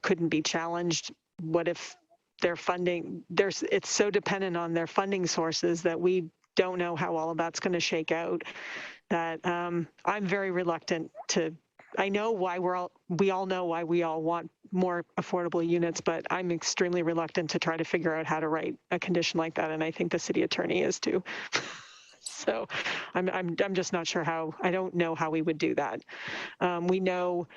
couldn't be challenged. What if their funding, it's so dependent on their funding sources that we don't know how all of that's going to shake out, that I'm very reluctant to. I know why we all know why we all want more affordable units, but I'm extremely reluctant to try to figure out how to write a condition like that, and I think the city attorney is too. So I'm just not sure how. I don't know how we would do that. We know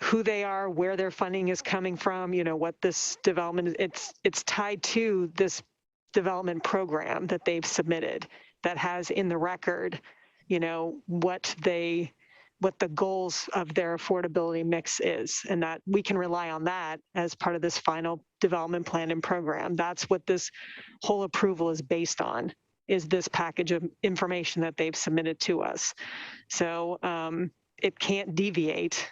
who they are, where their funding is coming from. What this development is. It's tied to this development program that they've submitted that has in the record, what the goals of their affordability mix is, and that we can rely on that as part of this final development plan and program. That's what this whole approval is based on, is this package of information that they've submitted to us. So it can't deviate,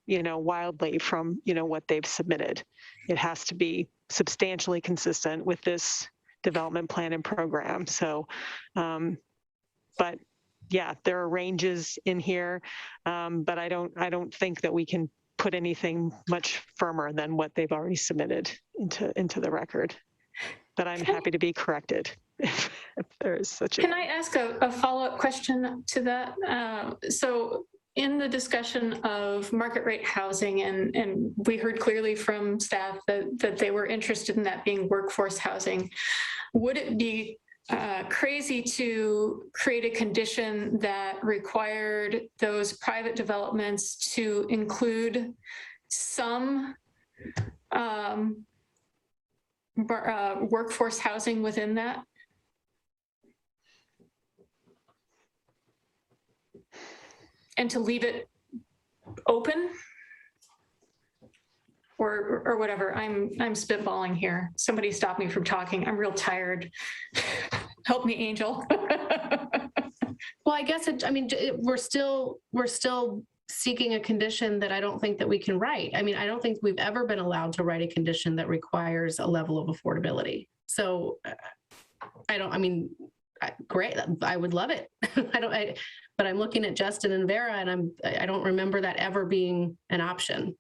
wildly from, what they've submitted. It has to be substantially consistent with this development plan and program. So, but yeah, there are ranges in here, but I don't think that we can put anything much firmer than what they've already submitted into the record. But I'm happy to be corrected if there is such a. Can I ask a follow-up question to that? So in the discussion of market rate housing, and we heard clearly from staff that they were interested in that being workforce housing, would it be crazy to create a condition that required those private developments to include some workforce housing within that? And to leave it open? Or whatever. I'm spitballing here. Somebody stop me from talking. I'm real tired. Help me, Angel. Well, I guess we're still seeking a condition that I don't think that we can write. I mean, I don't think we've ever been allowed to write a condition that requires a level of affordability. So great. I would love it. But I'm looking at Justin and Vera, and I don't remember that ever being an option.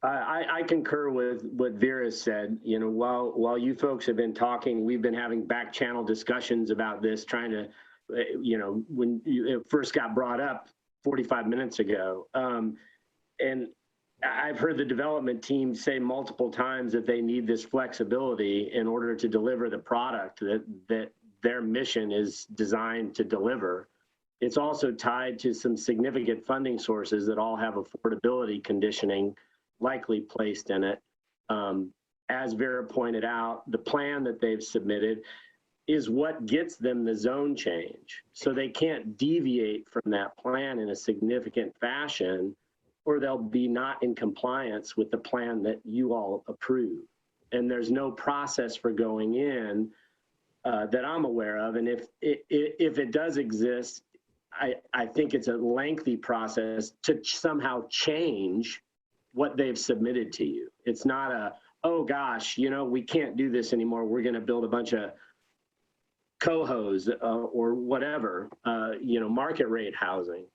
I concur with what Vera said. You know, while you folks have been talking, we've been having back channel discussions about this, trying to, when it first got brought up 45 minutes ago. And I've heard the development team say multiple times that they need this flexibility in order to deliver the product that their mission is designed to deliver. It's also tied to some significant funding sources that all have affordability conditioning likely placed in it. As Vera pointed out, the plan that they've submitted is what gets them the zone change. So they can't deviate from that plan in a significant fashion, or they'll be not in compliance with the plan that you all approve. And there's no process for going in that I'm aware of. And if it does exist, I think it's a lengthy process to somehow change what they've submitted to you. It's not a, oh gosh, we can't do this anymore. We're going to build a bunch of cohos or whatever, market rate housing.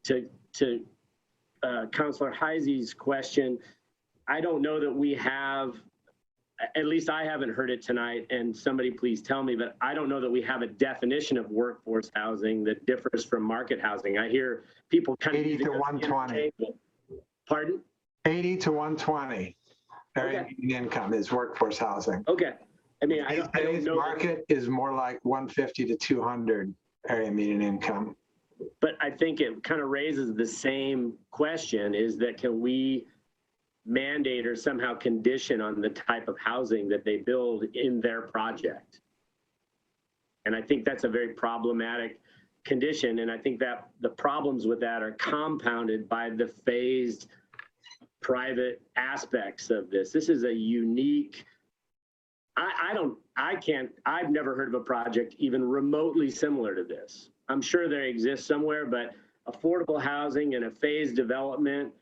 To Councilor Heisey's question, I don't know that we have, at least I haven't heard it tonight, and somebody please tell me, but I don't know that we have a definition of workforce housing that differs from market housing. I hear people kind of 80 to 120. Pardon? 80 to 120 area median income is workforce housing. Okay. I mean, I don't know. Market is more like 150 to 200 area median income. But I think it kind of raises the same question, is that can we mandate or somehow condition on the type of housing that they build in their project? And I think that's a very problematic condition. And I think that the problems with that are compounded by the phased private aspects of this. This is a unique, I've never heard of a project even remotely similar to this. I'm sure there exists somewhere, but affordable housing and a phased development,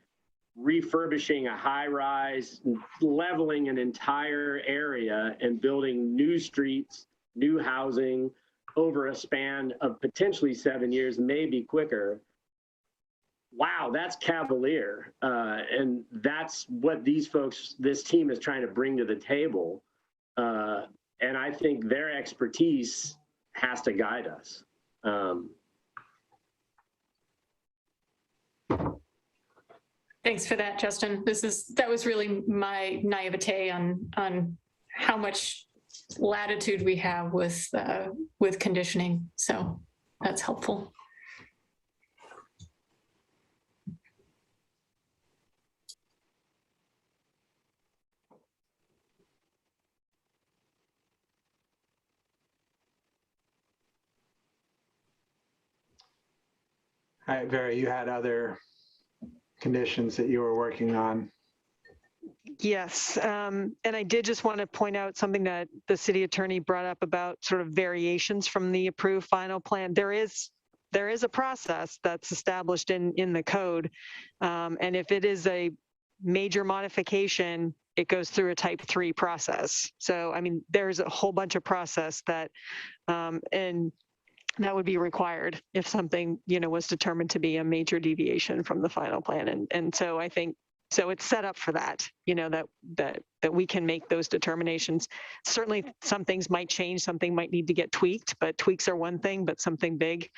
refurbishing a high rise, leveling an entire area and building new streets, new housing over a span of potentially 7 years, maybe quicker. Wow, that's cavalier. And that's what this team is trying to bring to the table. And I think their expertise has to guide us. Thanks for that, Justin. That was really my naivete on how much latitude we have with conditioning. So that's helpful. All right, Vera, you had other conditions that you were working on. Yes, and I did just want to point out something that the city attorney brought up about sort of variations from the approved final plan. There is a process that's established in the code, and if it is a major modification, it goes through a type 3 process. So, I mean, there's a whole bunch of process that, and that would be required if something, was determined to be a major deviation from the final plan. And so I think So it's set up for that, that we can make those determinations. Certainly some things might change, something might need to get tweaked, but tweaks are one thing, but something big,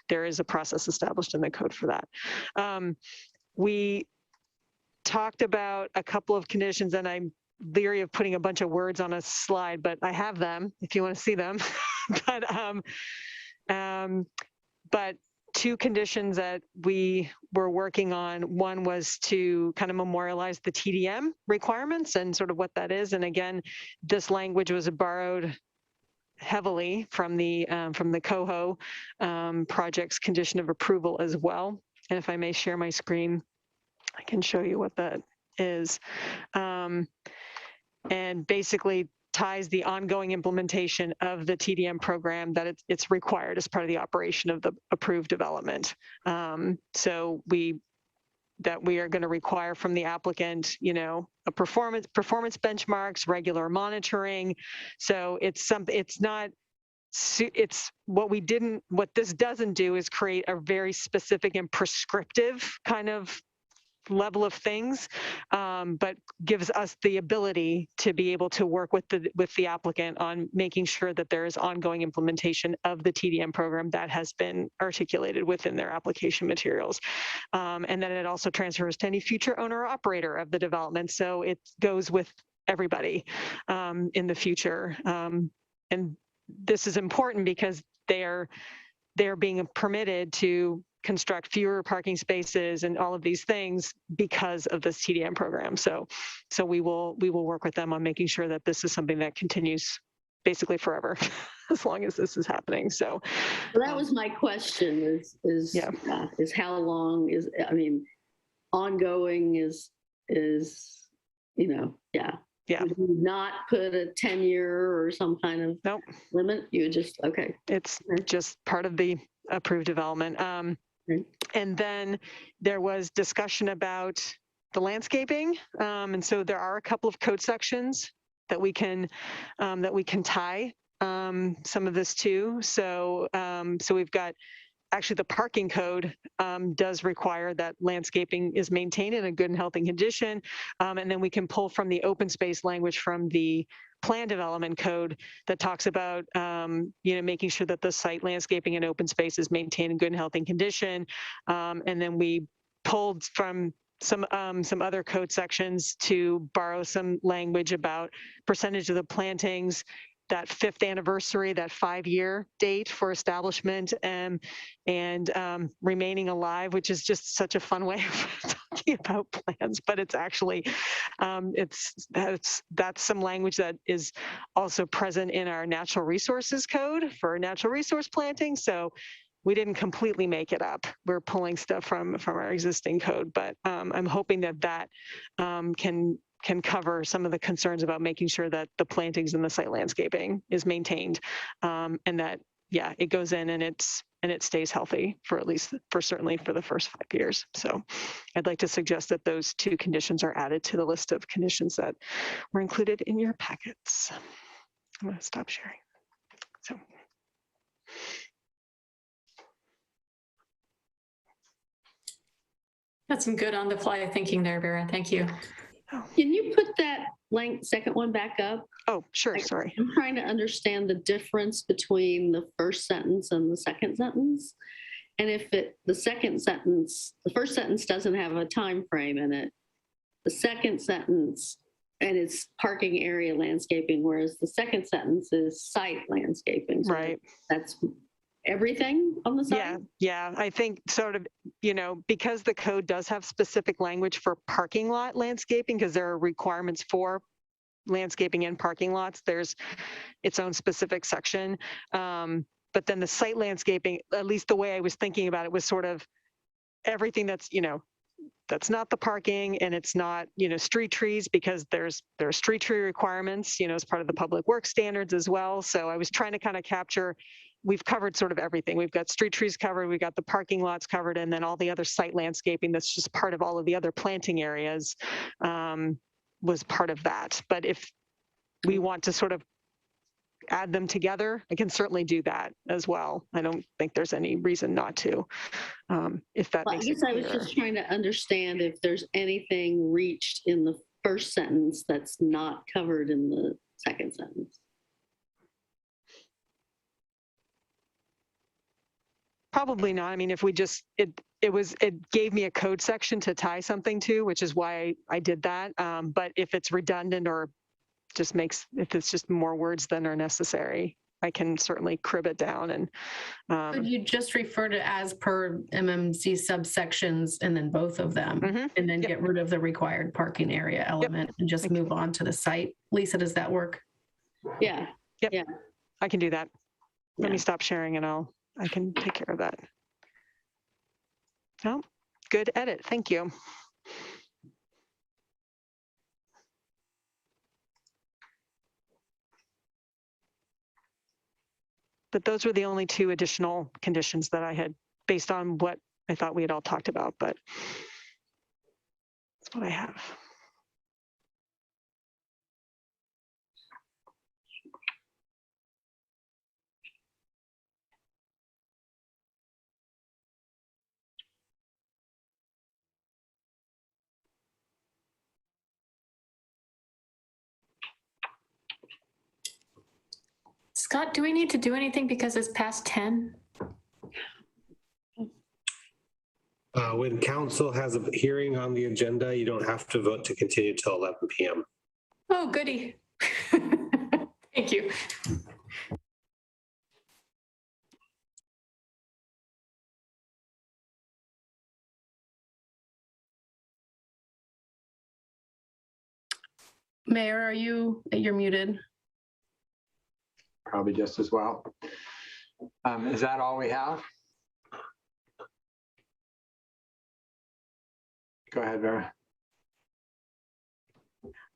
there is a process established in the code for that. We talked about a couple of conditions, and I'm leery of putting a bunch of words on a slide, but I have them if you want to see them. but two conditions that we were working on. One was to kind of memorialize the TDM requirements and sort of what that is. And again, this language was borrowed heavily from the COHO project's condition of approval as well. And if I may share my screen, I can show you what that is. And basically ties the ongoing implementation of the TDM program that it's required as part of the operation of the approved development. So we are going to require from the applicant, a performance benchmarks, regular monitoring. So it's what this doesn't do is create a very specific and prescriptive kind of level of things, but gives us the ability to be able to work with the applicant on making sure that there is ongoing implementation of the TDM program that has been articulated within their application materials. And then it also transfers to any future owner or operator of the development. So it goes with everybody in the future. And this is important because they're being permitted to construct fewer parking spaces and all of these things because of this TDM program. So we will work with them on making sure that this is something that continues basically forever, as long as this is happening. So that was my question: is how long is? I mean, ongoing is yeah. Would you not put a 10-year or some kind of limit? You would just okay. It's just part of the approved development. And then there was discussion about the landscaping. And so there are a couple of code sections that we can tie some of this to. So we've got actually the parking code does require that landscaping is maintained in a good and healthy condition. And then we can pull from the open space language from the plan development code that talks about making sure that the site landscaping and open space is maintained in good and healthy condition. And then we pulled from some other code sections to borrow some language about percentage of the plantings, that 5th anniversary, that 5-year date for establishment, and remaining alive, which is just such a fun way of talking about plans. But it's actually that's some language that is also present in our natural resources code for natural resource planting. So we didn't completely make it up. We're pulling stuff from our existing code, but I'm hoping that can cover some of the concerns about making sure that the plantings and the site landscaping is maintained, and that it goes in and it stays healthy certainly for the first 5 years. So I'd like to suggest that those two conditions are added to the list of conditions that were included in your packets. I'm going to stop sharing. So. That's some good on the fly thinking there, Vera. Thank you. Can you put that second one back up? Oh, sure. Sorry. I'm trying to understand the difference between the first sentence and the second sentence. And if the first sentence doesn't have a time frame in it, the second sentence, and it's parking area landscaping, whereas the second sentence is site landscaping. So right. That's everything on the side? Yeah. I think sort of, because the code does have specific language for parking lot landscaping, because there are requirements for landscaping in parking lots, there's its own specific section. But then the site landscaping, at least the way I was thinking about it, was sort of everything that's, that's not the parking, and it's not, street trees, because there are street tree requirements, as part of the public works standards as well. So I was trying to kind of capture, we've covered sort of everything. We've got street trees covered, we've got the parking lots covered, and then all the other site landscaping that's just part of all of the other planting areas was part of that. But if we want to sort of add them together, I can certainly do that as well. I don't think there's any reason not to, if that Well, I makes guess it I was clearer. just trying to understand if there's anything reached in the first sentence that's not covered in the second sentence. Probably not. I mean, if we just, it gave me a code section to tie something to, which is why I did that. But if it's redundant or just if it's just more words than are necessary, I can certainly crib it down. And could you just refer to as per MMC subsections and then both of them, and then get rid of the required parking area element and just move on to the site? Lisa, does that work? Yeah. Yep. Yeah. I can do that. Let Yeah. me stop sharing and I can take care of that. No, good edit. Thank you. But those were the only two additional conditions that I had based on what I thought we had all talked about, but that's what I have. Scott, do we need to do anything because it's past 10? When council has a hearing on the agenda, you don't have to vote to continue till 11 p.m. Oh, goody. Thank you. Mayor, you're muted. Probably just as well. Is that all we have? Go ahead, Vera.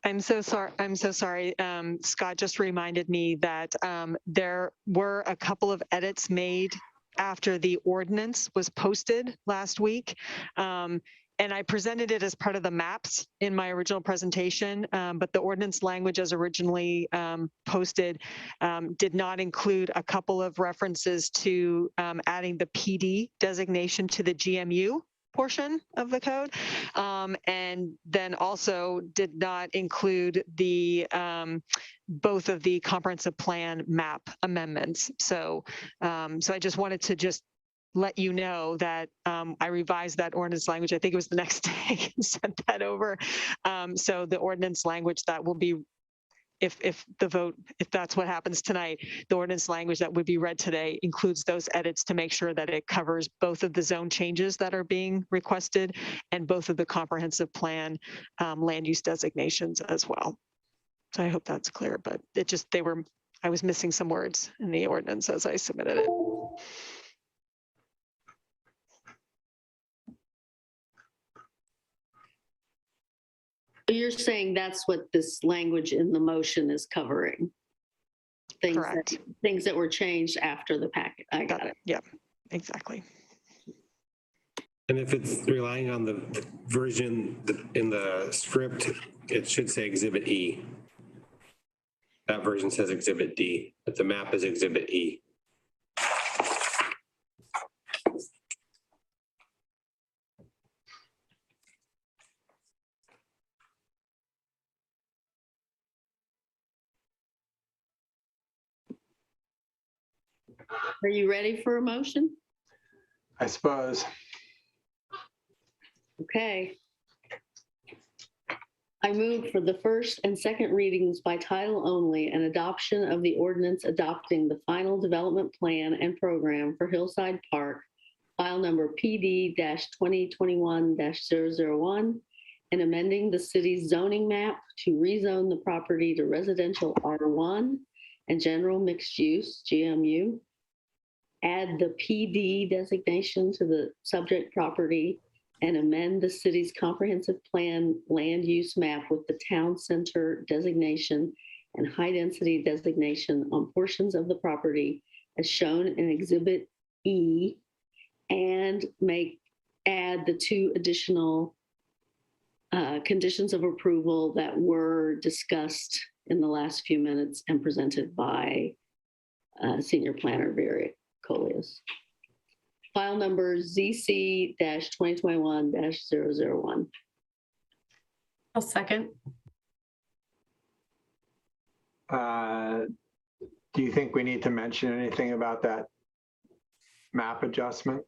I'm so sorry. Scott just reminded me that there were a couple of edits made after the ordinance was posted last week. And I presented it as part of the maps in my original presentation, but the ordinance language as originally posted did not include a couple of references to adding the PD designation to the GMU portion of the code, and then also did not include the both of the comprehensive plan map amendments. So I just wanted to let you know that I revised that ordinance language. I think it was the next day and sent that over. So the ordinance language that will be, if that's what happens tonight, the ordinance language that would be read today includes those edits to make sure that it covers both of the zone changes that are being requested and both of the comprehensive plan land use designations as well. So I hope that's clear, but I was missing some words in the ordinance as I submitted it. You're saying that's what this language in the motion is covering? Correct. Things that were changed after the packet. I got it. Yeah, exactly. And if it's relying on the version in the script, it should say Exhibit E. That version says Exhibit D, but the map is Exhibit E. Are you ready for a motion? I suppose. Okay. I move for the first and second readings by title only and adoption of the ordinance adopting the final development plan and program for Hillside Park, file number PD-2021-001, and amending the city's zoning map to rezone the property to residential R1 and general mixed use, GMU, add the PD designation to the subject property, and amend the city's comprehensive plan land use map with the town center designation and high density designation on portions of the property as shown in Exhibit E, and add the two additional conditions of approval that were discussed in the last few minutes and presented by Senior Planner Vera Coleus. File number ZC-2021-001. I'll second. Do you think we need to mention anything about that map adjustment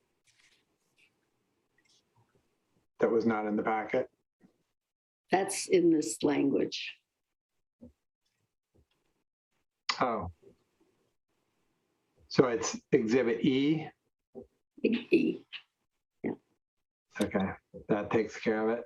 that was not in the packet? That's in this language. Oh. So it's Exhibit E? E. Yeah. Okay, that takes care of it.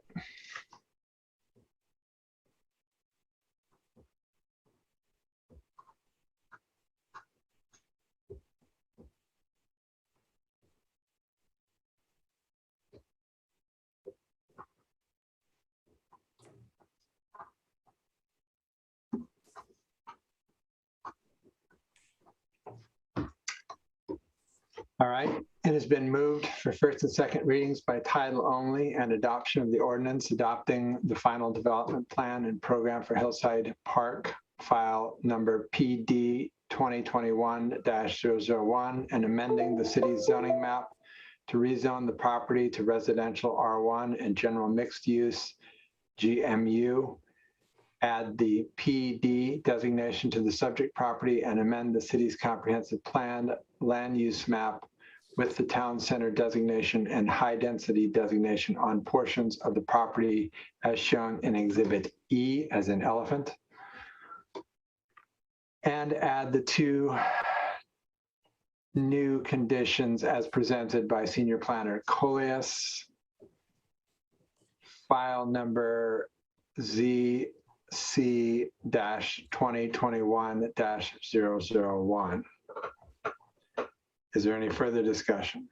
All right, it has been moved for first and second readings by title only and adoption of the ordinance adopting the final development plan and program for Hillside Park, file number PD 2021-001, and amending the city's zoning map to rezone the property to residential R1 and general mixed use GMU, add the PD designation to the subject property, and amend the city's comprehensive plan land use map with the town center designation and high density designation on portions of the property as shown in Exhibit E, as in elephant, and add the two new conditions as presented by Senior Planner Coleus, file number ZC-2021-001. Is there any further discussion?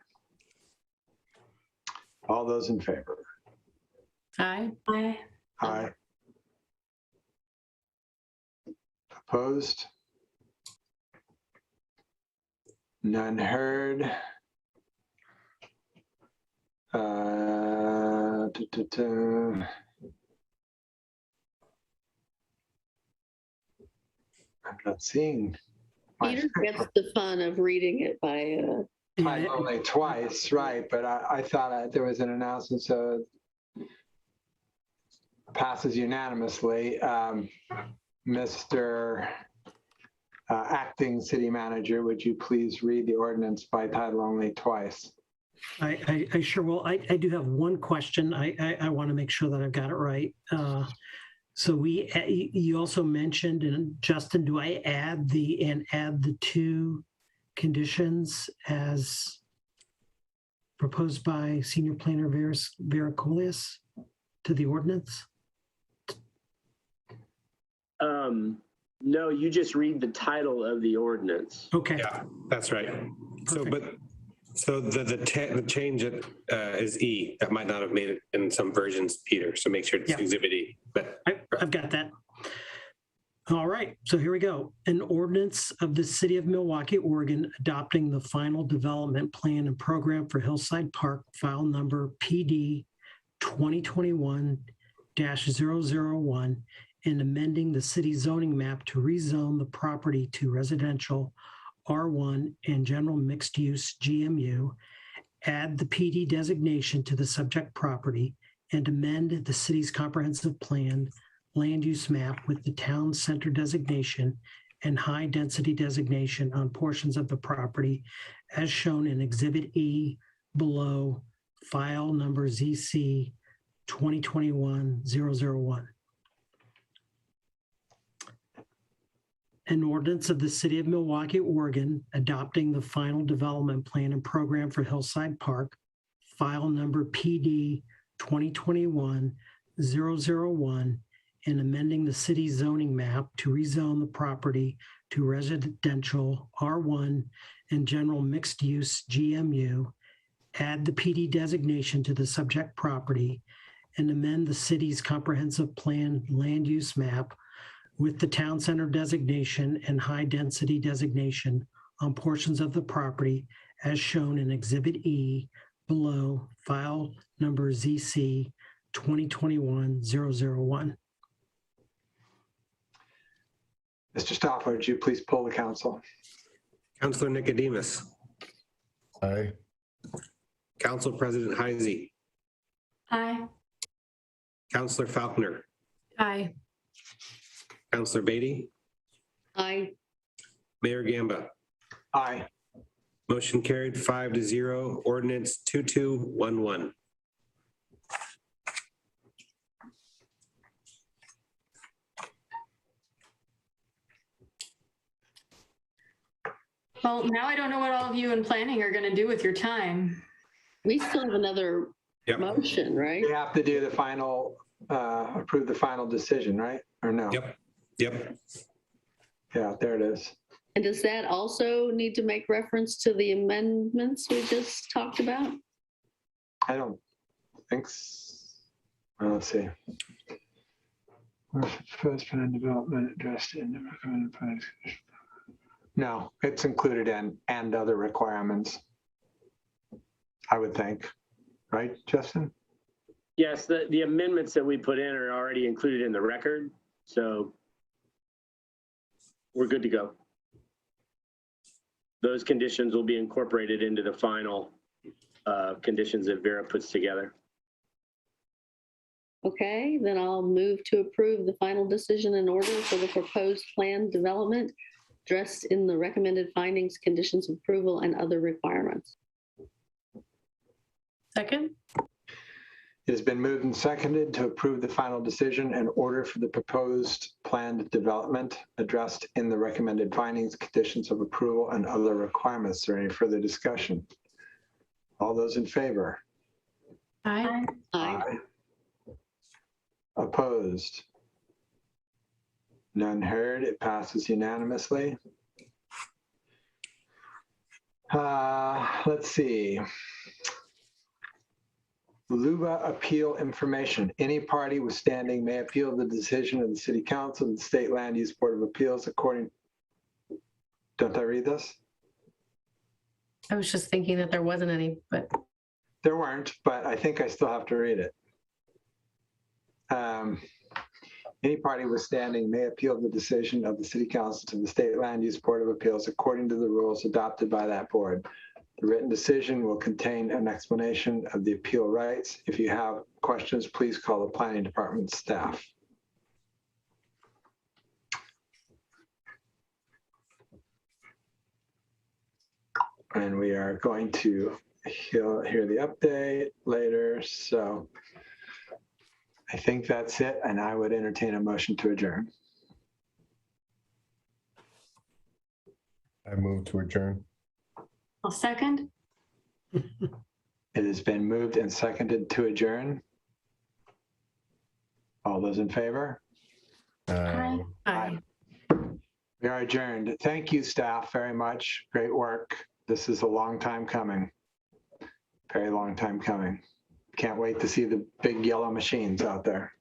All those in favor? Aye. Aye. Aye. Opposed? None heard. I'm not seeing. Peter gets the fun of reading it by only twice, right? But I thought there was an announcement, so passes unanimously. Mr. Acting City Manager, would you please read the ordinance by title only twice? I sure will. I do have one question. I want to make sure that I've got it right. So you also mentioned, and Justin, do I add the two conditions as proposed by Senior Planner Vera Coleus to the ordinance? No, you just read the title of the ordinance. Okay. Yeah, that's right. So the change is E. That might not have made it in some versions, Peter. So make sure it's Exhibit E. But I've got that. All right, so here we go. An ordinance of the City of Milwaukie, Oregon, adopting the final development plan and program for Hillside Park, file number PD 2021-001, and amending the city zoning map to rezone the property to residential R1 and general mixed use GMU, add the PD designation to the subject property, and amend the city's comprehensive plan land use map with the town center designation and high density designation on portions of the property as shown in Exhibit E below, file number ZC 2021-001. An ordinance of the City of Milwaukie, Oregon, adopting the final development plan and program for Hillside Park, file number PD 2021-001, and amending the city zoning map to rezone the property to residential R1 and general mixed use GMU, add the PD designation to the subject property, and amend the city's comprehensive plan land use map with the town center designation and high density designation on portions of the property as shown in Exhibit E below, file number ZC 2021-001. Mr. Stoffel, would you please poll the council? Councilor Nicodemus. Aye. Council President Heisey. Aye. Councilor Falconer. Aye. Councilor Beatty. Aye. Mayor Gamba. Aye. Motion carried 5-0. Ordinance 2211. Well, now I don't know what all of you in planning are going to do with your time. We still have another Yep. motion, right? We have to do the final, approve the final decision, right? Or no? Yep. Yep. Yeah, there it is. And does that also need to make reference to the amendments we just talked about? I don't think well, let's see. First plan development addressed in the recommended plans. No, it's included in and other requirements. I would think, right, Justin? Yes, the amendments that we put in are already included in the record, so we're good to go. Those conditions will be incorporated into the final conditions that Vera puts together. Okay, then I'll move to approve the final decision and order for the proposed plan development addressed in the recommended findings, conditions of approval, and other requirements. Second? It has been moved and seconded to approve the final decision and order for the proposed planned development addressed in the recommended findings, conditions of approval, and other requirements. Is there any further discussion? All those in favor? Aye. Aye. Opposed? None heard. It passes unanimously. Let's see. LUBA appeal information. Any party withstanding may appeal the decision of the City Council and the State Land Use Board of Appeals according. Don't I read this? I was just thinking that there wasn't any, but. There weren't, but I think I still have to read it. Any party withstanding may appeal the decision of the City Council to the State Land Use Board of Appeals according to the rules adopted by that board. The written decision will contain an explanation of the appeal rights. If you have questions, please call the Planning Department staff. And we are going to hear the update later. So I think that's it, and I would entertain a motion to adjourn. I move to adjourn. I'll second. It has been moved and seconded to adjourn. All those in favor? Aye. Aye. We are adjourned. Thank you, staff, very much. Great work. This is a long time coming. Very long time coming. Can't wait to see the big yellow machines out there.